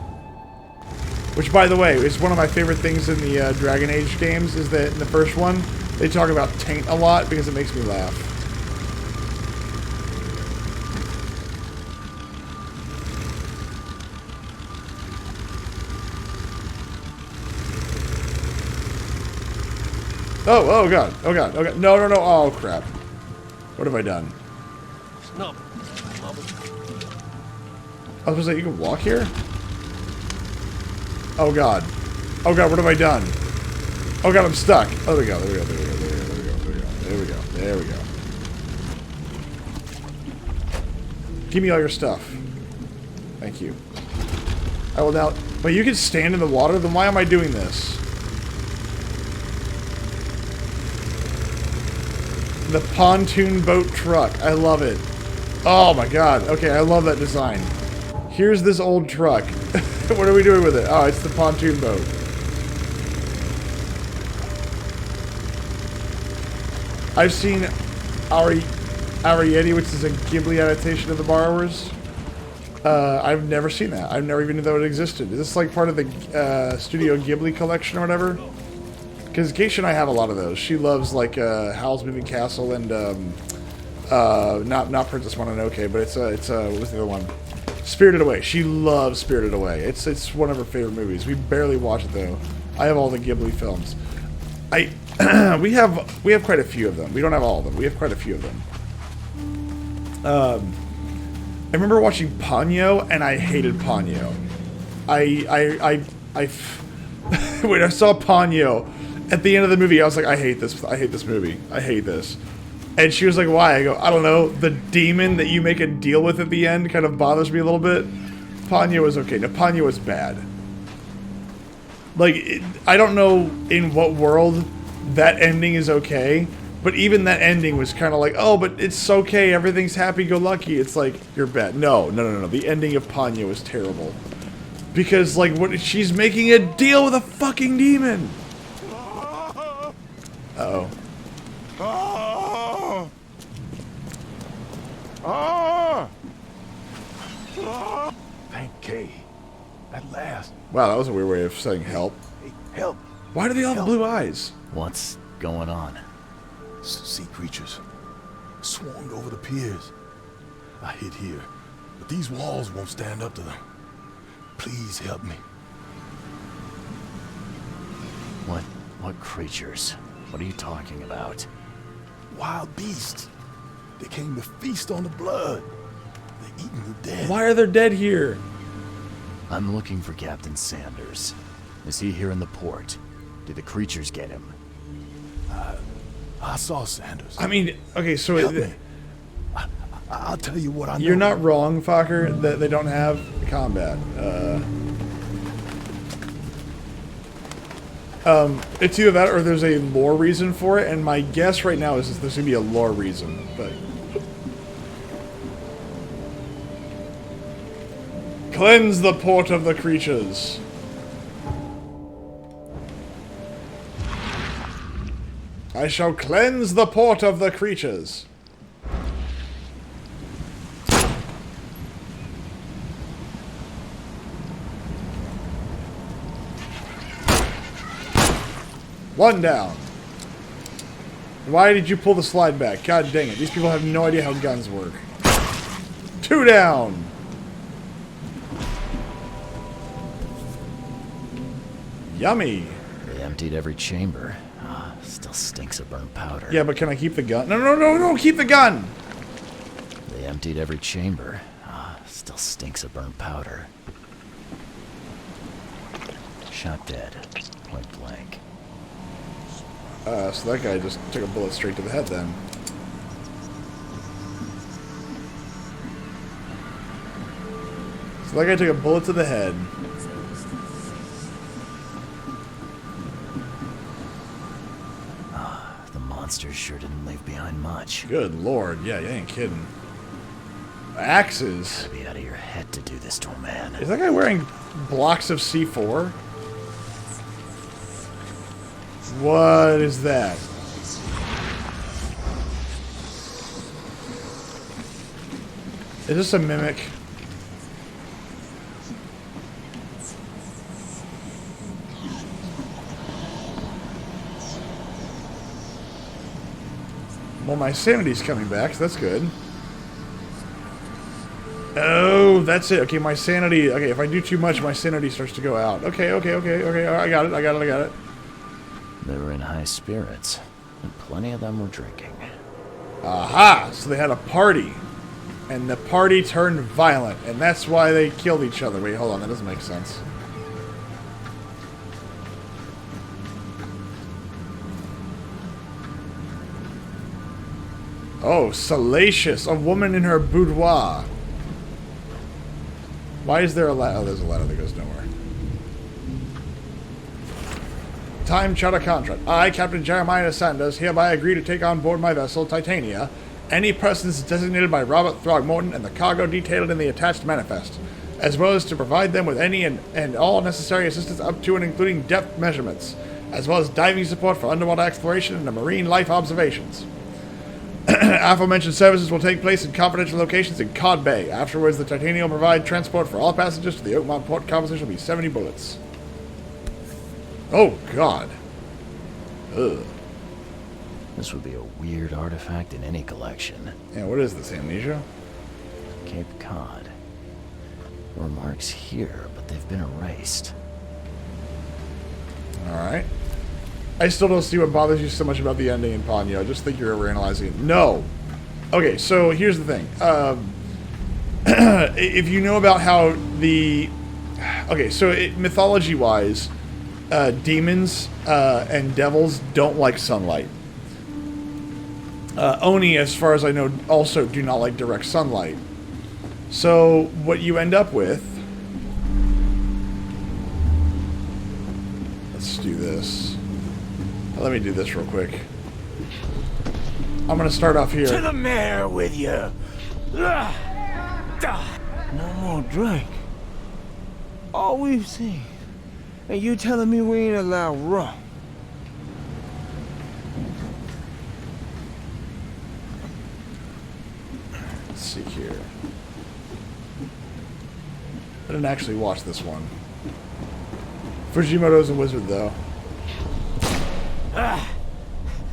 Which, by the way, is one of my favorite things in the Dragon Age games, is that in the first one, they talk about taint a lot because it makes me laugh. Oh god, oh god, oh god. No, oh crap. What have I done? No. I was supposed to say, you can walk here? Oh god. Oh god, what have I done? Oh god, I'm stuck. Oh, there we go, there we go, there we go, there we go, there we go, there we go. Give me all your stuff. Thank you. I will now... But you can stand in the water? Then why am I doing this? The pontoon boat truck. I love it. Oh my god. Okay, I love that design. Here's this old truck. What are we doing with it? Oh, it's the pontoon boat. I've seen Ariete, which is a Ghibli adaptation of The Borrowers. I've never seen that. I've never even knew that it existed. Is this like part of the Studio Ghibli collection or whatever? Because Geisha and I have a lot of those. She loves like Howl's Moving Castle and not Princess Mononoke, but it's what was the other one? Spirited Away. She loves Spirited Away. It's one of her favorite movies. We barely watch it though. I have all the Ghibli films. we have quite a few of them. We don't have all of them. We have quite a few of them. I remember watching Ponyo, and I hated Ponyo. When I saw Ponyo at the end of the movie, I was like, I hate this. I hate this movie. I hate this. And she was like, why? I go, I don't know. The demon that you make a deal with at the end kind of bothers me a little bit. Ponyo was okay. No, Ponyo was bad. Like, I don't know in what world that ending is okay, but even that ending was kind of like, oh, but it's okay, everything's happy-go-lucky. It's like, you're bad. No. The ending of Ponyo is terrible. Because, like, what? She's making a deal with a fucking demon! Uh-oh. Thank Kay. At last. Wow, that was a weird way of saying help. Hey, help. Why do they all have blue eyes? What's going on? Sea creatures swarmed over the piers. I hid here, but these walls won't stand up to them. Please help me. What creatures? What are you talking about? Wild beasts. They came to feast on the blood. They're eating the dead. Why are there dead here? I'm looking for Captain Sanders. Is he here in the port? Did the creatures get him? I saw Sanders. I mean, okay, so help me. I'll tell you what I know. You're not wrong, Fokker, that they don't have combat. It's either that or there's a lore reason for it, and my guess right now is that there's going to be a lore reason, but... Cleanse the port of the creatures. I shall cleanse the port of the creatures. One down. Why did you pull the slide back? God dang it. These people have no idea how guns work. Two down. Yummy. They emptied every chamber. Still stinks of burnt powder. Yeah, but can I keep the gun? No, keep the gun! They emptied every chamber. Still stinks of burnt powder. Shot dead. Point blank. So that guy just took a bullet straight to the head then. So that guy took a bullet to the head. Monsters sure didn't leave behind much. Good lord, yeah, you ain't kidding. Axes. Gotta be out of your head to do this to a man. Is that guy wearing blocks of C4? What is that? Is this a mimic? Well, my sanity's coming back, so that's good. Oh, that's it. Okay, my sanity... Okay, if I do too much, my sanity starts to go out. Okay. I got it. They were in high spirits, and plenty of them were drinking. Aha! So they had a party. And the party turned violent, and that's why they killed each other. Wait, hold on, that doesn't make sense. Oh, salacious. A woman in her boudoir. Why is there a ladder? Oh, there's a ladder that goes nowhere. Time charter contract. I, Captain Jeremiah Sanders, hereby agree to take on board my vessel, Titania, any persons designated by Robert Throgmorton and the cargo detailed in the attached manifest, as well as to provide them with any and all necessary assistance up to and including depth measurements, as well as diving support for underwater exploration and marine life observations. Aforementioned services will take place in confidential locations in Cod Bay. Afterwards, the Titanium will provide transport for all passengers to the Oakmont port. Compensation will be 70 bullets. Oh, God. Ugh. This would be a weird artifact in any collection. Yeah, what is this, amnesia? Cape Cod. There were marks here, but they've been erased. Alright. I still don't see what bothers you so much about the ending in Ponyo. I just think you're overanalyzing it. No! Okay, so here's the thing. If you know about how the... Okay, so mythology-wise, demons and devils don't like sunlight. Oni, as far as I know, also do not like direct sunlight. So, what you end up with... Let's do this. Let me do this real quick. I'm gonna start off here. To the mayor with you. No more drink. All we've seen. And you telling me we ain't allowed rum? Let's see here. I didn't actually watch this one. Fujimoto's a wizard, though.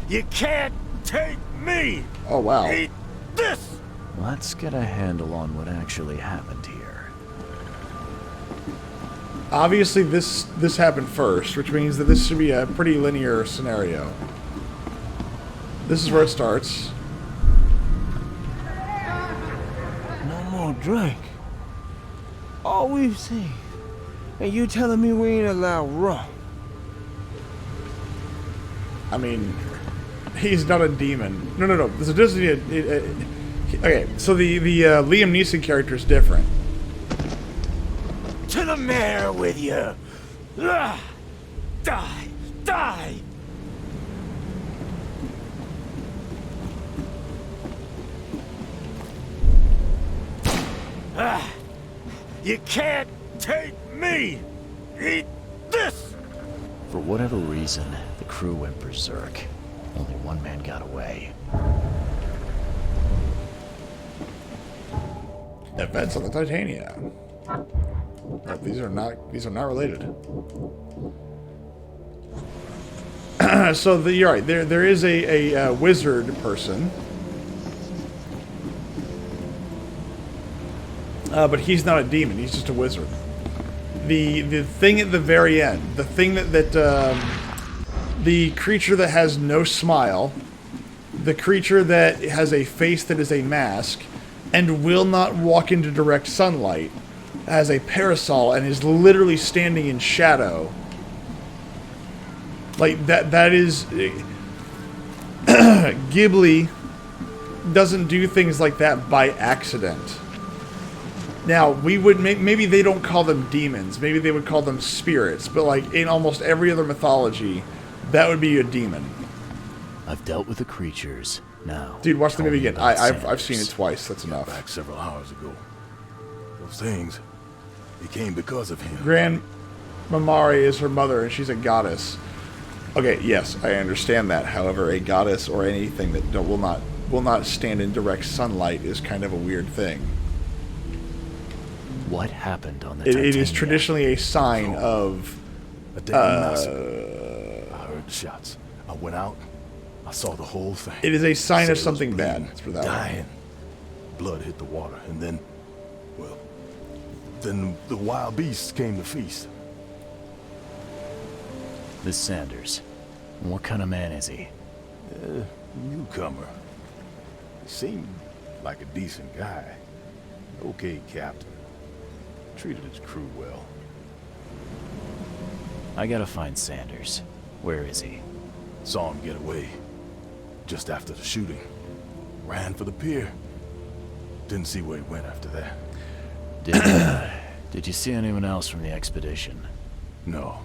You can't take me! Oh, wow. Eat this! Let's get a handle on what actually happened here. Obviously, this happened first, which means that this should be a pretty linear scenario. This is where it starts. No more drink. All we've seen. And you telling me we ain't allowed rum? I mean, he's not a demon. No. There's a difference. Okay, so the Liam Neeson character is different. To the mayor with you. Die! Die! You can't take me! Eat this! For whatever reason, the crew went berserk. Only one man got away. Events on the Titania. Oh, these are not related. So you're right. There is a wizard person, but he's not a demon. He's just a wizard. The thing at the very end, the thing that the creature that has no smile, the creature that has a face that is a mask, and will not walk into direct sunlight, has a parasol and is literally standing in shadow. Like that is Ghibli doesn't do things like that by accident. Now, we would maybe they don't call them demons, maybe they would call them spirits, but like in almost every other mythology, that would be a demon. I've dealt with the creatures. Now, dude, watch the movie again. I've seen it twice. That's enough. Back several hours ago. Those things, they came because of him. Grand Mamari is her mother, and she's a goddess. Okay, yes, I understand that. However, a goddess or anything that will not stand in direct sunlight is kind of a weird thing. What happened on the Titania? It is traditionally a sign of a massacre. I heard the shots. I went out. I saw the whole thing. It is a sign of something bad. Let's put that dying. Blood hit the water, and then, well, then the wild beasts came to feast. This Sanders, what kind of man is he? Newcomer. Seemed like a decent guy. Okay, captain. Treated his crew well. I gotta find Sanders. Where is he? Saw him get away. Just after the shooting. Ran for the pier. Didn't see where he went after that. Did you see anyone else from the expedition? No.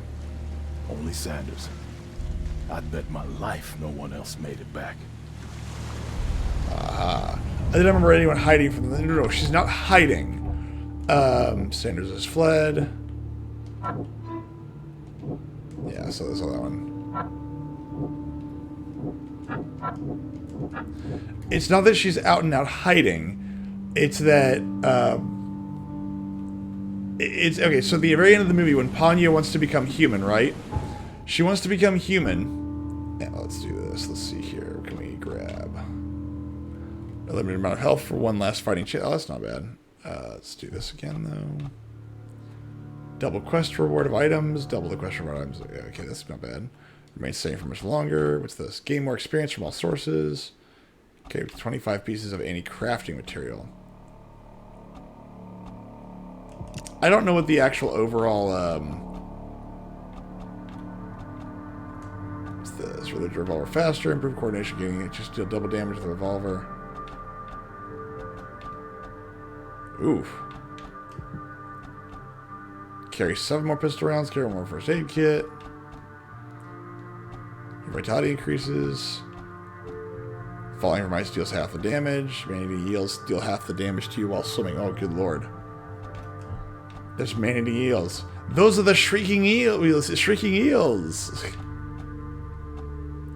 Only Sanders. I'd bet my life no one else made it back. I didn't remember anyone hiding from them. No, she's not hiding. Sanders has fled. Yeah, so there's that one. It's not that she's out and out hiding. It's that, it's, okay, so the very end of the movie when Ponyo wants to become human, right? She wants to become human. Yeah, let's do this. Let's see here. Can we grab a limited amount of health for one last fighting chance? Oh, that's not bad. Let's do this again, though. Double quest reward of items. Double the quest reward of items. Okay, that's not bad. Remain sane for much longer. What's this? Gain more experience from all sources. Okay, 25 pieces of anti-crafting material. I don't know what the actual overall, what's this? Reload your revolver faster, improve coordination, gaining it, just deal double damage with the revolver. Oof. Carry 7 more pistol rounds, carry 1 more first aid kit. Your vitality increases. Falling from ice deals half the damage. Manatee eels deal half the damage to you while swimming. Oh, good lord. There's manatee eels. Those are the shrieking eels. Shrieking eels.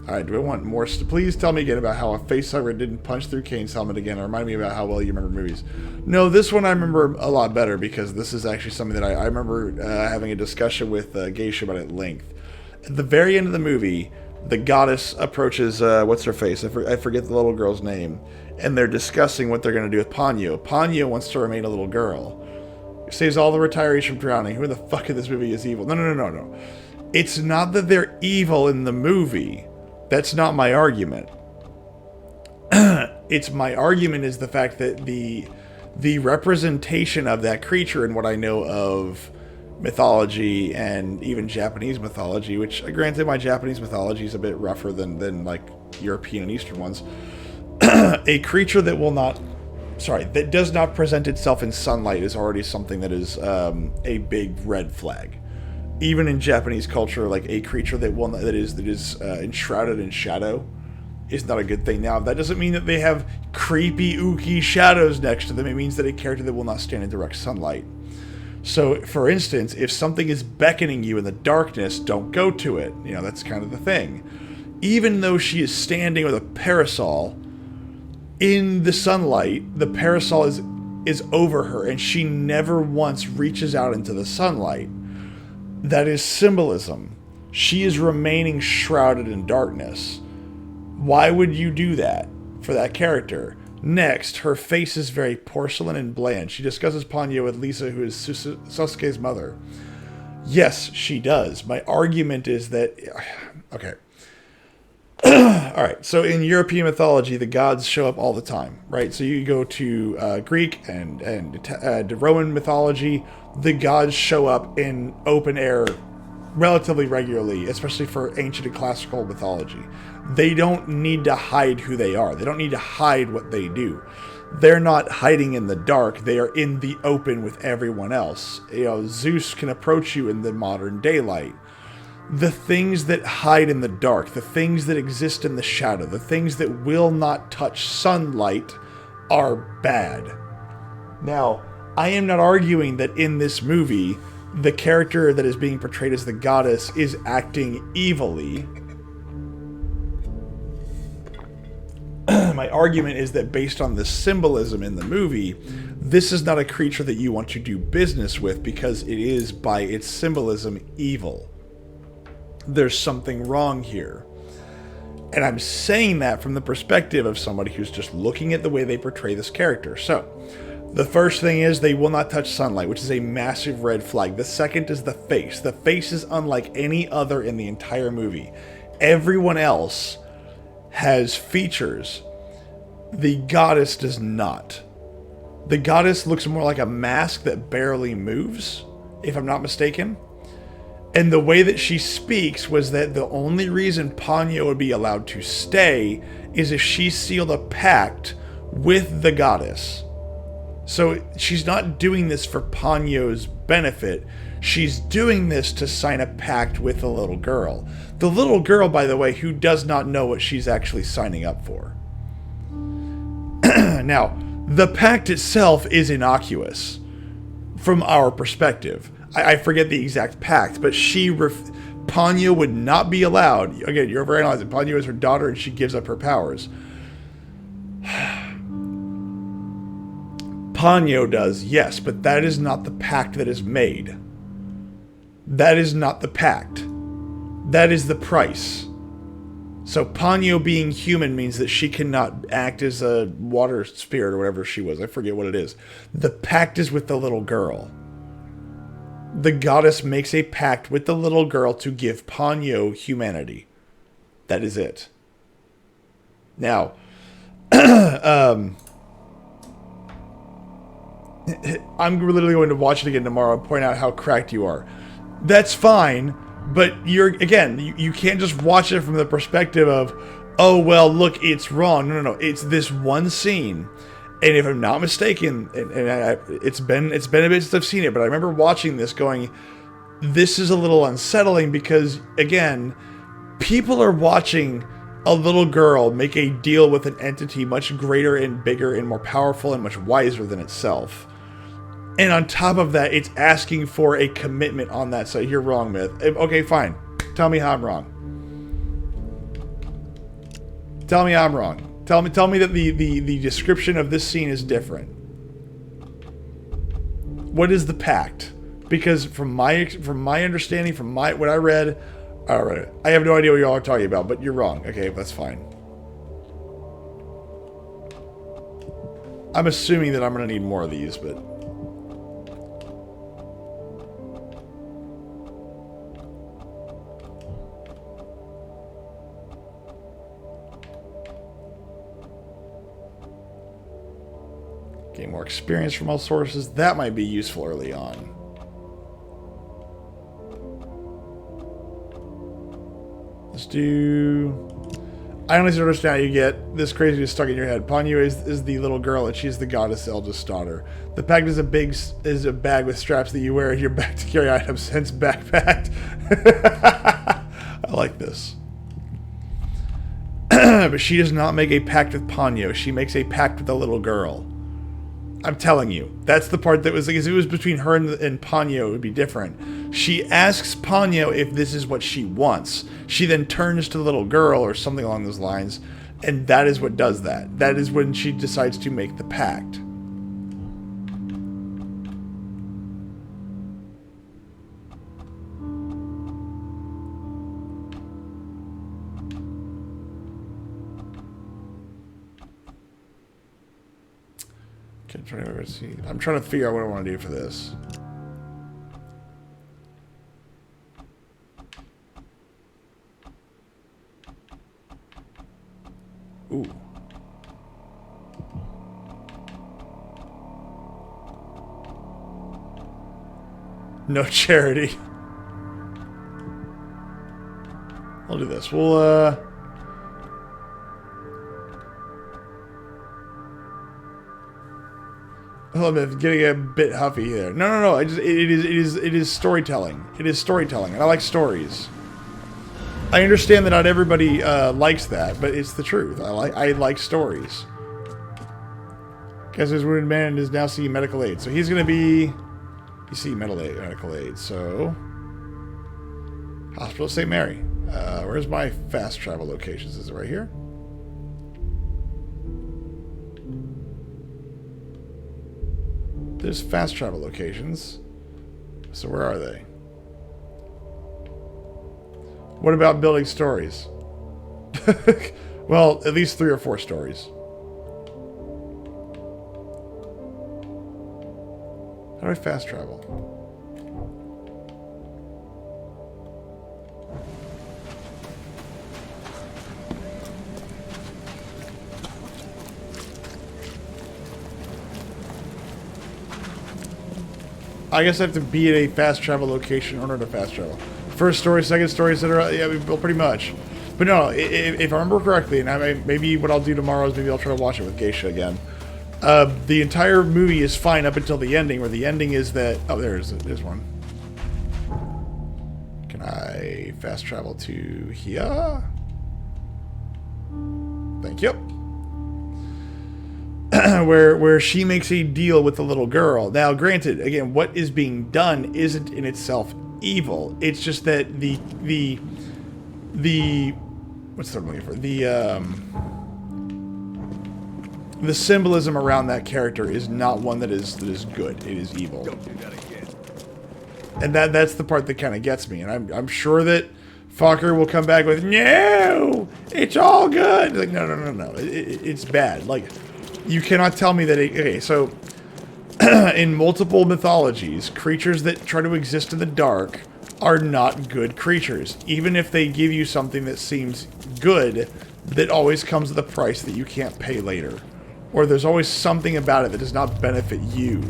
Alright, do I want more? Please tell me again about how a facehugger didn't punch through Kane's helmet again, or remind me about how well you remember movies. No, this one I remember a lot better, because this is actually something that I remember having a discussion with Geisha about at length. At the very end of the movie, the goddess approaches, what's her face? I forget the little girl's name. And they're discussing what they're going to do with Ponyo. Ponyo wants to remain a little girl. Saves all the retirees from drowning. Who the fuck in this movie is evil? No. It's not that they're evil in the movie. That's not my argument. It's my argument is the fact that the representation of that creature in what I know of mythology and even Japanese mythology, which granted my Japanese mythology is a bit rougher than like European and Eastern ones. A creature that will not, that does not present itself in sunlight is already something that is a big red flag. Even in Japanese culture, like a creature that is enshrouded in shadow is not a good thing. Now, that doesn't mean that they have creepy, ooky shadows next to them. It means that a character that will not stand in direct sunlight. So, for instance, if something is beckoning you in the darkness, don't go to it. You know, that's kind of the thing. Even though she is standing with a parasol in the sunlight, the parasol is over her, and she never once reaches out into the sunlight. That is symbolism. She is remaining shrouded in darkness. Why would you do that for that character? Next, her face is very porcelain and bland. She discusses Ponyo with Lisa, who is Sasuke's mother. Yes, she does. My argument is that... Okay. Alright, so in European mythology, the gods show up all the time, right? So you go to Greek and Roman mythology, the gods show up in open air relatively regularly, especially for ancient and classical mythology. They don't need to hide who they are. They don't need to hide what they do. They're not hiding in the dark. They are in the open with everyone else. You know, Zeus can approach you in the modern daylight. The things that hide in the dark, the things that exist in the shadow, the things that will not touch sunlight are bad. Now, I am not arguing that in this movie, the character that is being portrayed as the goddess is acting evilly. My argument is that based on the symbolism in the movie, this is not a creature that you want to do business with because it is, by its symbolism, evil. There's something wrong here. And I'm saying that from the perspective of somebody who's just looking at the way they portray this character. So, the first thing is they will not touch sunlight, which is a massive red flag. The second is the face. The face is unlike any other in the entire movie. Everyone else has features. The goddess does not. The goddess looks more like a mask that barely moves, if I'm not mistaken. And the way that she speaks was that the only reason Ponyo would be allowed to stay is if she sealed a pact with the goddess. So she's not doing this for Ponyo's benefit. She's doing this to sign a pact with the little girl. The little girl, by the way, who does not know what she's actually signing up for. Now, the pact itself is innocuous. from our perspective. I forget the exact pact, but Ponyo would not be allowed. Again, you're overanalyzing. Ponyo is her daughter, and she gives up her powers. Ponyo does, yes, but that is not the pact that is made. That is not the pact. That is the price. So Ponyo being human means that she cannot act as a water spirit or whatever she was. I forget what it is. The pact is with the little girl. The goddess makes a pact with the little girl to give Ponyo humanity. That is it. Now, I'm literally going to watch it again tomorrow and point out how cracked you are. That's fine, but you can't just watch it from the perspective of, oh, well, look, it's wrong. No. It's this one scene. And if I'm not mistaken, it's been a bit since I've seen it, but I remember watching this going, this is a little unsettling because, again, people are watching a little girl make a deal with an entity much greater and bigger and more powerful and much wiser than itself. And on top of that, it's asking for a commitment on that side. You're wrong, Myth. Okay, fine. Tell me how I'm wrong. Tell me I'm wrong. Tell me that the description of this scene is different. What is the pact? Because from my understanding, from what I read, I have no idea what y'all are talking about, but you're wrong. Okay, that's fine. I'm assuming that I'm going to need more of these, but... Gain more experience from all sources. That might be useful early on. Let's do... I honestly don't understand how you get this craziness stuck in your head. Ponyo is the little girl, and she's the goddess' eldest daughter. The pact is a bag with straps that you wear in your back to carry items, hence backpacked. I like this. But she does not make a pact with Ponyo. She makes a pact with the little girl. I'm telling you, that's the part that was like, if it was between her and Ponyo, it would be different. She asks Ponyo if this is what she wants. She then turns to the little girl or something along those lines, and that is what does that. That is when she decides to make the pact. I'm trying to figure out what I want to do for this. Ooh. No charity. I'll do this. We'll, I'm getting a bit huffy there. No. It is storytelling. It is storytelling, and I like stories. I understand that not everybody likes that, but it's the truth. I like stories. Guess his wounded man is now seeking medical aid, so he's gonna be. You see medical aid. So Hospital of St. Mary. Where's my fast travel locations? Is it right here? There's fast travel locations. So where are they? What about building stories? Well, at least 3 or 4 stories. How do I fast travel? I guess I have to be at a fast travel location in order to fast travel. First story, second story, etc. Yeah, well, pretty much. But no, if I remember correctly, and maybe what I'll do tomorrow is maybe I'll try to watch it with Geisha again. The entire movie is fine up until the ending, where the ending is that... Oh, there's one. Can I fast travel to here? Thank you. where she makes a deal with the little girl. Now, granted, again, what is being done isn't in itself evil. It's just that the what's the word I'm looking for? The symbolism around that character is not one that is good. It is evil. And that's the part that kind of gets me. And I'm sure that Fokker will come back with, no, it's all good. Like, no. It's bad. Like, you cannot tell me that okay, so in multiple mythologies, creatures that try to exist in the dark are not good creatures. Even if they give you something that seems good, that always comes at a price that you can't pay later. Or there's always something about it that does not benefit you.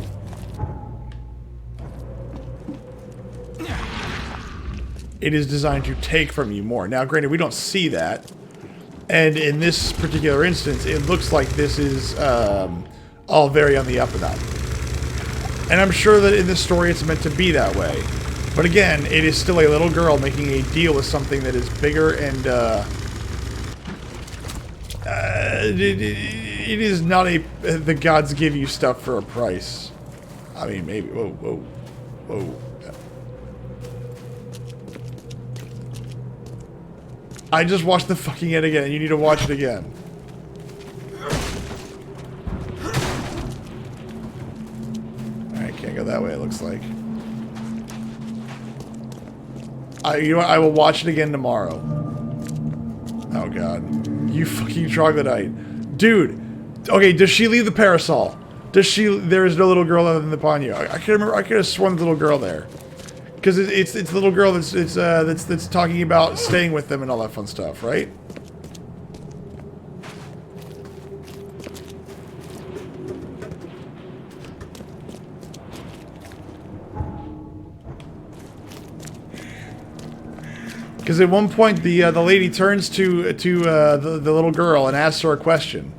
It is designed to take from you more. Now, granted, we don't see that. And in this particular instance, it looks like this is all very on the up and up. And I'm sure that in this story it's meant to be that way. But again, it is still a little girl making a deal with something that is bigger and it is not the gods give you stuff for a price. I mean, maybe. Whoa. I just watched the fucking end again. You need to watch it again. Alright, can't go that way, it looks like. You know what? I will watch it again tomorrow. Oh god. You fucking troglodyte. Dude! Okay, does she leave the parasol? Does she... There is no little girl other than the Ponyo. I can't remember. I could have sworn the little girl there. Because it's the little girl that's talking about staying with them and all that fun stuff, right? Because at one point the lady turns to the little girl and asks her a question.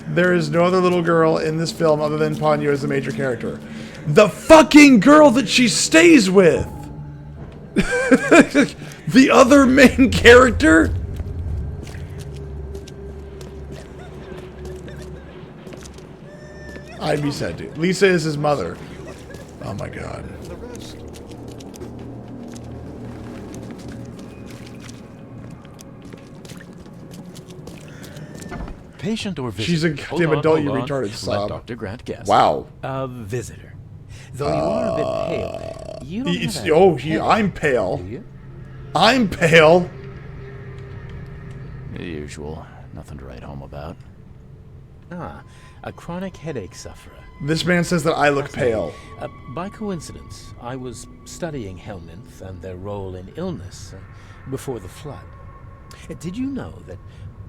There is no other little girl in this film other than Ponyo as the major character. The fucking girl that she stays with! The other main character? I'd be sad too. Lisa is his mother. Oh my god. Patient or visitor? She's a goddamn adult, you retarded Let sob. Dr. Grant guess. Wow. A visitor. Though you are a bit pale, you don't have I'm pale. do you? I'm pale. The usual. Nothing to write home about. Ah, a chronic headache sufferer. This man says that I look pale. By coincidence, I was studying Helminth and their role in illness before the flood. Did you know that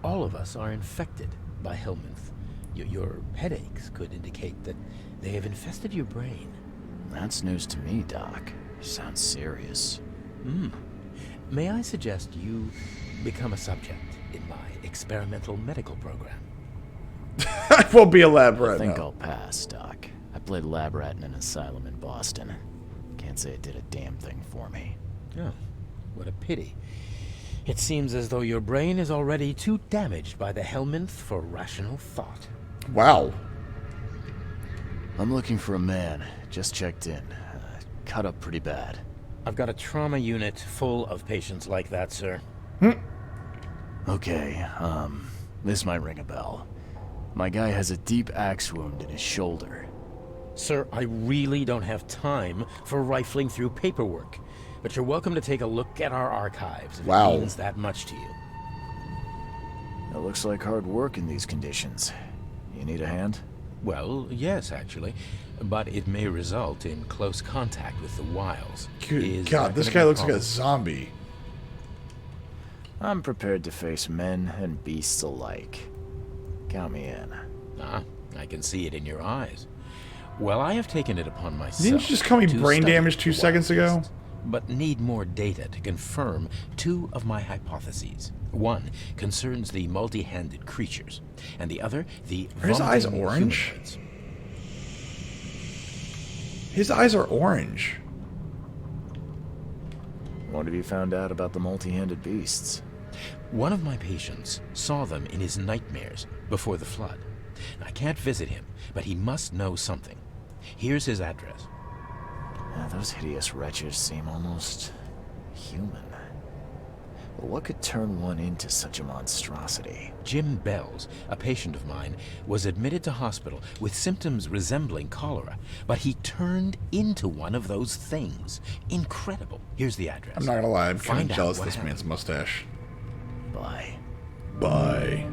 all of us are infected by Helminth? Your headaches could indicate that they have infested your brain. That's news to me, Doc. You sound serious. May I suggest you become a subject in my experimental medical program? I won't be a lab rat. I think I'll pass, Doc. I played lab rat in an asylum in Boston. Can't say it did a damn thing for me. Oh, what a pity. It seems as though your brain is already too damaged by the Helminth for rational thought. Wow. I'm looking for a man. Just checked in. Cut up pretty bad. I've got a trauma unit full of patients like that, sir. Okay, this might ring a bell. My guy has a deep axe wound in his shoulder. Sir, I really don't have time for rifling through paperwork. But you're welcome to take a look at our archives if it means that much to you. It looks like hard work in these conditions. You need a hand? Well, yes, actually. But it may result in close contact with the wiles. Good God, this guy looks like a zombie. I'm prepared to face men and beasts alike. Count me in. Ah, I can see it in your eyes. Well, I have taken it upon myself. Didn't you just call me brain damaged 2 seconds ago? But need more data to confirm two of my hypotheses. One concerns the multi-handed creatures, and the other the Are his eyes vomiting orange? humanoids. His eyes are orange. What have you found out about the multi-handed beasts? One of my patients saw them in his nightmares before the flood. I can't visit him, but he must know something. Here's his address. Those hideous wretches seem almost human. But what could turn one into such a monstrosity? Jim Bells, a patient of mine, was admitted to hospital with symptoms resembling cholera, but he turned into one of those things. Incredible. Here's the address. I'm not gonna lie, I'm kind Find of out jealous what of this happened. man's mustache. Bye. Bye.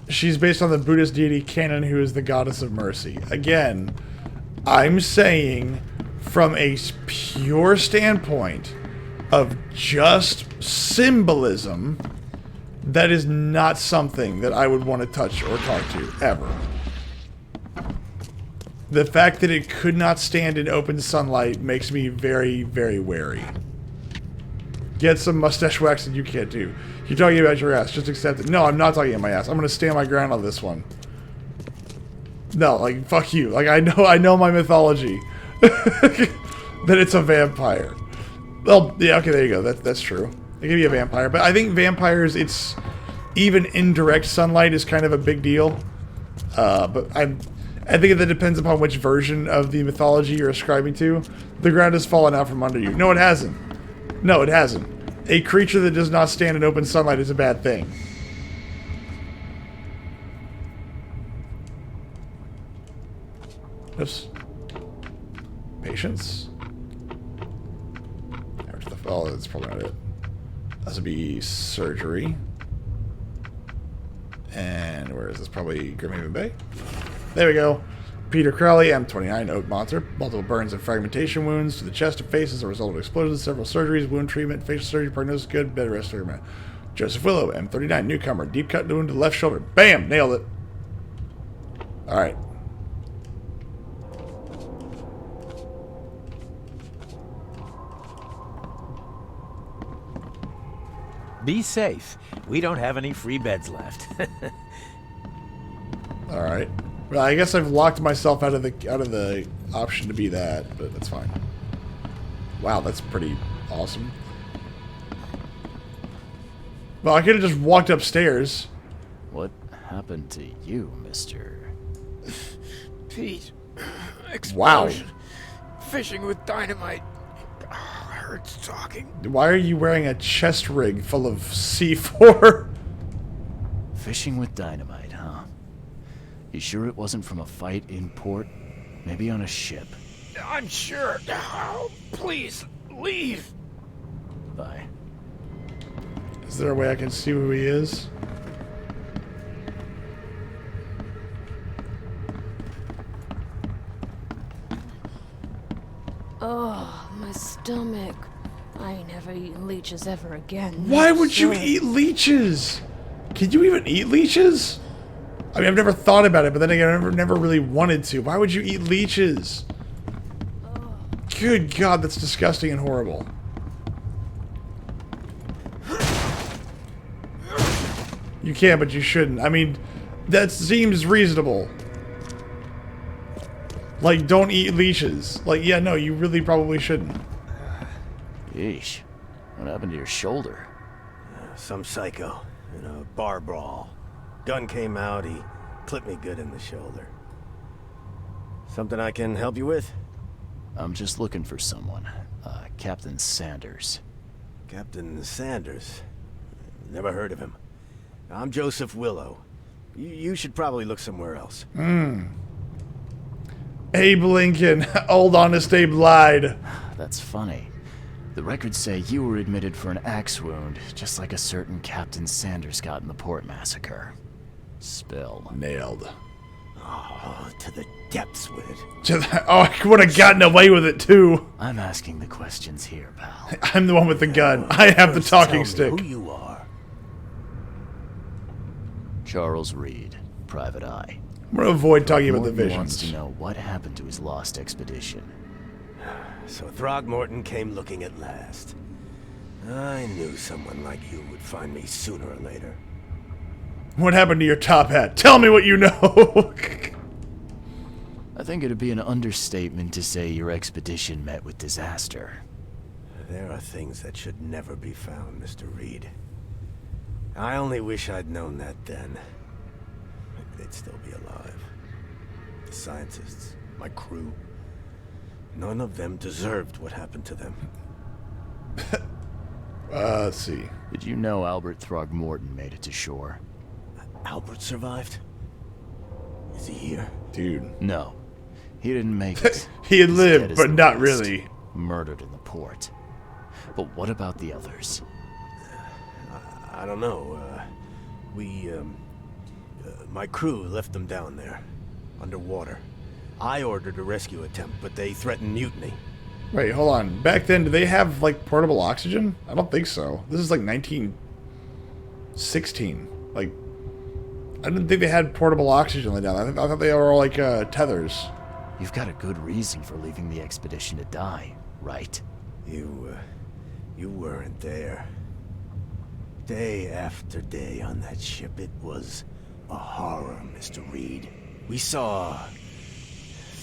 She's based on the Buddhist deity Canon, who is the goddess of mercy. Again, I'm saying from a pure standpoint of just symbolism, that is not something that I would want to touch or talk to, ever. The fact that it could not stand in open sunlight makes me very, very wary. Get some mustache wax that you can't do. You're talking about your ass, just accept it. No, I'm not talking about my ass. I'm gonna stand my ground on this one. No, like, fuck you. Like, I know my mythology. That it's a vampire. Well, yeah, okay, there you go. That's true. It can be a vampire. But I think vampires, it's... Even indirect sunlight is kind of a big deal. But I think that depends upon which version of the mythology you're ascribing to. The ground has fallen out from under you. No, it hasn't. No, it hasn't. A creature that does not stand in open sunlight is a bad thing. Oops. Patience. Oh, that's probably not it. This would be surgery. And where is this? Probably Grimhaven Bay. There we go. Peter Crowley, M29, Oak Monster. Multiple burns and fragmentation wounds to the chest and face as a result of explosions. Several surgeries, wound treatment, facial surgery, prognosis good, bed rest treatment. Joseph Willow, M39, newcomer. Deep cut wound to the left shoulder. Bam! Nailed it. Alright. Be safe. We don't have any free beds left. Alright. Well, I guess I've locked myself out of the option to be that, but that's fine. Wow, that's pretty awesome. Well, I could have just walked upstairs. What happened to you, Mr. Pete. Wow. Explosion. Fishing with dynamite. Hurts talking. Why are you wearing a chest rig full of C4? Fishing with dynamite, huh? You sure it wasn't from a fight in port? Maybe on a ship? I'm sure. Oh, please, leave. Bye. Is there a way I can see who he is? Oh, my stomach. I ain't never eaten leeches ever again. Why would you eat leeches? Can you even eat leeches? I mean, I've never thought about it, but then again, I've never really wanted to. Why would you eat leeches? Good God, that's disgusting and horrible. You can, but you shouldn't. I mean, that seems reasonable. Like, don't eat leeches. Like, yeah, no, you really probably shouldn't. Yeesh. What happened to your shoulder? Some psycho in a bar brawl. Gun came out, he clipped me good in the shoulder. Something I can help you with? I'm just looking for someone. Captain Sanders. Captain Sanders? Never heard of him. I'm Joseph Willow. You should probably look somewhere else. Abe Lincoln. Old Honest Abe lied. That's funny. The records say you were admitted for an axe wound, just like a certain Captain Sanders got in the port massacre. Spill. Nailed. Oh, to the depths with it. Oh, I would have gotten away with it, too. I'm asking the questions here, pal. I'm the one with the gun. I have the talking stick. Who you are? Charles Reed, Private Eye. I'm going to avoid talking about the Morton wants visions. to know what happened to his lost expedition. So Throgmorton came looking at last. I knew someone like you would find me sooner or later. What happened to your top hat? Tell me what you know! I think it'd be an understatement to say your expedition met with disaster. There are things that should never be found, Mr. Reed. I only wish I'd known that then. Maybe they'd still be alive. The scientists, my crew. None of them deserved what happened to them. Let's see. Did you know Albert Throgmorton made it to shore? Albert survived? Is he here? Dude. No. He didn't make it. He had He's lived, dead as but the not rest. really. Murdered in the port. But what about the others? I don't know. My crew left them down there, underwater. I ordered a rescue attempt, but they threatened mutiny. Wait, hold on. Back then, did they have, like, portable oxygen? I don't think so. This is, like, 1916. Like, I didn't think they had portable oxygen laid down. I thought they were all, like, tethers. You've got a good reason for leaving the expedition to die, right? You weren't there. Day after day on that ship, it was a horror, Mr. Reed. We saw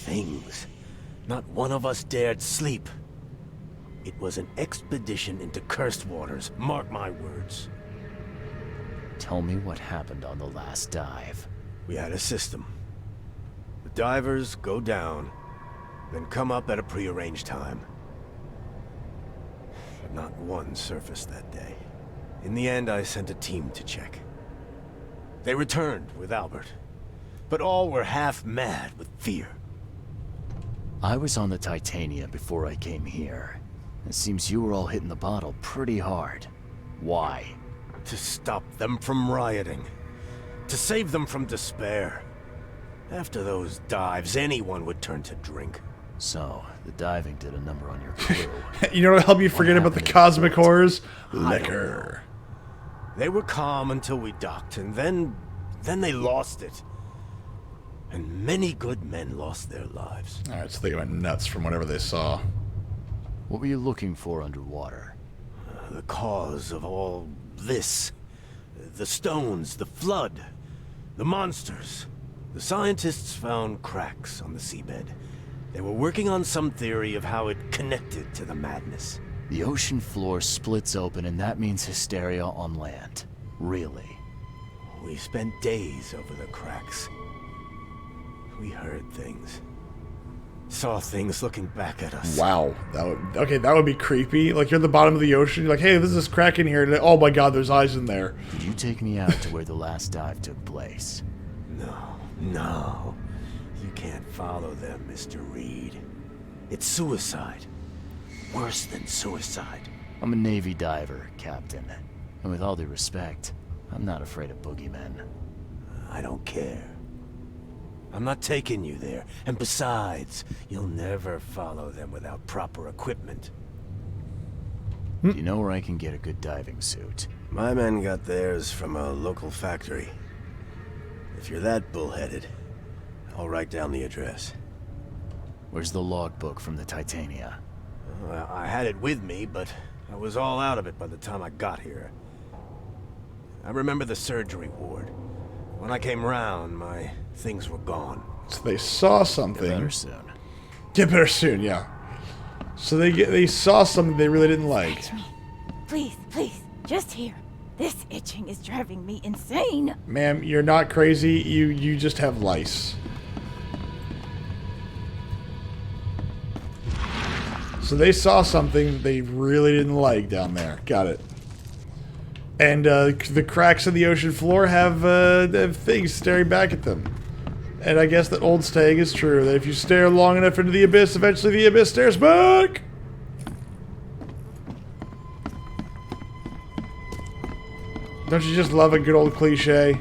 things. Not one of us dared sleep. It was an expedition into cursed waters, mark my words. Tell me what happened on the last dive. We had a system. The divers go down, then come up at a prearranged time. But not one surfaced that day. In the end, I sent a team to check. They returned with Albert, but all were half mad with fear. I was on the Titania before I came here. It seems you were all hitting the bottle pretty hard. Why? To stop them from rioting. To save them from despair. After those dives, anyone would turn to drink. So, the diving did a number on your crew. You know what'll help you forget about the cosmic horrors? Liquor. They were calm until we docked, and then they lost it. And many good men lost their lives. Alright, so they went nuts from whatever they saw. What were you looking for underwater? The cause of all this. The stones, the flood, the monsters. The scientists found cracks on the seabed. They were working on some theory of how it connected to the madness. The ocean floor splits open and that means hysteria on land. Really? We spent days over the cracks. We heard things. Saw things looking back at us. Wow. That would be creepy. Like, you're at the bottom of the ocean, you're like, hey, there's this crack in here. Oh my god, there's eyes in there. Did you take me out to where the last dive took place? No. You can't follow them, Mr. Reed. It's suicide. Worse than suicide. I'm a Navy diver, Captain. And with all due respect, I'm not afraid of boogeymen. I don't care. I'm not taking you there. And besides, you'll never follow them without proper equipment. Do you know where I can get a good diving suit? My men got theirs from a local factory. If you're that bullheaded, I'll write down the address. Where's the logbook from the Titania? Well, I had it with me, but I was all out of it by the time I got here. I remember the surgery ward. When I came round, my things were gone. So they saw something. Get better soon. Get better soon, yeah. So they saw something they really didn't like. Please, just here. This itching is driving me insane. Ma'am, you're not crazy. You just have lice. So they saw something they really didn't like down there. Got it. And the cracks in the ocean floor have things staring back at them. And I guess that old saying is true, that if you stare long enough into the abyss, eventually the abyss stares back! Don't you just love a good old cliche?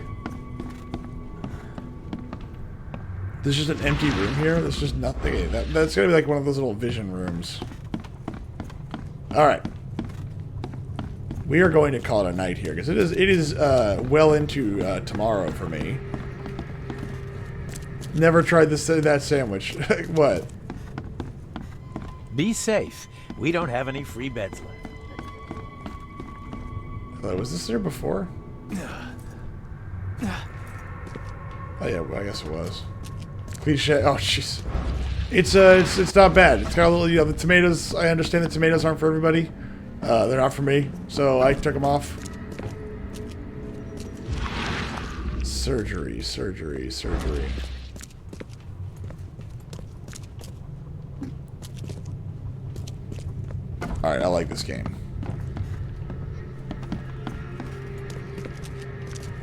There's just an empty room here? There's just nothing. That's gonna be like one of those little vision rooms. Alright. We are going to call it a night here, because it is well into tomorrow for me. Never tried that sandwich. What? Be safe. We don't have any free beds left. Was this there before? Oh yeah, well, I guess it was. Cliche. Oh jeez. It's not bad. It's got a little, you know, the tomatoes. I understand the tomatoes aren't for everybody. They're not for me, so I took them off. Surgery, surgery, surgery. All right, I like this game.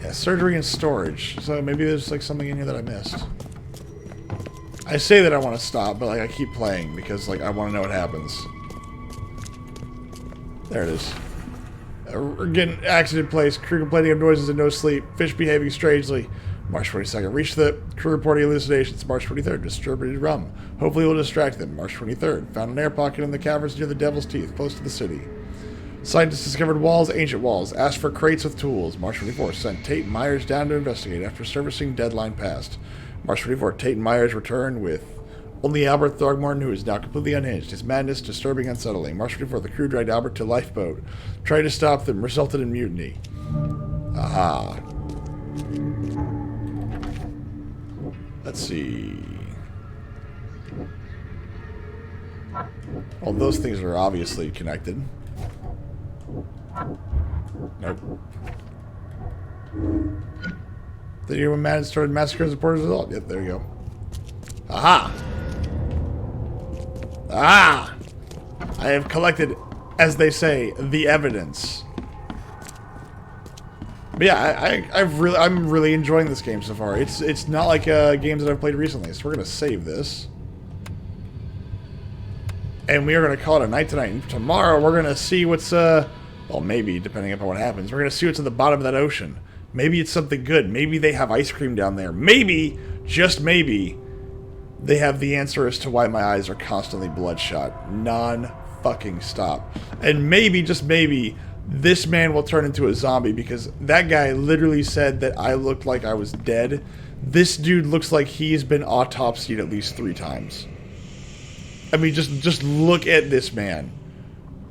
Yeah, surgery and storage. So maybe there's like something in here that I missed. I say that I want to stop, but like I keep playing because like I want to know what happens. There it is. Again, accident place. Crew complaining of noises and no sleep. Fish behaving strangely. March 22nd. Reach the crew reporting hallucinations. March 23rd. Distributed rum. Hopefully it will distract them. March 23rd. Found an air pocket in the caverns near the Devil's Teeth, close to the city. Scientists discovered walls, ancient walls. Asked for crates with tools. March 24th. Sent Tate and Myers down to investigate after servicing deadline passed. March 24th. Tate and Myers returned with only Albert Throgmorton, who is now completely unhinged. His madness disturbing and unsettling. March 24th. The crew dragged Albert to a lifeboat. Tried to stop them. Resulted in mutiny. Aha. Let's see. Well, those things are obviously connected. Nope. The human man started massacres reporters as well. Yep, there you go. Aha! Ah! I have collected, as they say, the evidence. But yeah, I'm really enjoying this game so far. It's not like games that I've played recently. So we're gonna save this, and we are gonna call it a night tonight. And tomorrow we're gonna see what's well, maybe depending upon what happens, we're gonna see what's at the bottom of that ocean. Maybe it's something good. Maybe they have ice cream down there. Maybe, just maybe, they have the answer as to why my eyes are constantly bloodshot, non-fucking stop. And maybe, just maybe, this man will turn into a zombie because that guy literally said that I looked like I was dead. This dude looks like he's been autopsied at least 3 times. I mean, just look at this man.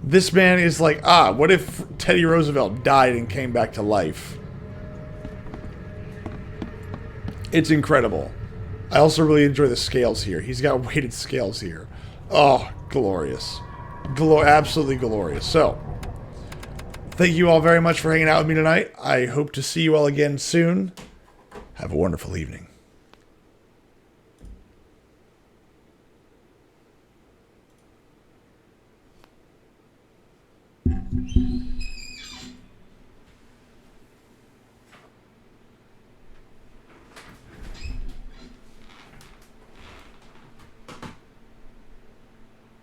This man is like, what if Teddy Roosevelt died and came back to life? It's incredible. I also really enjoy the scales here. He's got weighted scales here. Oh, glorious. Absolutely glorious. So, thank you all very much for hanging out with me tonight. I hope to see you all again soon. Have a wonderful evening.